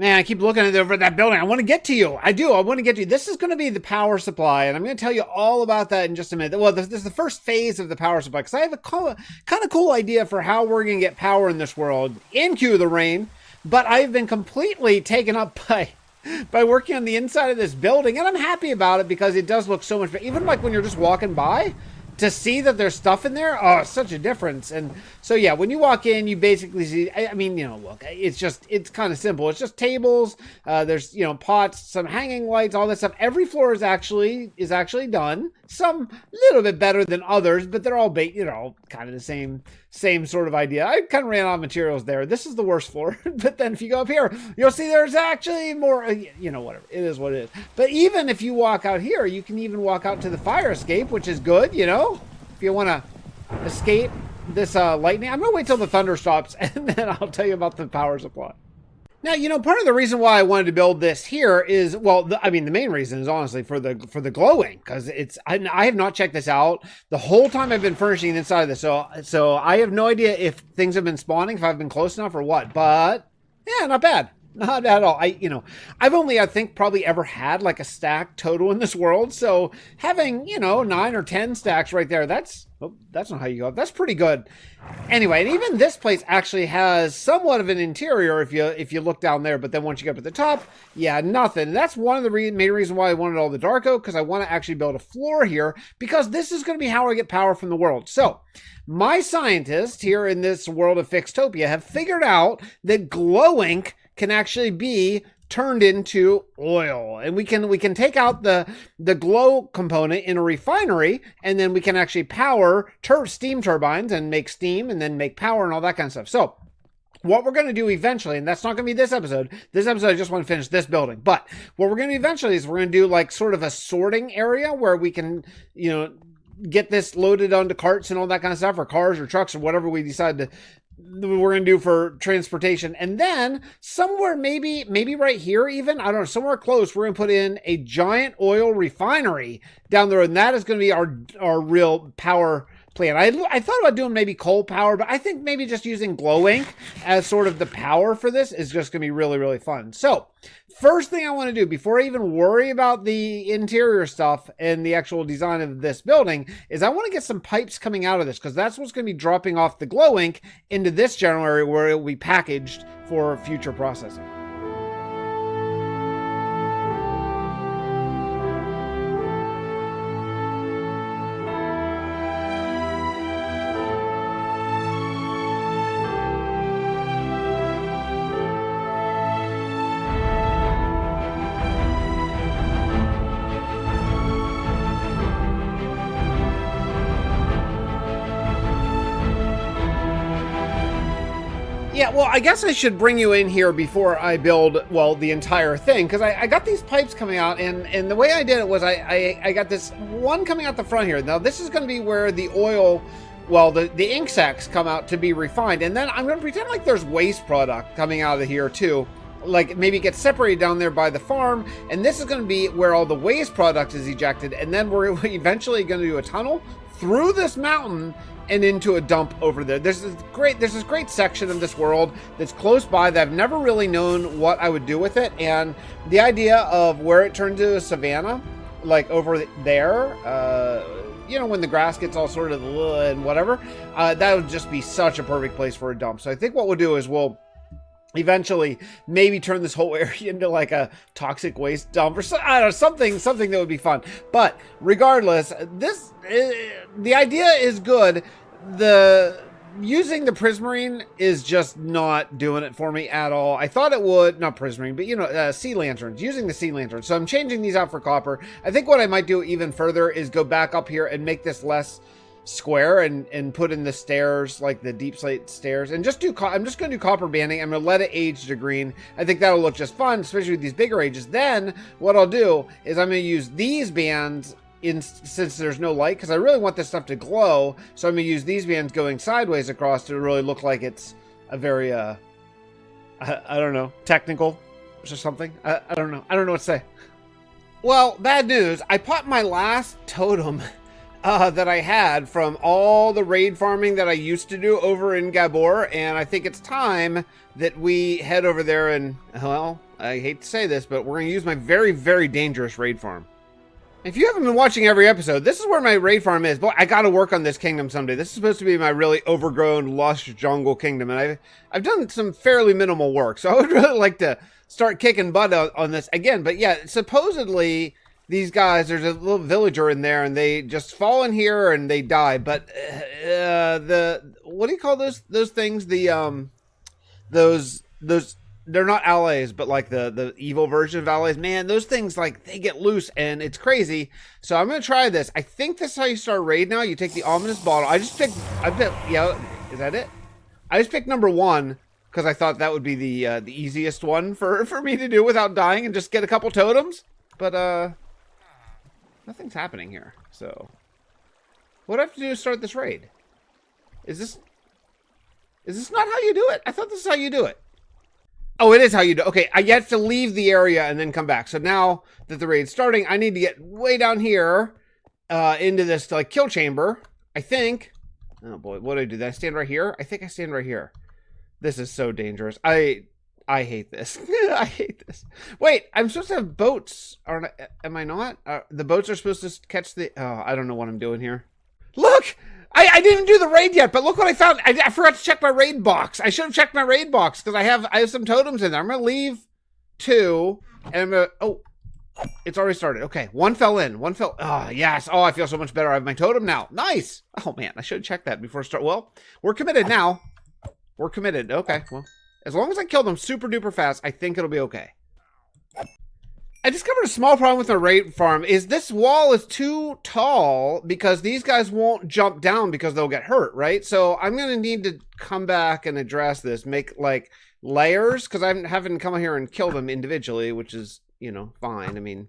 Man, I keep looking over that building. I want to get to you. I do. I want to get to you. This is going to be the power supply, and I'm going to tell you all about that in just a minute. Well, this is the first phase of the power supply, because I have a kind of cool idea for how we're going to get power in this world. In cue the rain, but I've been completely taken up by working on the inside of this building, and I'm happy about it because it does look so much better. Even like when you're just walking by, to see that there's stuff in there, oh, it's such a difference. And so, yeah, when you walk in, you basically see, I mean, you know, look, it's kind of simple. It's just tables, there's, you know, pots, some hanging lights, all that stuff. Every floor is actually done. Some little bit better than others, but they're all, you know, kind of the same sort of idea. I kind of ran out of materials there. This is the worst floor. But then if you go up here, you'll see there's actually more, you know, whatever. It is what it is. But even if you walk out here, you can even walk out to the fire escape, which is good, you know, if you want to escape this lightning. I'm going to wait till the thunder stops, and then I'll tell you about the power supply. Now, you know, part of the reason why I wanted to build this here is, well, I mean, the main reason is honestly for the glowing, because I have not checked this out the whole time I've been furnishing the inside of this. So I have no idea if things have been spawning, if I've been close enough or what, but yeah, not bad. Not at all. I've only, I think, probably ever had like a stack total in this world. So having, you know, 9 or 10 stacks right there, that's not how you go. That's pretty good. Anyway, and even this place actually has somewhat of an interior if you look down there. But then once you get up at the top, yeah, nothing. That's one of the main reasons why I wanted all the dark oak, because I want to actually build a floor here, because this is going to be how I get power from the world. So my scientists here in this world of Fixtopia have figured out that glow ink can actually be turned into oil, and we can take out the glow component in a refinery, and then we can actually power steam turbines and make steam and then make power and all that kind of stuff. So what we're going to do eventually, and that's not going to be this episode. This episode, I just want to finish this building. But what we're going to do eventually is we're going to do like sort of a sorting area where we can, you know, get this loaded onto carts and all that kind of stuff, or cars or trucks or whatever we decide we're going to do for transportation. And then somewhere, maybe right here even, I don't know, somewhere close, we're going to put in a giant oil refinery down the road. And that is going to be our real power plant. I thought about doing maybe coal power, but I think maybe just using glow ink as sort of the power for this is just going to be really, really fun. So first thing I want to do before I even worry about the interior stuff and the actual design of this building is I want to get some pipes coming out of this, because that's what's going to be dropping off the glow ink into this general area where it will be packaged for future processing. Yeah, well, I guess I should bring you in here before I build, well, the entire thing, because I got these pipes coming out, and the way I did it was I got this one coming out the front here. Now, this is going to be where the oil, well, the ink sacs come out to be refined, and then I'm going to pretend like there's waste product coming out of here, too. like maybe get separated down there by the farm, and this is going to be where all the waste product is ejected, and then we're eventually going to do a tunnel through this mountain and into a dump over there. There's this great section of this world that's close by that I've never really known what I would do with it, and the idea of where it turned to a savanna, like over there, you know, when the grass gets all sort of and whatever, that would just be such a perfect place for a dump. So I think what we'll do is we'll eventually maybe turn this whole area into like a toxic waste dump or I don't know, something that would be fun. But regardless, the idea is good. Using the prismarine is just not doing it for me at all. I thought it would, not prismarine, but you know, sea lanterns, using the sea lanterns. So I'm changing these out for copper. I think what I might do even further is go back up here and make this less square and put in the stairs, like the deep slate stairs, and just I'm just going to do copper banding. I'm going to let it age to green. I think that'll look just fun, especially with these bigger ages. Then what I'll do is I'm going to use these bands since there's no light, because I really want this stuff to glow. So I'm going to use these bands going sideways across to really look like it's a very, I don't know, technical or something. I don't know. I don't know what to say. Well, bad news. I popped my last totem that I had from all the raid farming that I used to do over in Gabor, and I think it's time that we head over there and, well, I hate to say this, but we're going to use my very, very dangerous raid farm. If you haven't been watching every episode, this is where my raid farm is. Boy, I got to work on this kingdom someday. This is supposed to be my really overgrown, lush jungle kingdom, and I've done some fairly minimal work, so I would really like to start kicking butt on this again. But yeah, supposedly these guys, there's a little villager in there, and they just fall in here and they die. But what do you call those things? Those they're not allies, but like the evil version of allies. Man, those things, like, they get loose and it's crazy. So I'm gonna try this. I think this is how you start raid now. You take the ominous bottle. Yeah, is that it? I just picked number 1 because I thought that would be the easiest one for me to do without dying and just get a couple totems. But nothing's happening here. So what do I have to do to start this raid? Is this not how you do it? I thought this is how you do it. Oh, it is how you do. Okay, I have to leave the area and then come back. So now that the raid's starting, I need to get way down here into this like kill chamber, I think. Oh boy, what do I do? Did I stand right here? I think I stand right here. This is so dangerous. I hate this. I hate this. Wait, I'm supposed to have boats. Am I not? The boats are supposed to catch the... Oh, I don't know what I'm doing here. Look! I didn't do the raid yet, but look what I found. I forgot to check my raid box. I should have checked my raid box because I have some totems in there. I'm going to leave 2, and I'm going to... Oh, it's already started. Okay, 1 fell in. 1 fell... Oh, yes. Oh, I feel so much better. I have my totem now. Nice. Oh, man, I should have checked that before I start. Well, we're committed now. We're committed. Okay, well, as long as I kill them super duper fast, I think it'll be okay. I discovered a small problem with my raid farm is this wall is too tall because these guys won't jump down because they'll get hurt, right? So I'm going to need to come back and address this, make like layers, because I'm having to come here and kill them individually, which is, you know, fine. I mean,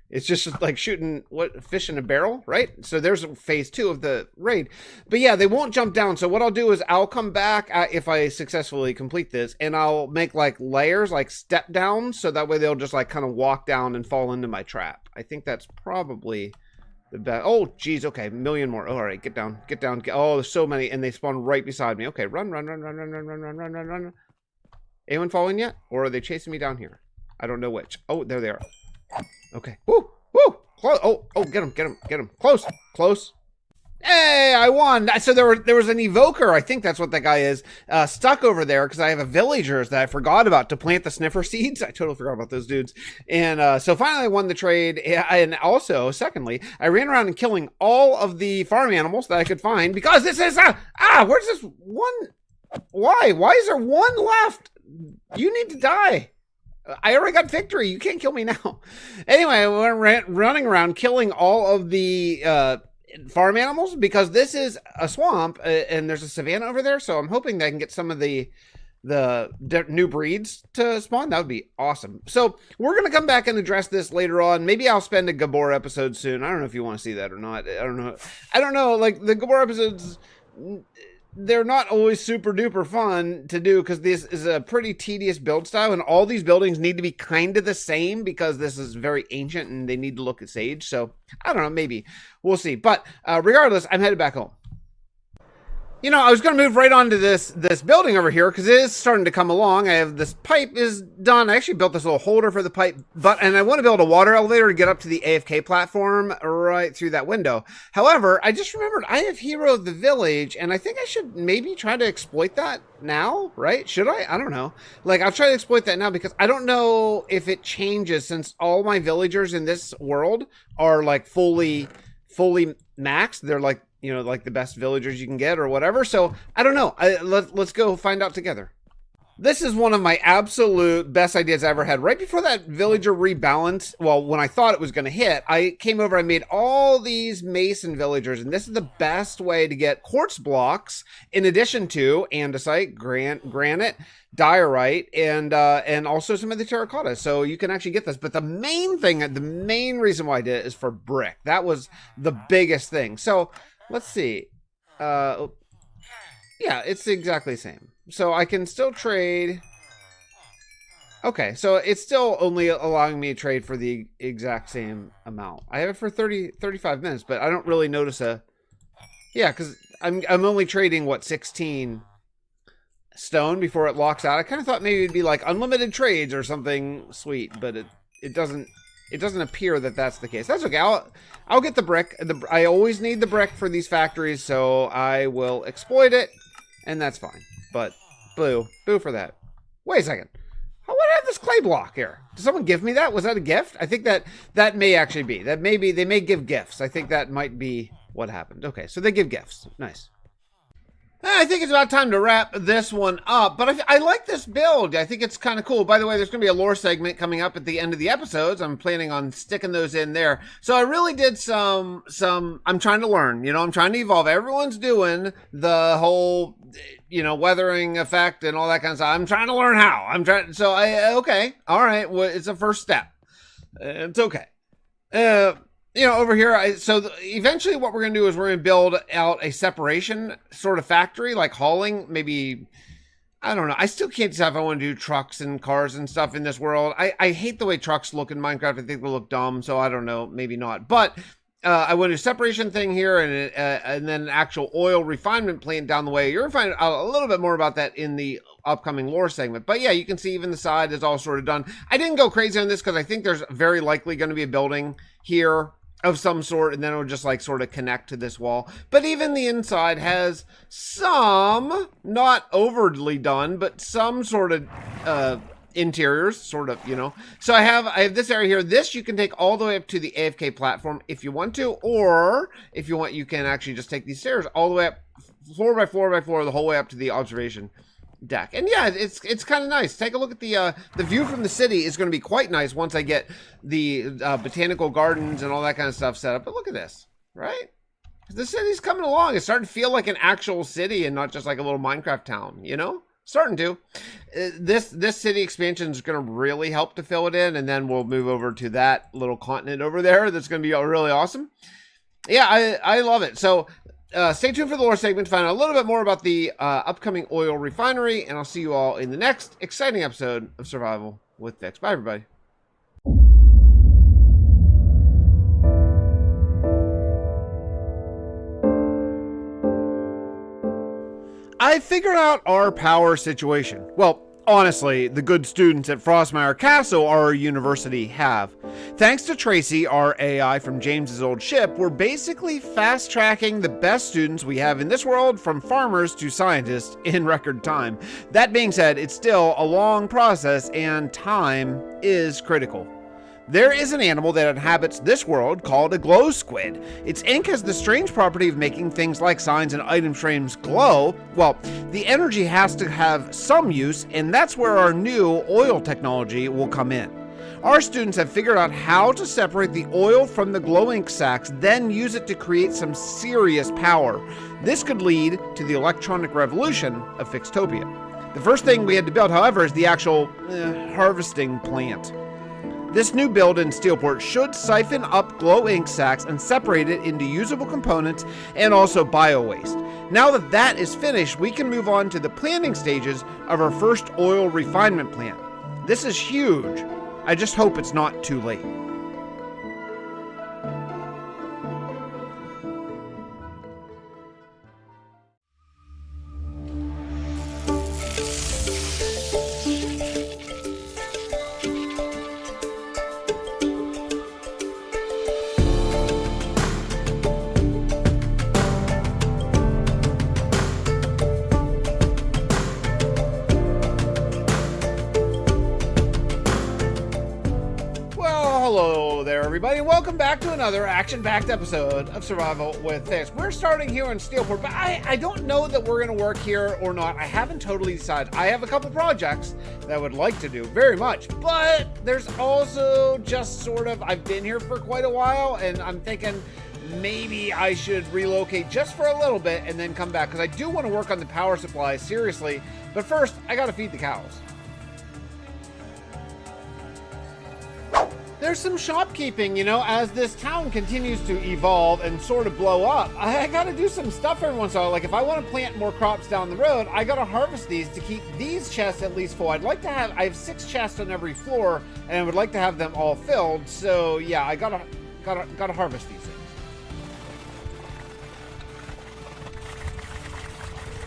it's just like shooting fish in a barrel, right? So there's phase 2 of the raid. But yeah, they won't jump down. So what I'll do is I'll come back if I successfully complete this, and I'll make like layers, like step down, so that way they'll just like kind of walk down and fall into my trap. I think that's probably the best. Oh, geez. Okay, 1 million more. All right, get down. Oh, there's so many, and they spawn right beside me. Okay, run. Anyone falling yet? Or are they chasing me down here? I don't know which. Oh, there they are. Okay. Woo! Close. Oh, get him. Close. Hey, I won. So there was an evoker, I think that's what that guy is, stuck over there because I have a villagers that I forgot about to plant the sniffer seeds. I totally forgot about those dudes. And so finally I won the trade. And also, secondly, I ran around and killing all of the farm animals that I could find because this is, where's this one? Why is there 1 left? You need to die. I already got victory. You can't kill me now. Anyway, we're running around killing all of the farm animals because this is a swamp and there's a savanna over there. So I'm hoping that I can get some of the new breeds to spawn. That would be awesome. So we're going to come back and address this later on. Maybe I'll spend a Gabor episode soon. I don't know if you want to see that or not. I don't know. Like the Gabor episodes... they're not always super duper fun to do because this is a pretty tedious build style, and all these buildings need to be kind of the same because this is very ancient and they need to look at Sage. So I don't know, maybe we'll see. But regardless, I'm headed back home. You know, I was going to move right on to this building over here because it is starting to come along. I have this pipe is done. I actually built this little holder for the pipe, and I want to build a water elevator to get up to the AFK platform right through that window. However, I just remembered I have heroed the village, and I think I should maybe try to exploit that now, right? Should I? I don't know. Like, I'll try to exploit that now because I don't know if it changes since all my villagers in this world are like fully maxed. They're like, you know, like the best villagers you can get or whatever. So I don't know. Let's go find out together. This is one of my absolute best ideas I ever had. Right before that villager rebalance, well, when I thought it was going to hit, I came over, I made all these mason villagers, and this is the best way to get quartz blocks in addition to andesite, granite, diorite, and also some of the terracotta. So you can actually get this. But the main reason why I did it is for brick. That was the biggest thing. So let's see. Yeah, it's exactly the same. So I can still trade. Okay, so it's still only allowing me to trade for the exact same amount. I have it for 35 minutes, but I don't really notice a... Yeah, because I'm only trading, what, 16 stone before it locks out. I kind of thought maybe it'd be like unlimited trades or something sweet, but it doesn't appear that that's the case. That's okay. I'll get the brick. I always need the brick for these factories, so I will exploit it, and that's fine. But boo for that. Wait a second. How would I have this clay block here? Did someone give me that? Was that a gift? I think that may actually be. That maybe they may give gifts. I think that might be what happened. Okay, so they give gifts. Nice. I think it's about time to wrap this one up, but I like this build. I think it's kind of cool. By the way, there's going to be a lore segment coming up at the end of the episodes. I'm planning on sticking those in there. So I really did some I'm trying to learn, you know, I'm trying to evolve. Everyone's doing the whole, you know, weathering effect and all that kind of stuff. I'm trying to learn how. Okay. All right. Well, it's a first step. It's okay. You know, over here, eventually what we're going to do is we're going to build out a separation sort of factory, like hauling, maybe, I don't know. I still can't decide if I want to do trucks and cars and stuff in this world. I hate the way trucks look in Minecraft. I think they look dumb, so I don't know, maybe not. But I want to do a separation thing here and then an actual oil refinement plant down the way. You're going to find out a little bit more about that in the upcoming lore segment. But yeah, you can see even the side is all sort of done. I didn't go crazy on this because I think there's very likely going to be a building here of some sort, and then it'll just like sort of connect to this wall. But even the inside has some, not overly done, but some sort of interiors, sort of, you know. So I have this area here. This you can take all the way up to the AFK platform if you want to, or if you want, you can actually just take these stairs all the way up, floor by floor by floor, the whole way up to the observation deck. And yeah, it's kind of nice. Take a look at the view from the city is going to be quite nice once I get the botanical gardens and all that kind of stuff set up. But look at this, right? The city's coming along. It's starting to feel like an actual city and not just like a little Minecraft town, you know? Starting to. This city expansion is going to really help to fill it in, and then we'll move over to that little continent over there. That's going to be really awesome. Yeah, I love it. So stay tuned for the lore segment to find out a little bit more about the upcoming oil refinery, and I'll see you all in the next exciting episode of Survival with Fix. Bye, everybody. I figured out our power situation. Well, honestly, the good students at Frostmire Castle our university have. Thanks to Tracy, our AI from James's old ship, we're basically fast-tracking the best students we have in this world, from farmers to scientists, in record time. That being said, it's still a long process, and time is critical. There is an animal that inhabits this world called a glow squid. Its ink has the strange property of making things like signs and item frames glow. Well, the energy has to have some use, and that's where our new oil technology will come in. Our students have figured out how to separate the oil from the glow ink sacs, then use it to create some serious power. This could lead to the electronic revolution of Fixtopia. The first thing we had to build, however, is the actual harvesting plant. This new build in Steelport should siphon up glow ink sacks and separate it into usable components and also bio-waste. Now that that is finished, we can move on to the planning stages of our first oil refinement plant. This is huge. I just hope it's not too late. Everybody, welcome back to another action-packed episode of Survival with Fix. We're starting here in Steelport, but I don't know that we're going to work here or not. I haven't totally decided. I have a couple projects that I would like to do very much, but there's also just sort of, I've been here for quite a while, and I'm thinking maybe I should relocate just for a little bit and then come back, because I do want to work on the power supply, seriously. But first, I got to feed the cows. There's some shopkeeping, you know, as this town continues to evolve and sort of blow up. I gotta do some stuff every once in a while. Like, if I want to plant more crops down the road, I gotta harvest these to keep these chests at least full. I have 6 chests on every floor, and I would like to have them all filled. So yeah, I gotta harvest these things.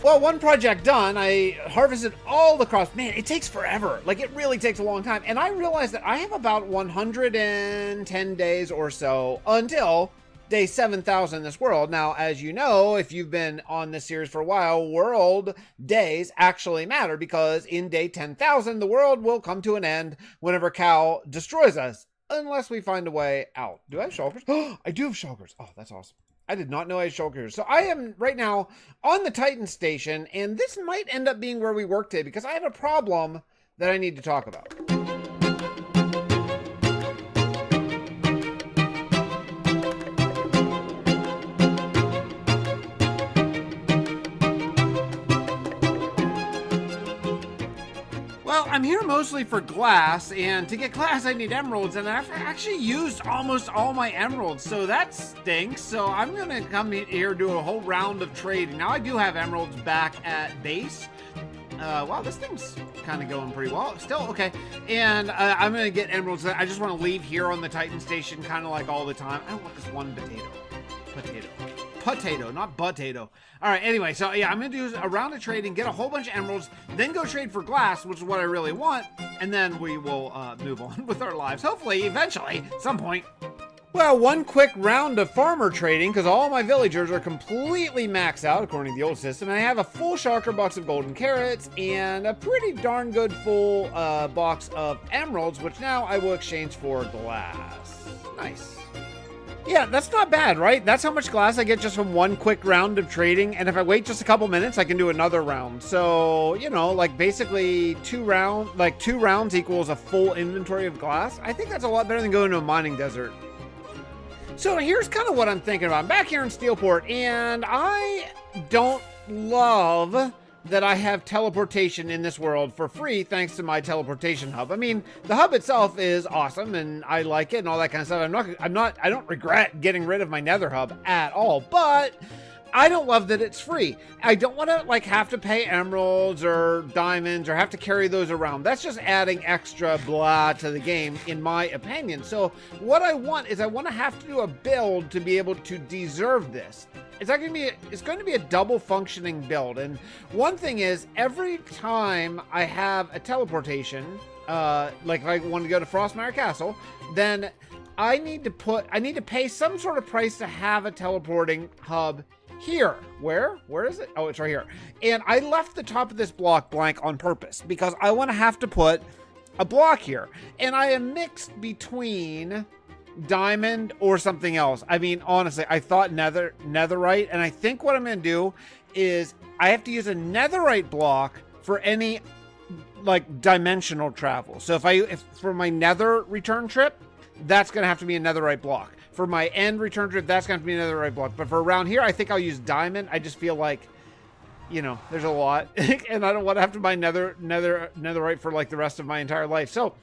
Well, one project done, I harvested all the crops. Man, it takes forever. Like, it really takes a long time. And I realized that I have about 110 days or so until day 7,000 in this world. Now, as you know, if you've been on this series for a while, world days actually matter, because in day 10,000, the world will come to an end whenever Cal destroys us, unless we find a way out. Do I have shulkers? Oh, I do have shulkers. Oh, that's awesome. I did not know I had shulkers. So I am right now on the Titan station, and this might end up being where we work today, because I have a problem that I need to talk about. Well, I'm here mostly for glass, and to get glass I need emeralds, and I've actually used almost all my emeralds, so that stinks. So I'm gonna come here, do a whole round of trading. Now, I do have emeralds back at base. Wow, this thing's kind of going pretty well. Still, okay. And I'm gonna get emeralds. I just want to leave here on the Titan station kind of like all the time. I don't want this one potato, not potato. All right, anyway, so yeah, I'm gonna do a round of trading, get a whole bunch of emeralds, then go trade for glass, which is what I really want, and then we will move on with our lives, hopefully, eventually, at some point. Well, one quick round of farmer trading, because all my villagers are completely maxed out, according to the old system, and I have a full shulker box of golden carrots, and a pretty darn good full box of emeralds, which now I will exchange for glass. Nice. Yeah, that's not bad, right? That's how much glass I get just from one quick round of trading. And if I wait just a couple minutes, I can do another round. So, you know, like basically 2 rounds equals a full inventory of glass. I think that's a lot better than going to a mining desert. So here's kind of what I'm thinking about. I'm back here in Steelport, and I don't love that I have teleportation in this world for free thanks to my teleportation hub. I mean, the hub itself is awesome and I like it and all that kind of stuff. I don't regret getting rid of my nether hub at all, but I don't love that it's free. I don't want to like have to pay emeralds or diamonds or have to carry those around. That's just adding extra blah to the game, in my opinion. So what I want is I want to have to do a build to be able to deserve this. It's going to be a double functioning build. And one thing is, every time I have a teleportation, like if I want to go to Frostmire Castle, then I need to pay some sort of price to have a teleporting hub here. Where is it? Oh, it's right here. And I left the top of this block blank on purpose because I want to have to put a block here. And I am mixed between diamond or something else. I mean, honestly, I thought netherite, and I think what I'm going to do is I have to use a netherite block for any like dimensional travel. So if for my nether return trip, that's going to have to be a netherite block. For my end return trip, that's going to be a netherite block. But for around here, I think I'll use diamond. I just feel like, you know, there's a lot and I don't want to have to buy netherite for like the rest of my entire life. So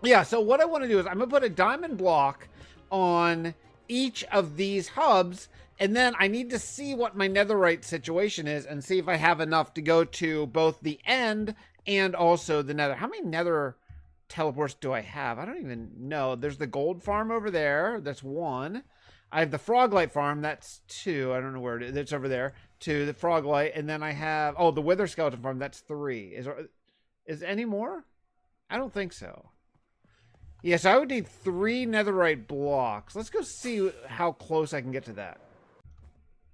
Yeah, so what I want to do is I'm going to put a diamond block on each of these hubs, and then I need to see what my netherite situation is and see if I have enough to go to both the end and also the nether. How many nether teleports do I have? I don't even know. There's the gold farm over there. That's 1. I have the froglight farm. That's 2. I don't know where it is. It's over there. 2, the froglight. And then I have, the wither skeleton farm. That's 3. Is any more? I don't think so. Yes, I would need 3 netherite blocks. Let's go see how close I can get to that.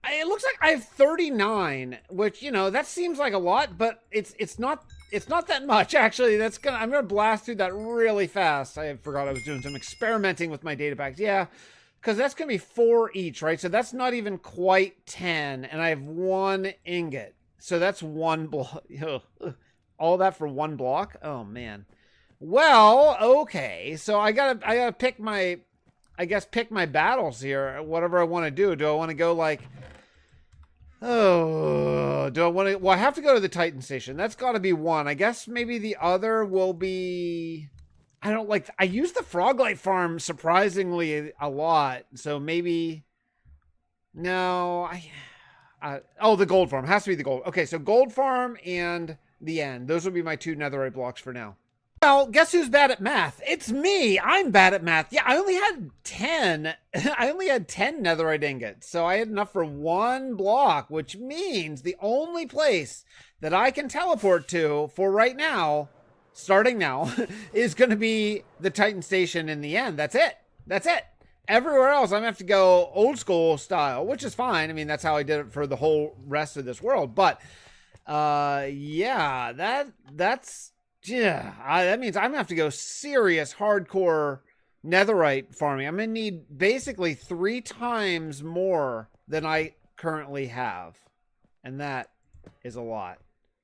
It looks like I have 39, which, that seems like a lot, but it's not that much, actually. I'm gonna blast through that really fast. I forgot I was doing some experimenting with my data packs. Yeah, because that's gonna be 4 each, right? So that's not even quite 10, and I have 1 ingot. So that's 1 block. All that for 1 block? Oh, man. Well, okay, so I gotta pick my battles here. Whatever I want to do. Do I want to go like? Oh, do I want to? Well, I have to go to the Titan station. That's got to be 1. I guess maybe the other will be. I use the froglight farm surprisingly a lot, so maybe. No, the gold farm has to be the gold. Okay, so gold farm and the end. Those will be my 2 netherite blocks for now. Well, guess who's bad at math? It's me. I'm bad at math. Yeah, I only had 10. I only had 10 netherite ingots. So I had enough for 1 block, which means the only place that I can teleport to for right now, starting now, is going to be the Titan station in the end. That's it. That's it. Everywhere else, I'm going to have to go old school style, which is fine. I mean, that's how I did it for the whole rest of this world. But, yeah, that's... Yeah, that means I'm going to have to go serious hardcore netherite farming. I'm going to need basically 3 times more than I currently have. And that is a lot.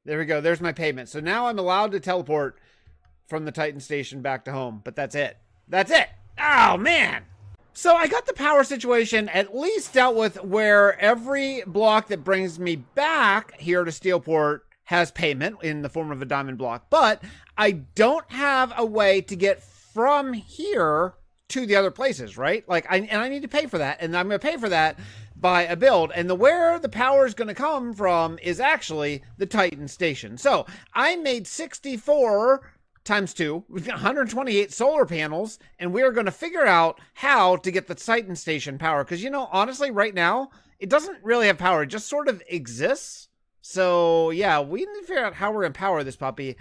There we go. There's my payment. So now I'm allowed to teleport from the Titan station back to home. But that's it. That's it. Oh, man. So I got the power situation at least dealt with, where every block that brings me back here to Steelport has payment in the form of a diamond block, but I don't have a way to get from here to the other places, right? I need to pay for that, and I'm going to pay for that by a build, and where the power is going to come from is actually the Titan station. So I made 64 times 2, 128 solar panels, and we're going to figure out how to get the Titan station power, because, honestly, right now, it doesn't really have power. It just sort of exists. So, yeah, we need to figure out how we're going to power this puppy.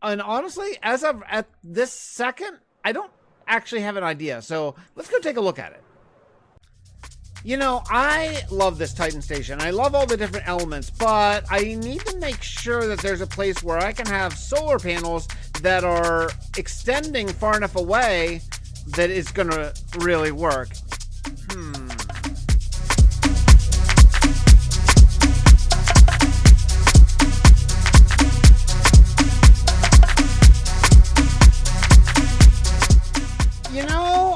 And honestly, as of at this second, I don't actually have an idea. So, let's go take a look at it. I love this Titan station. I love all the different elements, but I need to make sure that there's a place where I can have solar panels that are extending far enough away that it's going to really work.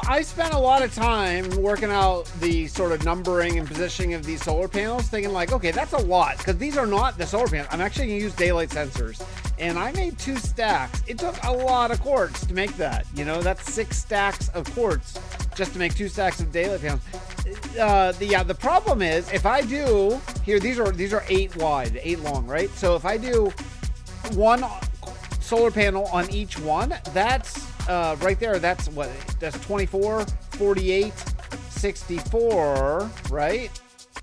I spent a lot of time working out the sort of numbering and positioning of these solar panels, thinking okay, that's a lot, because these are not the solar panels. I'm actually going to use daylight sensors, and I made 2 stacks. It took a lot of quartz to make that. That's 6 stacks of quartz just to make 2 stacks of daylight panels. The problem is, if I do here, these are 8 wide, 8 long, right? So if I do 1 solar panel on each one, that's right there, that's 24, 48, 64, right?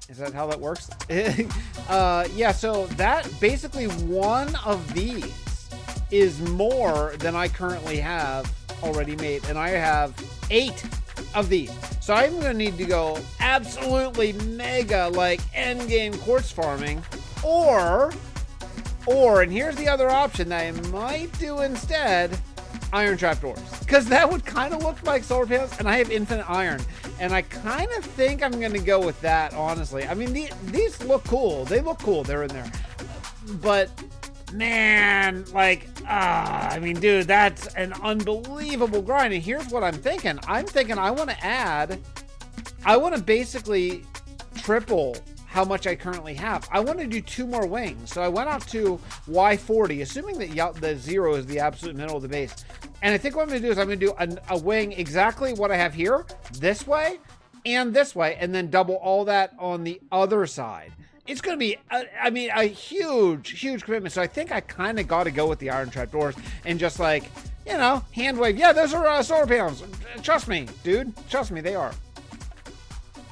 Is that how that works? Yeah, so that basically one of these is more than I currently have already made, and I have 8 of these. So I'm going to need to go absolutely mega, end game quartz farming, or, and here's the other option that I might do instead, iron trapdoors, because that would kind of look like solar panels, and I have infinite iron, and I kind of think I'm going to go with that, honestly. I mean, these look cool. They look cool. They're in there. But, man, I mean, dude, that's an unbelievable grind, and here's what I'm thinking. I want to basically triple how much I currently have. I want to do 2 more wings. So I went out to Y40, assuming that the 0 is the absolute middle of the base. And I think what I'm going to do is I'm going to do a wing exactly what I have here, this way, and then double all that on the other side. It's going to be, a huge, huge commitment. So I think I kind of got to go with the iron trapdoors and just like, you know, hand wave. Yeah, those are solar panels. Trust me, dude. Trust me, they are.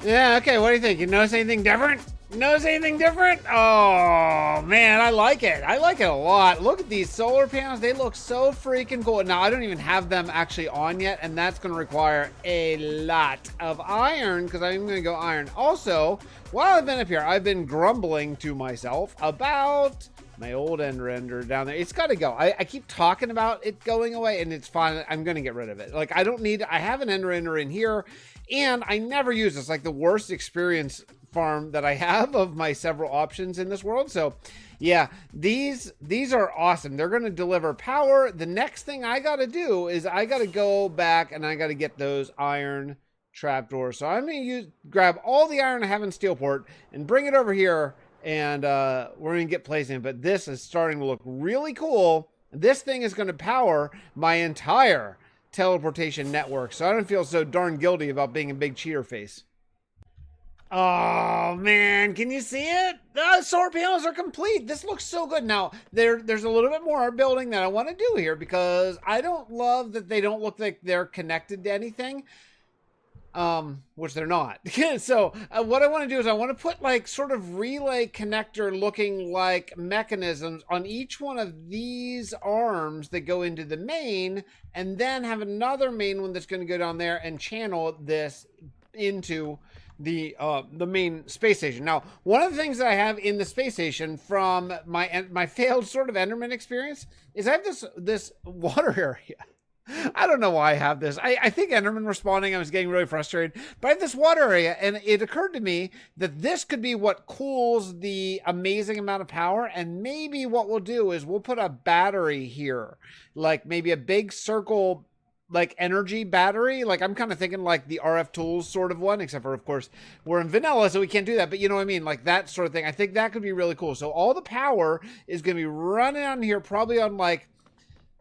Yeah, okay, what do you think? You notice anything different? Notice anything different? Oh, man, I like it. I like it a lot. Look at these solar panels. They look so freaking cool. Now, I don't even have them actually on yet, and that's going to require a lot of iron because I'm going to go iron. Also, while I've been up here, I've been grumbling to myself about my old end render down there. It's got to go. I keep talking about it going away, and it's fine. I'm going to get rid of it. Like, I have an end render in here, and I never use this. Like, the worst experience farm that I have of my several options in this world. So yeah, these are awesome. They're going to deliver power. The next thing I got to do is I got to go back and I got to get those iron trapdoors. So I'm going to grab all the iron I have in Steelport and bring it over here, and we're going to get placed in. But this is starting to look really cool. This thing is going to power my entire teleportation network. So I don't feel so darn guilty about being a big cheater face. Oh man, can you see it? The solar panels are complete. This looks so good. Now, there's a little bit more building that I want to do here because I don't love that they don't look like they're connected to anything. Which they're not. So what I want to do is I want to put like sort of relay connector looking like mechanisms on each one of these arms that go into the main, and then have another main one that's going to go down there and channel this into the main space station. Now, one of the things that I have in the space station from my failed sort of Enderman experience is I have this water area. I don't know why I have this. I think Enderman respawning, I was getting really frustrated. But I have this water area, and it occurred to me that this could be what cools the amazing amount of power. And maybe what we'll do is we'll put a battery here, like maybe a big circle, like energy battery. Like I'm kind of thinking like the RF tools sort of one, except for of course we're in vanilla, so we can't do that. But you know what I mean? Like that sort of thing. I think that could be really cool. So all the power is going to be running on here, probably on like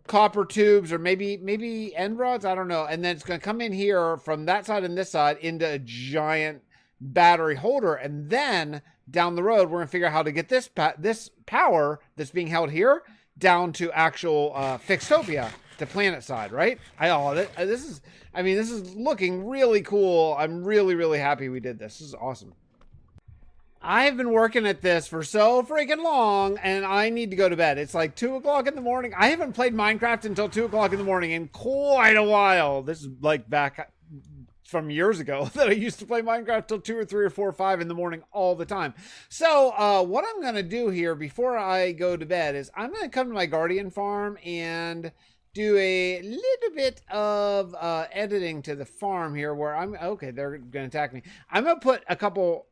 copper tubes or maybe end rods. I don't know. And then it's going to come in here from that side and this side into a giant battery holder. And then down the road, we're going to figure out how to get this power that's being held here down to actual Fixtopia, the planet side, right? This is looking really cool. I'm really, really happy we did this. This is awesome. I've been working at this for so freaking long, and I need to go to bed. It's like 2 o'clock in the morning. I haven't played Minecraft until 2 o'clock in the morning in quite a while. This is like back from years ago that I used to play Minecraft till 2 or 3 or 4 or 5 in the morning all the time. So what I'm going to do here before I go to bed is I'm going to come to my Guardian farm and do a little bit of editing to the farm here where okay, they're going to attack me. I'm going to put a couple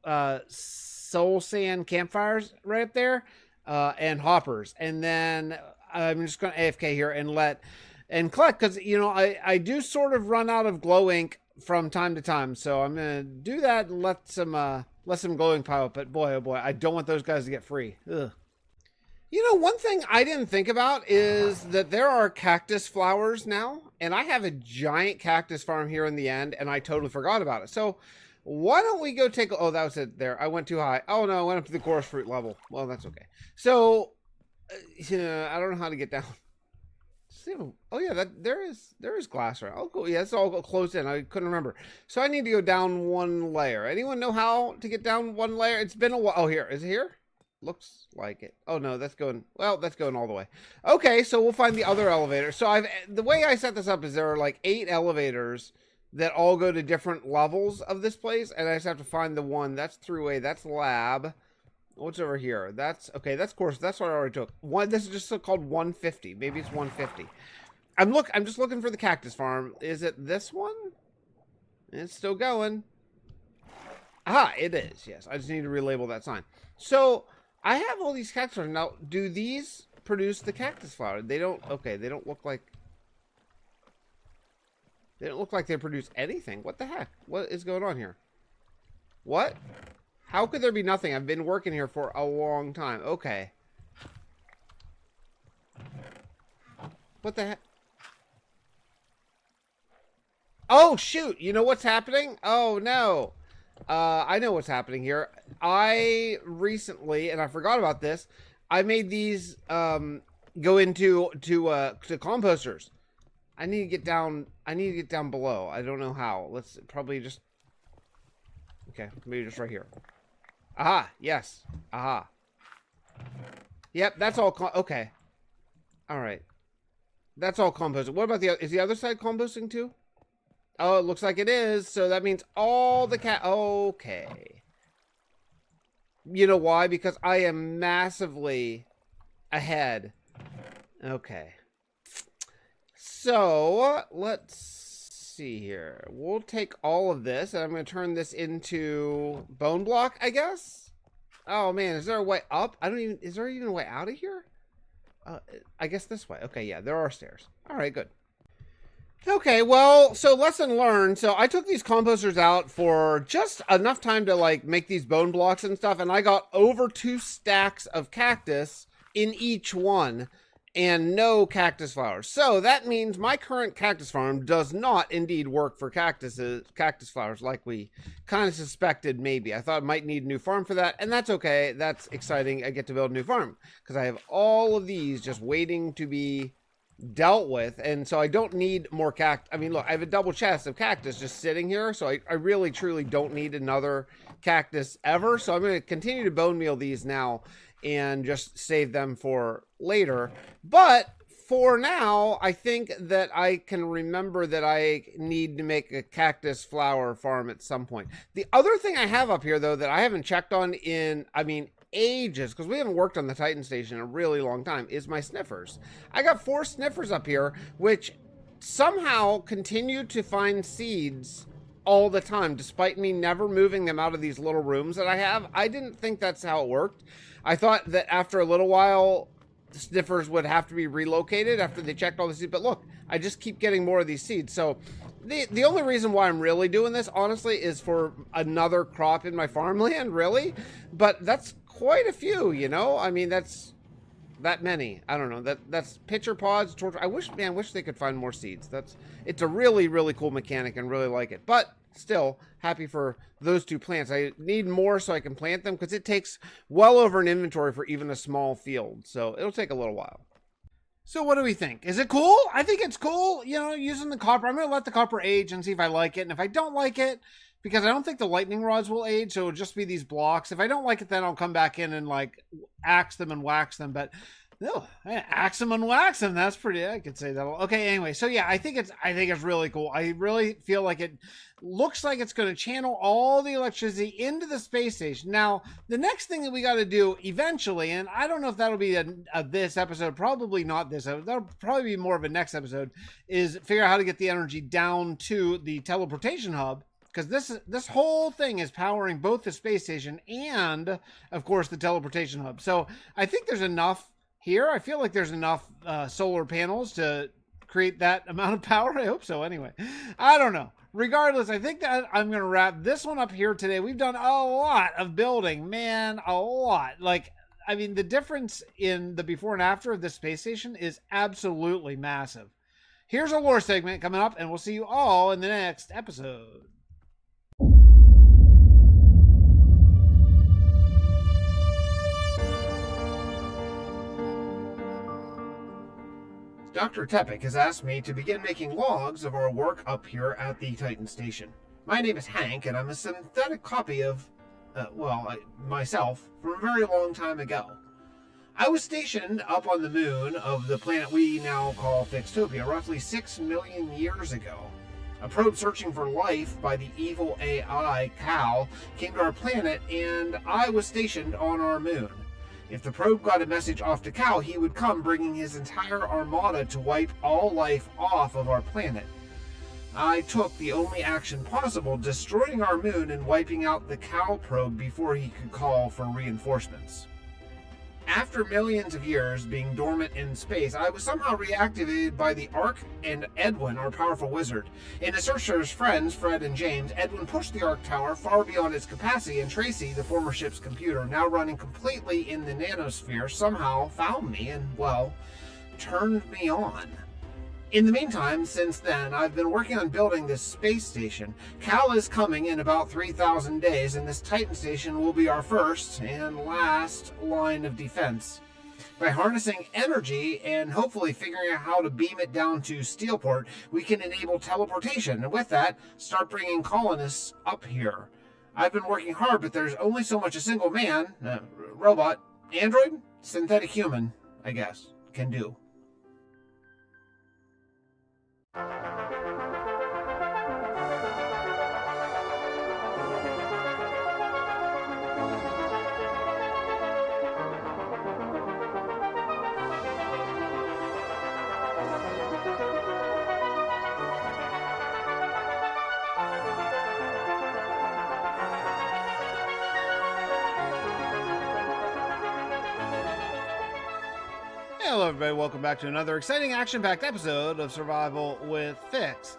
soul sand campfires right up there and hoppers. And then I'm just going to AFK here and collect because, you know, I do sort of run out of glow ink from time to time. So I'm going to do that and let some glowing pile up. But boy, oh boy, I don't want those guys to get free. Ugh. You know, one thing I didn't think about is that there are cactus flowers now, and I have a giant cactus farm here in the end, and I totally forgot about it. So why don't we go take oh, that was it there. I went too high. Oh no, I went up to the chorus fruit level. Well, that's okay. So I don't know how to get down. Oh yeah, there is glass right. Oh cool. Yeah, it's all closed in. I couldn't remember. So I need to go down one layer. Anyone know how to get down one layer? It's been a while. Oh, here. Is it here? Looks like it. Oh no, that's going all the way. Okay, so we'll find the other elevator. So the way I set this up is there are like 8 elevators that all go to different levels of this place, and I just have to find the one. That's throughway, that's lab. What's over here? That's okay, that's course, that's what I already took. This is just called 150. Maybe it's 150. I'm just looking for the cactus farm. Is it this one? It's still going. Ah, it is, yes. I just need to relabel that sign. So I have all these cactus flowers. Now, do these produce the cactus flower? They don't. Okay, they don't look like. They don't look like they produce anything. What the heck? What is going on here? What? How could there be nothing? I've been working here for a long time. Okay. What the heck? Oh, shoot. You know what's happening? Oh, no. I know what's happening here. I recently, and I forgot about this, I made these go into to composters. I need to get down. I need to get down below. I don't know how. Let's probably just. Okay, maybe just right here. Aha. Yes. Aha. Yep. That's all. Okay. All right. That's all composting. What about the other? Is the other side composting too? Oh, it looks like it is. So that means all the cat. Okay. You know why? Because I am massively ahead. Okay. So let's see here. We'll take all of this and I'm going to turn this into bone block, I guess. Oh man, is there a way up? Is there even a way out of here? I guess this way. Okay, yeah, there are stairs. All right, good. Okay, well, so lesson learned. So I took these composters out for just enough time to like make these bone blocks and stuff. And I got over 2 stacks of cactus in each one and no cactus flowers. So that means my current cactus farm does not indeed work for cactus flowers like we kind of suspected maybe. I thought I might need a new farm for that. And that's okay. That's exciting. I get to build a new farm because I have all of these just waiting to be dealt with, and so I don't need more cactus. I mean, look, I have a double chest of cactus just sitting here, so I really truly don't need another cactus ever. So I'm going to continue to bone meal these now and just save them for later. But for now, I think that I can remember that I need to make a cactus flower farm at some point. The other thing I have up here though that I haven't checked on in, I mean, ages, because we haven't worked on the Titan station in a really long time, is my sniffers. I got 4 sniffers up here, which somehow continue to find seeds all the time, despite me never moving them out of these little rooms that I have. I didn't think that's how it worked. I thought that after a little while, the sniffers would have to be relocated after they checked all the seeds, but look, I just keep getting more of these seeds. So the only reason why I'm really doing this, honestly, is for another crop in my farmland, really. But that's quite a few, you know? I mean, that's that many. I don't know. That's pitcher pods, torch. I wish they could find more seeds. It's a really, really cool mechanic and really like it. But still, happy for those 2 plants. I need more so I can plant them because it takes well over an inventory for even a small field. So it'll take a little while. So what do we think? Is it cool? I think it's cool, you know, using the copper. I'm going to let the copper age and see if I like it. And if I don't like it, because I don't think the lightning rods will age, so it'll just be these blocks. If I don't like it, then I'll come back in and like axe them and wax them. But no, axe them and wax them. That's pretty. I could say that. Okay, anyway. So yeah, I think it's really cool. I really feel like it looks like it's going to channel all the electricity into the space station. Now, the next thing that we got to do eventually, and I don't know if that'll be this episode, probably not this episode, that'll probably be more of a next episode, is figure out how to get the energy down to the teleportation hub. Because this whole thing is powering both the space station and, of course, the teleportation hub. So I think there's enough here. I feel like there's enough solar panels to create that amount of power. I hope so anyway. I don't know. Regardless, I think that I'm going to wrap this one up here today. We've done a lot of building, man, a lot. Like, I mean, the difference in the before and after of this space station is absolutely massive. Here's a lore segment coming up, and we'll see you all in the next episode. Dr. Tepic has asked me to begin making logs of our work up here at the Titan station. My name is Hank, and I'm a synthetic copy of, myself from a very long time ago. I was stationed up on the moon of the planet we now call Fixtopia roughly 6 million years ago. A probe searching for life by the evil AI, Cal, came to our planet, and I was stationed on our moon. If the probe got a message off to Cal, he would come bringing his entire armada to wipe all life off of our planet. I took the only action possible, destroying our moon and wiping out the Cal probe before he could call for reinforcements. After millions of years being dormant in space, I was somehow reactivated by the Ark and Edwin, our powerful wizard. In a search for his friends, Fred and James, Edwin pushed the Ark tower far beyond its capacity, and Tracy, the former ship's computer, now running completely in the nanosphere, somehow found me and, well, turned me on. In the meantime, since then, I've been working on building this space station. Cal is coming in about 3,000 days, and this Titan station will be our first and last line of defense. By harnessing energy and hopefully figuring out how to beam it down to Steelport, we can enable teleportation, and with that, start bringing colonists up here. I've been working hard, but there's only so much a single man, robot, android, synthetic human, I guess, can do. Hello everybody, welcome back to another exciting action-packed episode of Survival with Fix.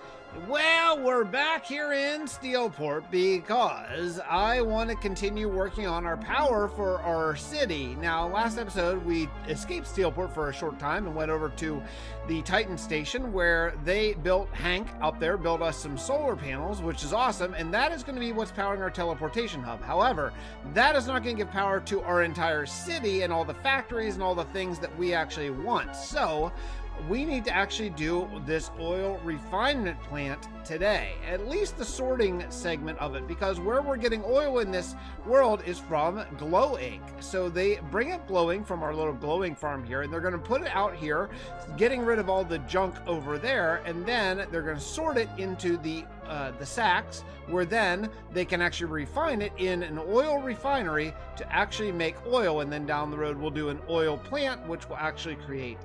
Well, we're back here in Steelport because I want to continue working on our power for our city. Now, last episode we escaped Steelport for a short time and went over to the Titan station where they built, Hank up there built us some solar panels, which is awesome, and that is going to be what's powering our teleportation hub. However, that is not going to give power to our entire city and all the factories and all the things that we actually want. So we need to actually do this oil refinement plant today, at least the sorting segment of it, because where we're getting oil in this world is from glow ink. So they bring up glowing from our little glowing farm here, and they're going to put it out here, getting rid of all the junk over there, and then they're going to sort it into the sacks, where then they can actually refine it in an oil refinery to actually make oil, and then down the road we'll do an oil plant which will actually create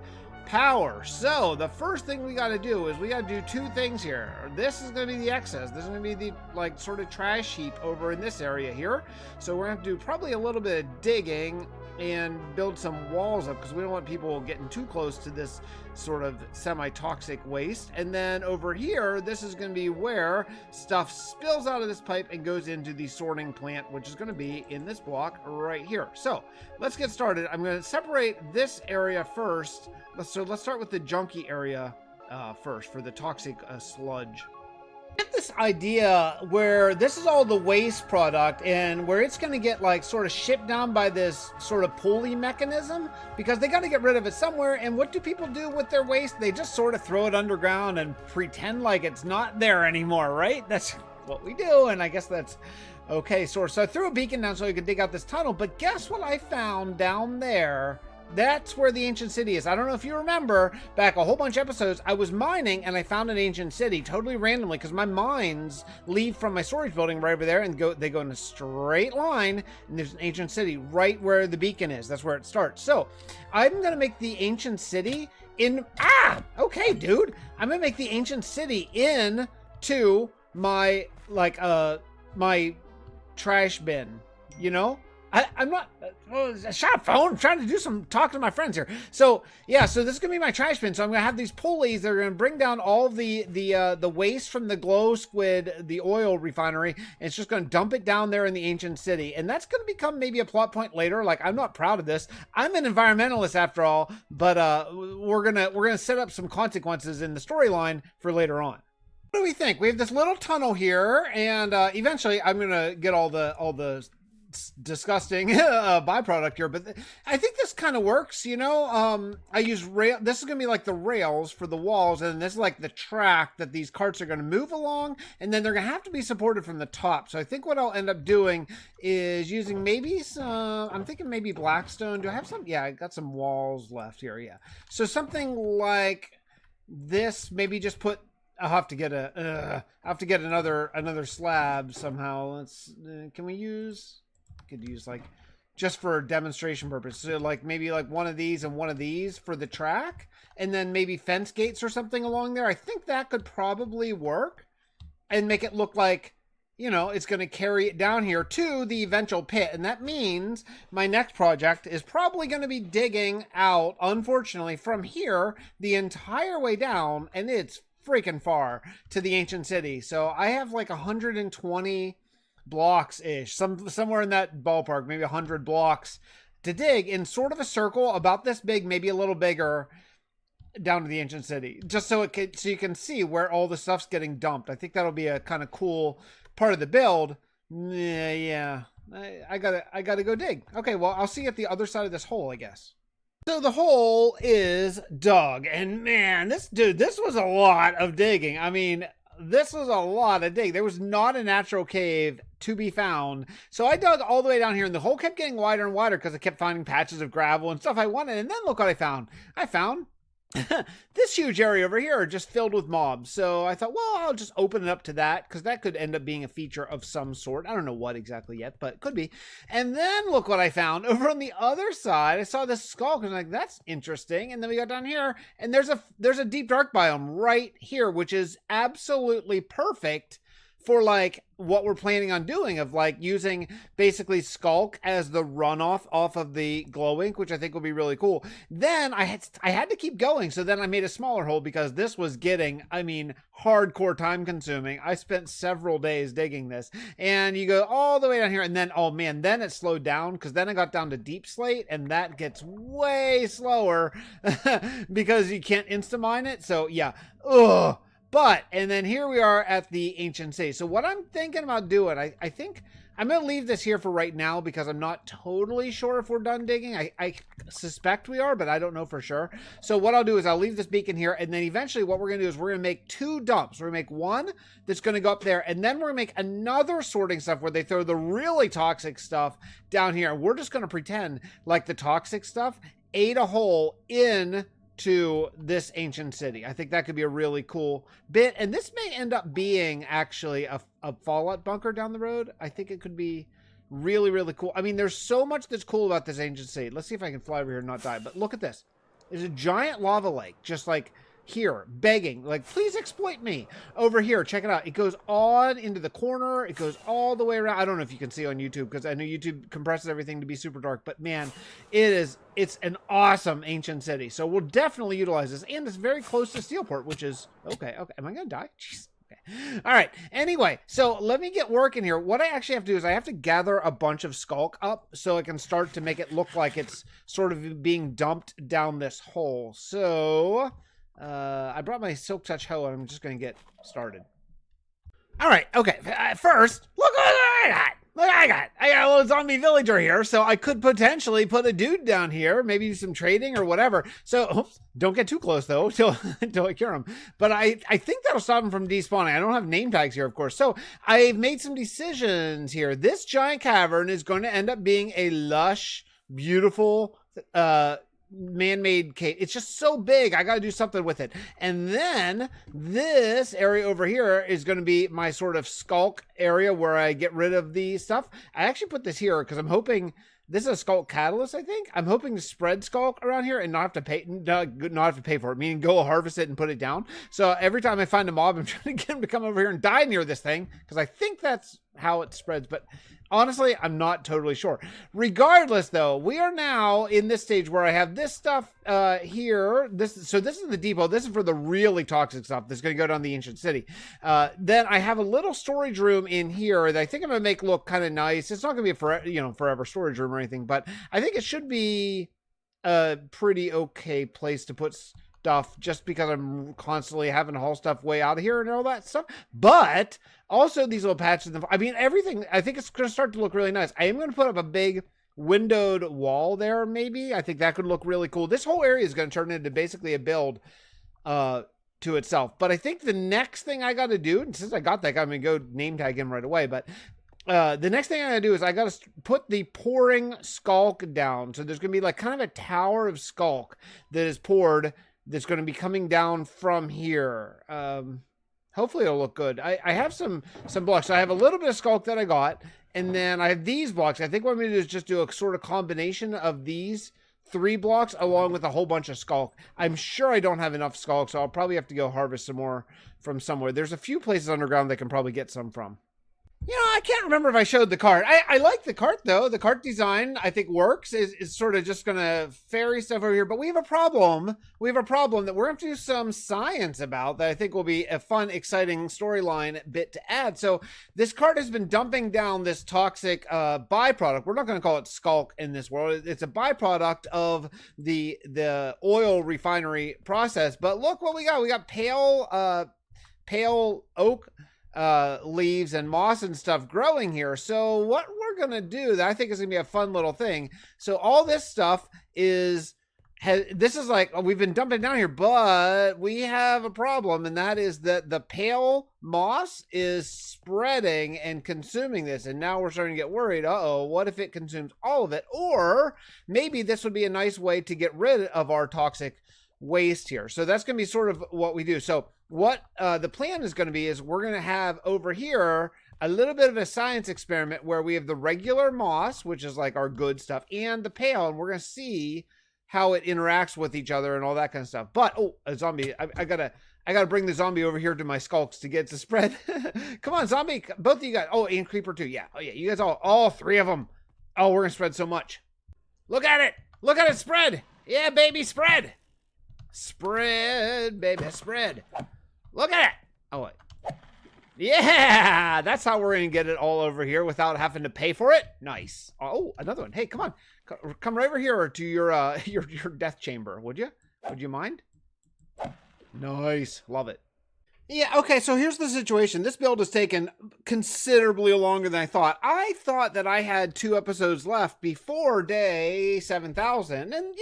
power. So the first thing we got to do is we got to do two things here. This is going to be the excess. This is going to be the like sort of trash heap over in this area here. So we're going to have to do probably a little bit of digging and build some walls up because we don't want people getting too close to this sort of semi-toxic waste. And then over here, this is going to be where stuff spills out of this pipe and goes into the sorting plant, which is going to be in this block right here. So let's get started. I'm going to separate this area first. Let's start with the junky area first for the toxic sludge. I have this idea where this is all the waste product and where it's going to get like sort of shipped down by this sort of pulley mechanism because they got to get rid of it somewhere. And what do people do with their waste? They just sort of throw it underground and pretend like it's not there anymore, right? That's what we do. And I guess that's okay. So I threw a beacon down so you could dig out this tunnel. But guess what I found down there? That's where the ancient city is. I don't know if you remember, back a whole bunch of episodes, I was mining and I found an ancient city totally randomly because my mines leave from my storage building right over there and they go in a straight line, and there's an ancient city right where the beacon is. That's where it starts. So I'm going to make the ancient city okay, dude. I'm going to make the ancient city into my, my trash bin, you know? I'm not shut phone. I'm trying to do some talk to my friends here. So yeah, so this is gonna be my trash bin. So I'm gonna have these pulleys that are gonna bring down all the waste from the glow squid, the oil refinery, and it's just gonna dump it down there in the ancient city. And that's gonna become maybe a plot point later. Like, I'm not proud of this. I'm an environmentalist after all, but we're gonna set up some consequences in the storyline for later on. What do we think? We have this little tunnel here, and eventually I'm gonna get all the disgusting byproduct here, but I think this kind of works, you know. I use this is gonna be like the rails for the walls, and this is like the track that these carts are gonna move along, and then they're gonna have to be supported from the top. So I think what I'll end up doing is using maybe some, I'm thinking maybe blackstone. Do I have some? Yeah, I got some walls left here. Yeah, so something like this, maybe just put, I'll have to get another slab somehow. Let's can we use, could use like just for demonstration purpose, so like maybe like one of these and one of these for the track, and then maybe fence gates or something along there. I think that could probably work and make it look like, you know, it's going to carry it down here to the eventual pit. And that means my next project is probably going to be digging out, unfortunately, from here the entire way down, and it's freaking far to the ancient city. So I have like 120 blocks ish, somewhere in that ballpark, maybe 100 blocks to dig in sort of a circle about this big, maybe a little bigger. down to the ancient city, just so you can see where all the stuff's getting dumped. I think that'll be a kind of cool part of the build. Yeah. I gotta go dig. Okay, well, I'll see you at the other side of this hole, I guess. So the hole is dug, and man, this was a lot of digging. I mean, this was a lot of dig. There was not a natural cave to be found. So I dug all the way down here, and the hole kept getting wider and wider because I kept finding patches of gravel and stuff I wanted. And then look what I found. I found this huge area over here just filled with mobs. So I thought, well, I'll just open it up to that because that could end up being a feature of some sort. I don't know what exactly yet, but it could be. And then look what I found over on the other side. I saw this skulk and I'm like, that's interesting. And then we got down here and there's a deep dark biome right here, which is absolutely perfect for like what we're planning on doing, of like using basically Skulk as the runoff off of the glow ink, which I think will be really cool. Then I had to keep going, so then I made a smaller hole because this was getting, I mean, hardcore time consuming. I spent several days digging this, and you go all the way down here, and then oh man, then it slowed down because then I got down to deep slate, and that gets way slower because you can't insta mine it. So yeah, ugh. But, and then here we are at the ancient city. So what I'm thinking about doing, I think I'm going to leave this here for right now because I'm not totally sure if we're done digging. I suspect we are, but I don't know for sure. So what I'll do is I'll leave this beacon here, and then eventually what we're going to do is we're going to make 2 dumps. We're going to make one that's going to go up there, and then we're going to make another sorting stuff where they throw the really toxic stuff down here. We're just going to pretend like the toxic stuff ate a hole in to this ancient city. I think that could be a really cool bit, and this may end up being actually a fallout bunker down the road. I think it could be really, really cool. I mean, there's so much that's cool about this ancient city. Let's see if I can fly over here and not die, but look at this. There's a giant lava lake just like here begging, like, please exploit me. Over here, check it out. It goes on into the corner. It goes all the way around. I don't know if you can see on YouTube because I know YouTube compresses everything to be super dark, but man, it's an awesome ancient city. So we'll definitely utilize this, and it's very close to Steelport, which is okay. Am I gonna die? Jeez. Okay. All right. Anyway, so let me get working here. What I actually have to do is I have to gather a bunch of Skulk up so I can start to make it look like it's sort of being dumped down this hole. So I brought my Silk Touch hoe, and I'm just going to get started. All right, okay. First, look what I got. Look, I got a little zombie villager here, so I could potentially put a dude down here, maybe do some trading or whatever. So, oops, don't get too close, though, until I cure him. But I think that'll stop him from despawning. I don't have name tags here, of course. So, I've made some decisions here. This giant cavern is going to end up being a lush, beautiful, man-made cave. It's just so big. I got to do something with it. And then this area over here is going to be my sort of Skulk area where I get rid of the stuff. I actually put this here because I'm hoping this is a Skulk catalyst. I think I'm hoping to spread Skulk around here and not have to pay for it, meaning go harvest it and put it down. So every time I find a mob, I'm trying to get him to come over here and die near this thing because I think that's how it spreads. But honestly, I'm not totally sure. Regardless, though, we are now in this stage where I have this stuff here. So this is the depot. This is for the really toxic stuff that's going to go down the ancient city. Then I have a little storage room in here that I think I'm going to make look kind of nice. It's not going to be a forever storage room or anything, but I think it should be a pretty okay place to put stuff just because I'm constantly having to haul stuff way out of here and all that stuff. But also these little patches, I mean, everything, I think it's going to start to look really nice. I am going to put up a big windowed wall there, maybe. I think that could look really cool. This whole area is going to turn into basically a build to itself. But I think the next thing I got to do, and since I got that guy, I'm going to go name tag him right away, but the next thing I gotta do is I gotta put the pouring Skulk down. So there's gonna be like kind of a tower of Skulk that is poured that's gonna be coming down from here. Hopefully it'll look good. I have some blocks. So I have a little bit of Skulk that I got, and then I have these blocks. I think what I'm gonna do is just do a sort of combination of these 3 blocks along with a whole bunch of Skulk. I'm sure I don't have enough Skulk, so I'll probably have to go harvest some more from somewhere. There's a few places underground that can probably get some from. I can't remember if I showed the cart. I like the cart, though. The cart design, I think, works. Is sort of just going to ferry stuff over here. But we have a problem. We have a problem that we're going to do some science about that I think will be a fun, exciting storyline bit to add. So this cart has been dumping down this toxic byproduct. We're not going to call it skulk in this world. It's a byproduct of the oil refinery process. But look what we got. We got pale oak leaves and moss and stuff growing here. So what we're gonna do that I think is gonna be a fun little thing. So all this stuff this is like, we've been dumping down here, but we have a problem, and that is that the pale moss is spreading and consuming this, and now we're starting to get worried. What if it consumes all of it? Or maybe this would be a nice way to get rid of our toxic waste here. So that's going to be sort of what we do. So what the plan is going to be is we're going to have over here a little bit of a science experiment where we have the regular moss, which is like our good stuff, and the pale, and we're going to see how it interacts with each other and all that kind of stuff. But a zombie! I gotta bring the zombie over here to my skulks to get to spread. Come on, zombie! Both of you guys. Oh, and creeper too. Yeah. Oh yeah, you guys all three of them. Oh, we're gonna spread so much. Look at it! Look at it spread! Yeah, baby, spread! Spread, baby, spread. Look at it. Oh, wait. Yeah, that's how we're going to get it all over here without having to pay for it. Nice. Oh, another one. Hey, come on. Come right over here to your death chamber, would you? Would you mind? Nice. Love it. Yeah, okay, so here's the situation. This build has taken considerably longer than I thought. I thought that I had 2 episodes left before day 7,000. And,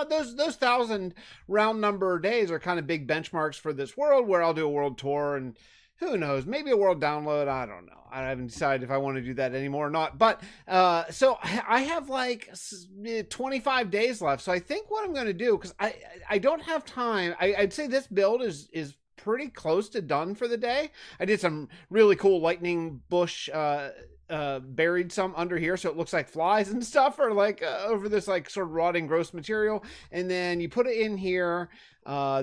those 1,000 round number days are kind of big benchmarks for this world, where I'll do a world tour and who knows, maybe a world download. I don't know. I haven't decided if I want to do that anymore or not. But so I have like 25 days left. So I think what I'm going to do, because I don't have time. I'd say this build is pretty close to done for the day. I did some really cool lightning bush buried some under here, so it looks like flies and stuff are like over this like sort of rotting gross material, and then you put it in here.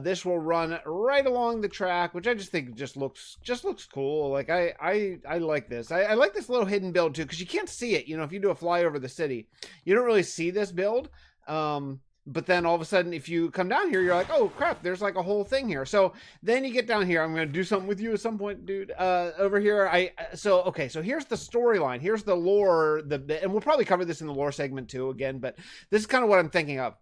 This will run right along the track, which I just think just looks cool. Like I like this. I like this little hidden build too, because you can't see it. If you do a fly over the city, you don't really see this build. But then all of a sudden, if you come down here, you're like, oh crap, there's like a whole thing here. So then you get down here. I'm going to do something with you at some point, dude. Over here, so here's the storyline. Here's the lore, and we'll probably cover this in the lore segment too again, but this is kind of what I'm thinking of.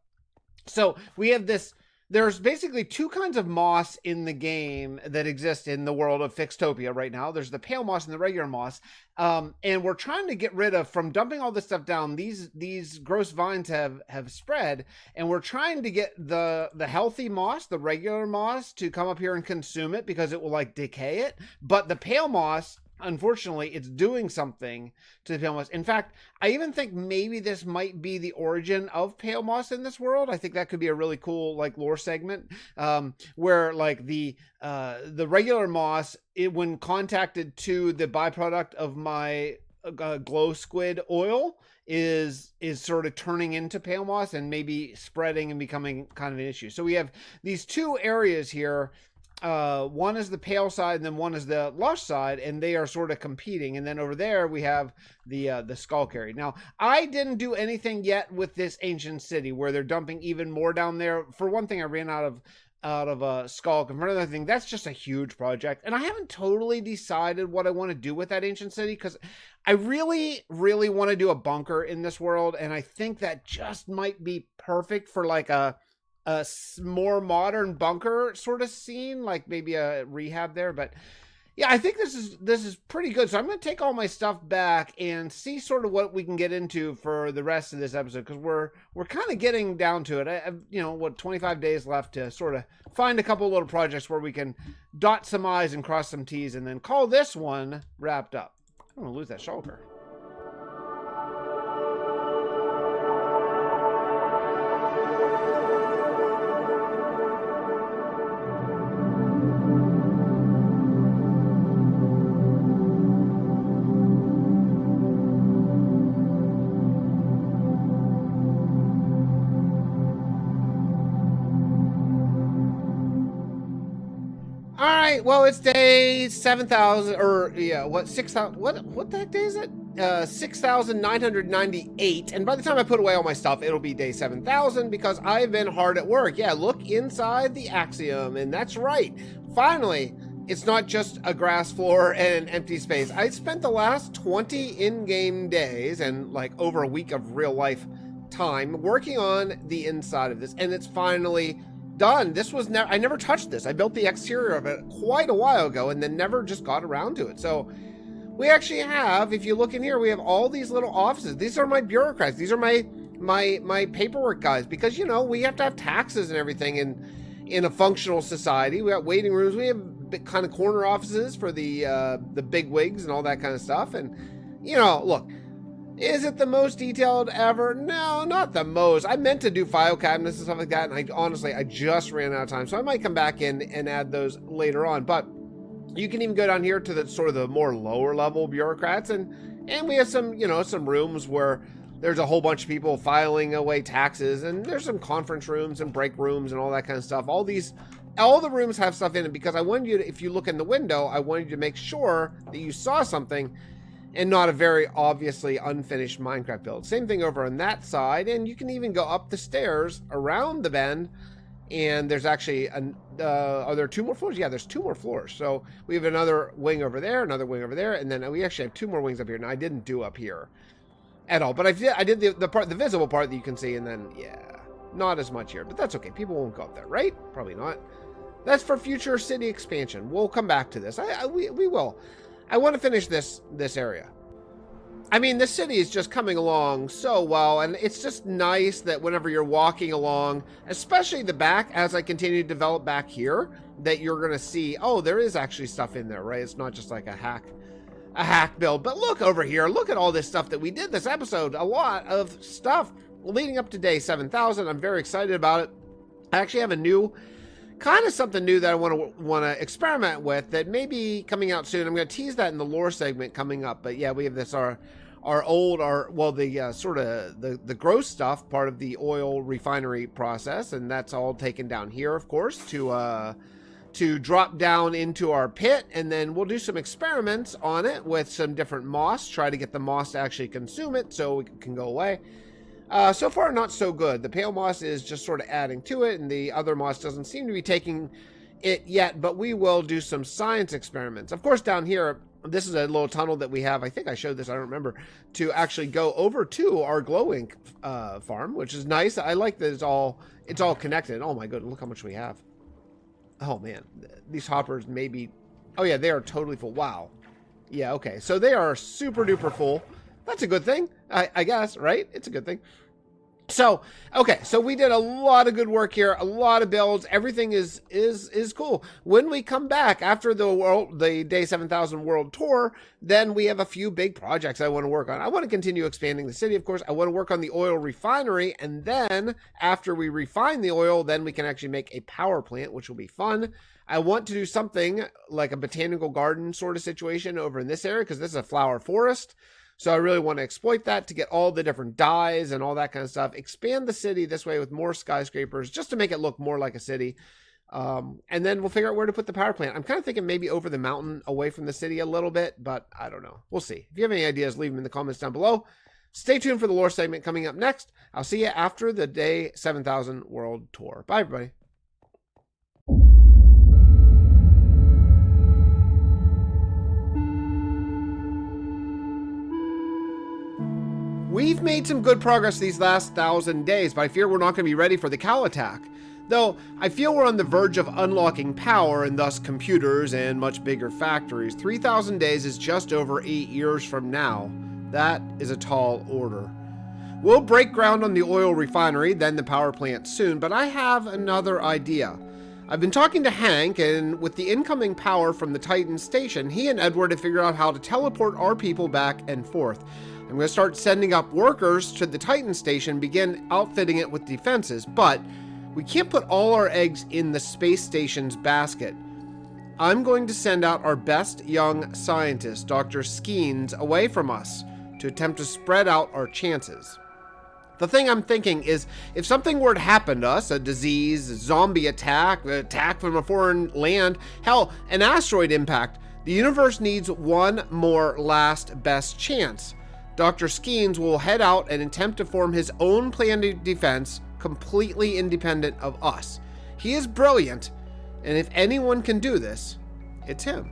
So we have this. There's basically 2 kinds of moss in the game that exist in the world of Fixtopia right now. There's the pale moss and the regular moss. And we're trying to get rid of, from dumping all this stuff down, these gross vines have spread, and we're trying to get the healthy moss, the regular moss, to come up here and consume it because it will like decay it. But the pale moss, unfortunately, it's doing something to the pale moss. In fact, I even think maybe this might be the origin of pale moss in this world. I think that could be a really cool like lore segment, where like the regular moss, when contacted to the byproduct of my glow squid oil, is sort of turning into pale moss and maybe spreading and becoming kind of an issue. So we have these 2 areas here. One is the pale side, and then one is the lush side, and they are sort of competing. And then over there we have the skulk area. Now, I didn't do anything yet with this ancient city where they're dumping even more down there. For one thing, I ran out of skulk, and for another thing, that's just a huge project, and I haven't totally decided what I want to do with that ancient city, because I really, really want to do a bunker in this world, and I think that just might be perfect for like a more modern bunker sort of scene, like maybe a rehab there. But yeah, I think this is pretty good. So I'm going to take all my stuff back and see sort of what we can get into for the rest of this episode, because we're kind of getting down to it. I 25 days left to sort of find a couple little projects where we can dot some I's and cross some T's, and then call this one wrapped up. I don't want to lose that shulker. All right, well, it's day 7,000, or yeah, what, 6,000, what the heck day is it? 6,998, and by the time I put away all my stuff, it'll be day 7,000 because I've been hard at work. Yeah, look inside the Axiom, and that's right. Finally, it's not just a grass floor and an empty space. I spent the last 20 in-game days and like over a week of real life time working on the inside of this, and it's finally done. This was I never touched this. I built the exterior of it quite a while ago and then never just got around to it. So we actually have, if you look in here, we have all these little offices. These are my bureaucrats. These are my paperwork guys, because you know we have to have taxes and everything in a functional society. We got waiting rooms. We have big kind of corner offices for the big wigs and all that kind of stuff. And you know, look, is it the most detailed ever? No, not the most. I meant to do file cabinets and stuff like that, and I honestly just ran out of time, so I might come back in and add those later on. But you can even go down here to the sort of the more lower level bureaucrats, and we have some, you know, some rooms where there's a whole bunch of people filing away taxes, and there's some conference rooms and break rooms and all that kind of stuff. All the rooms have stuff in it because I wanted you to, if you look in the window, I wanted you to make sure that you saw something and not a very obviously unfinished Minecraft build. Same thing over on that side, and you can even go up the stairs around the bend, and there's actually are there 2 more floors? Yeah, there's 2 more floors. So we have another wing over there, another wing over there, and then we actually have 2 more wings up here. Now I didn't do up here at all, but I did the visible part that you can see, and then yeah, not as much here, but that's okay. People won't go up there, right? Probably not. That's for future city expansion. We'll come back to this. We will. I want to finish this area. I mean, the city is just coming along so well, and it's just nice that whenever you're walking along, especially the back, as I continue to develop back here, that you're going to see, oh, there is actually stuff in there, right? It's not just like a hack build. But look over here. Look at all this stuff that we did this episode. A lot of stuff leading up to day 7,000. I'm very excited about it. I actually have a new kind of something new that I want to experiment with that may be coming out soon. I'm going to tease that in the lore segment coming up. But yeah, we have this the sort of the gross stuff, part of the oil refinery process, and that's all taken down here, of course, to drop down into our pit, and then we'll do some experiments on it with some different moss, try to get the moss to actually consume it so it can go away. So far, not so good. The pale moss is just sort of adding to it, and the other moss doesn't seem to be taking it yet, but we will do some science experiments. Of course, down here, this is a little tunnel that we have. I think I showed this, I don't remember, to actually go over to our glow ink farm, which is nice. I like that it's all connected. Oh my goodness, look how much we have. Oh man, these hoppers maybe, oh yeah, they are totally full. Wow. Yeah, okay, so they are super duper full. That's a good thing, I guess, right? It's a good thing. So, okay, so we did a lot of good work here, a lot of builds. Everything is cool. When we come back after the day 7,000 world tour, then we have a few big projects I want to work on. I want to continue expanding the city, of course. I want to work on the oil refinery, and then after we refine the oil, then we can actually make a power plant, which will be fun. I want to do something like a botanical garden sort of situation over in this area because this is a flower forest. So I really want to exploit that to get all the different dyes and all that kind of stuff. Expand the city this way with more skyscrapers just to make it look more like a city. And then we'll figure out where to put the power plant. I'm kind of thinking maybe over the mountain away from the city a little bit, but I don't know. We'll see. If you have any ideas, leave them in the comments down below. Stay tuned for the lore segment coming up next. I'll see you after the day 7,000 world tour. Bye, everybody. We've made some good progress these last 1,000 days, but I fear we're not going to be ready for the Cal attack. Though, I feel we're on the verge of unlocking power and thus computers and much bigger factories. 3,000 days is just over 8 years from now. That is a tall order. We'll break ground on the oil refinery, then the power plant soon, but I have another idea. I've been talking to Hank, and with the incoming power from the Titan station, he and Edward have figured out how to teleport our people back and forth. I'm going to start sending up workers to the Titan station, begin outfitting it with defenses, but we can't put all our eggs in the space station's basket. I'm going to send out our best young scientist, Dr. Skeens, away from us to attempt to spread out our chances. The thing I'm thinking is, if something were to happen to us, a disease, a zombie attack, an attack from a foreign land, hell, an asteroid impact, the universe needs one more last best chance. Dr. Skeens will head out and attempt to form his own plan of defense, completely independent of us. He is brilliant, and if anyone can do this, it's him.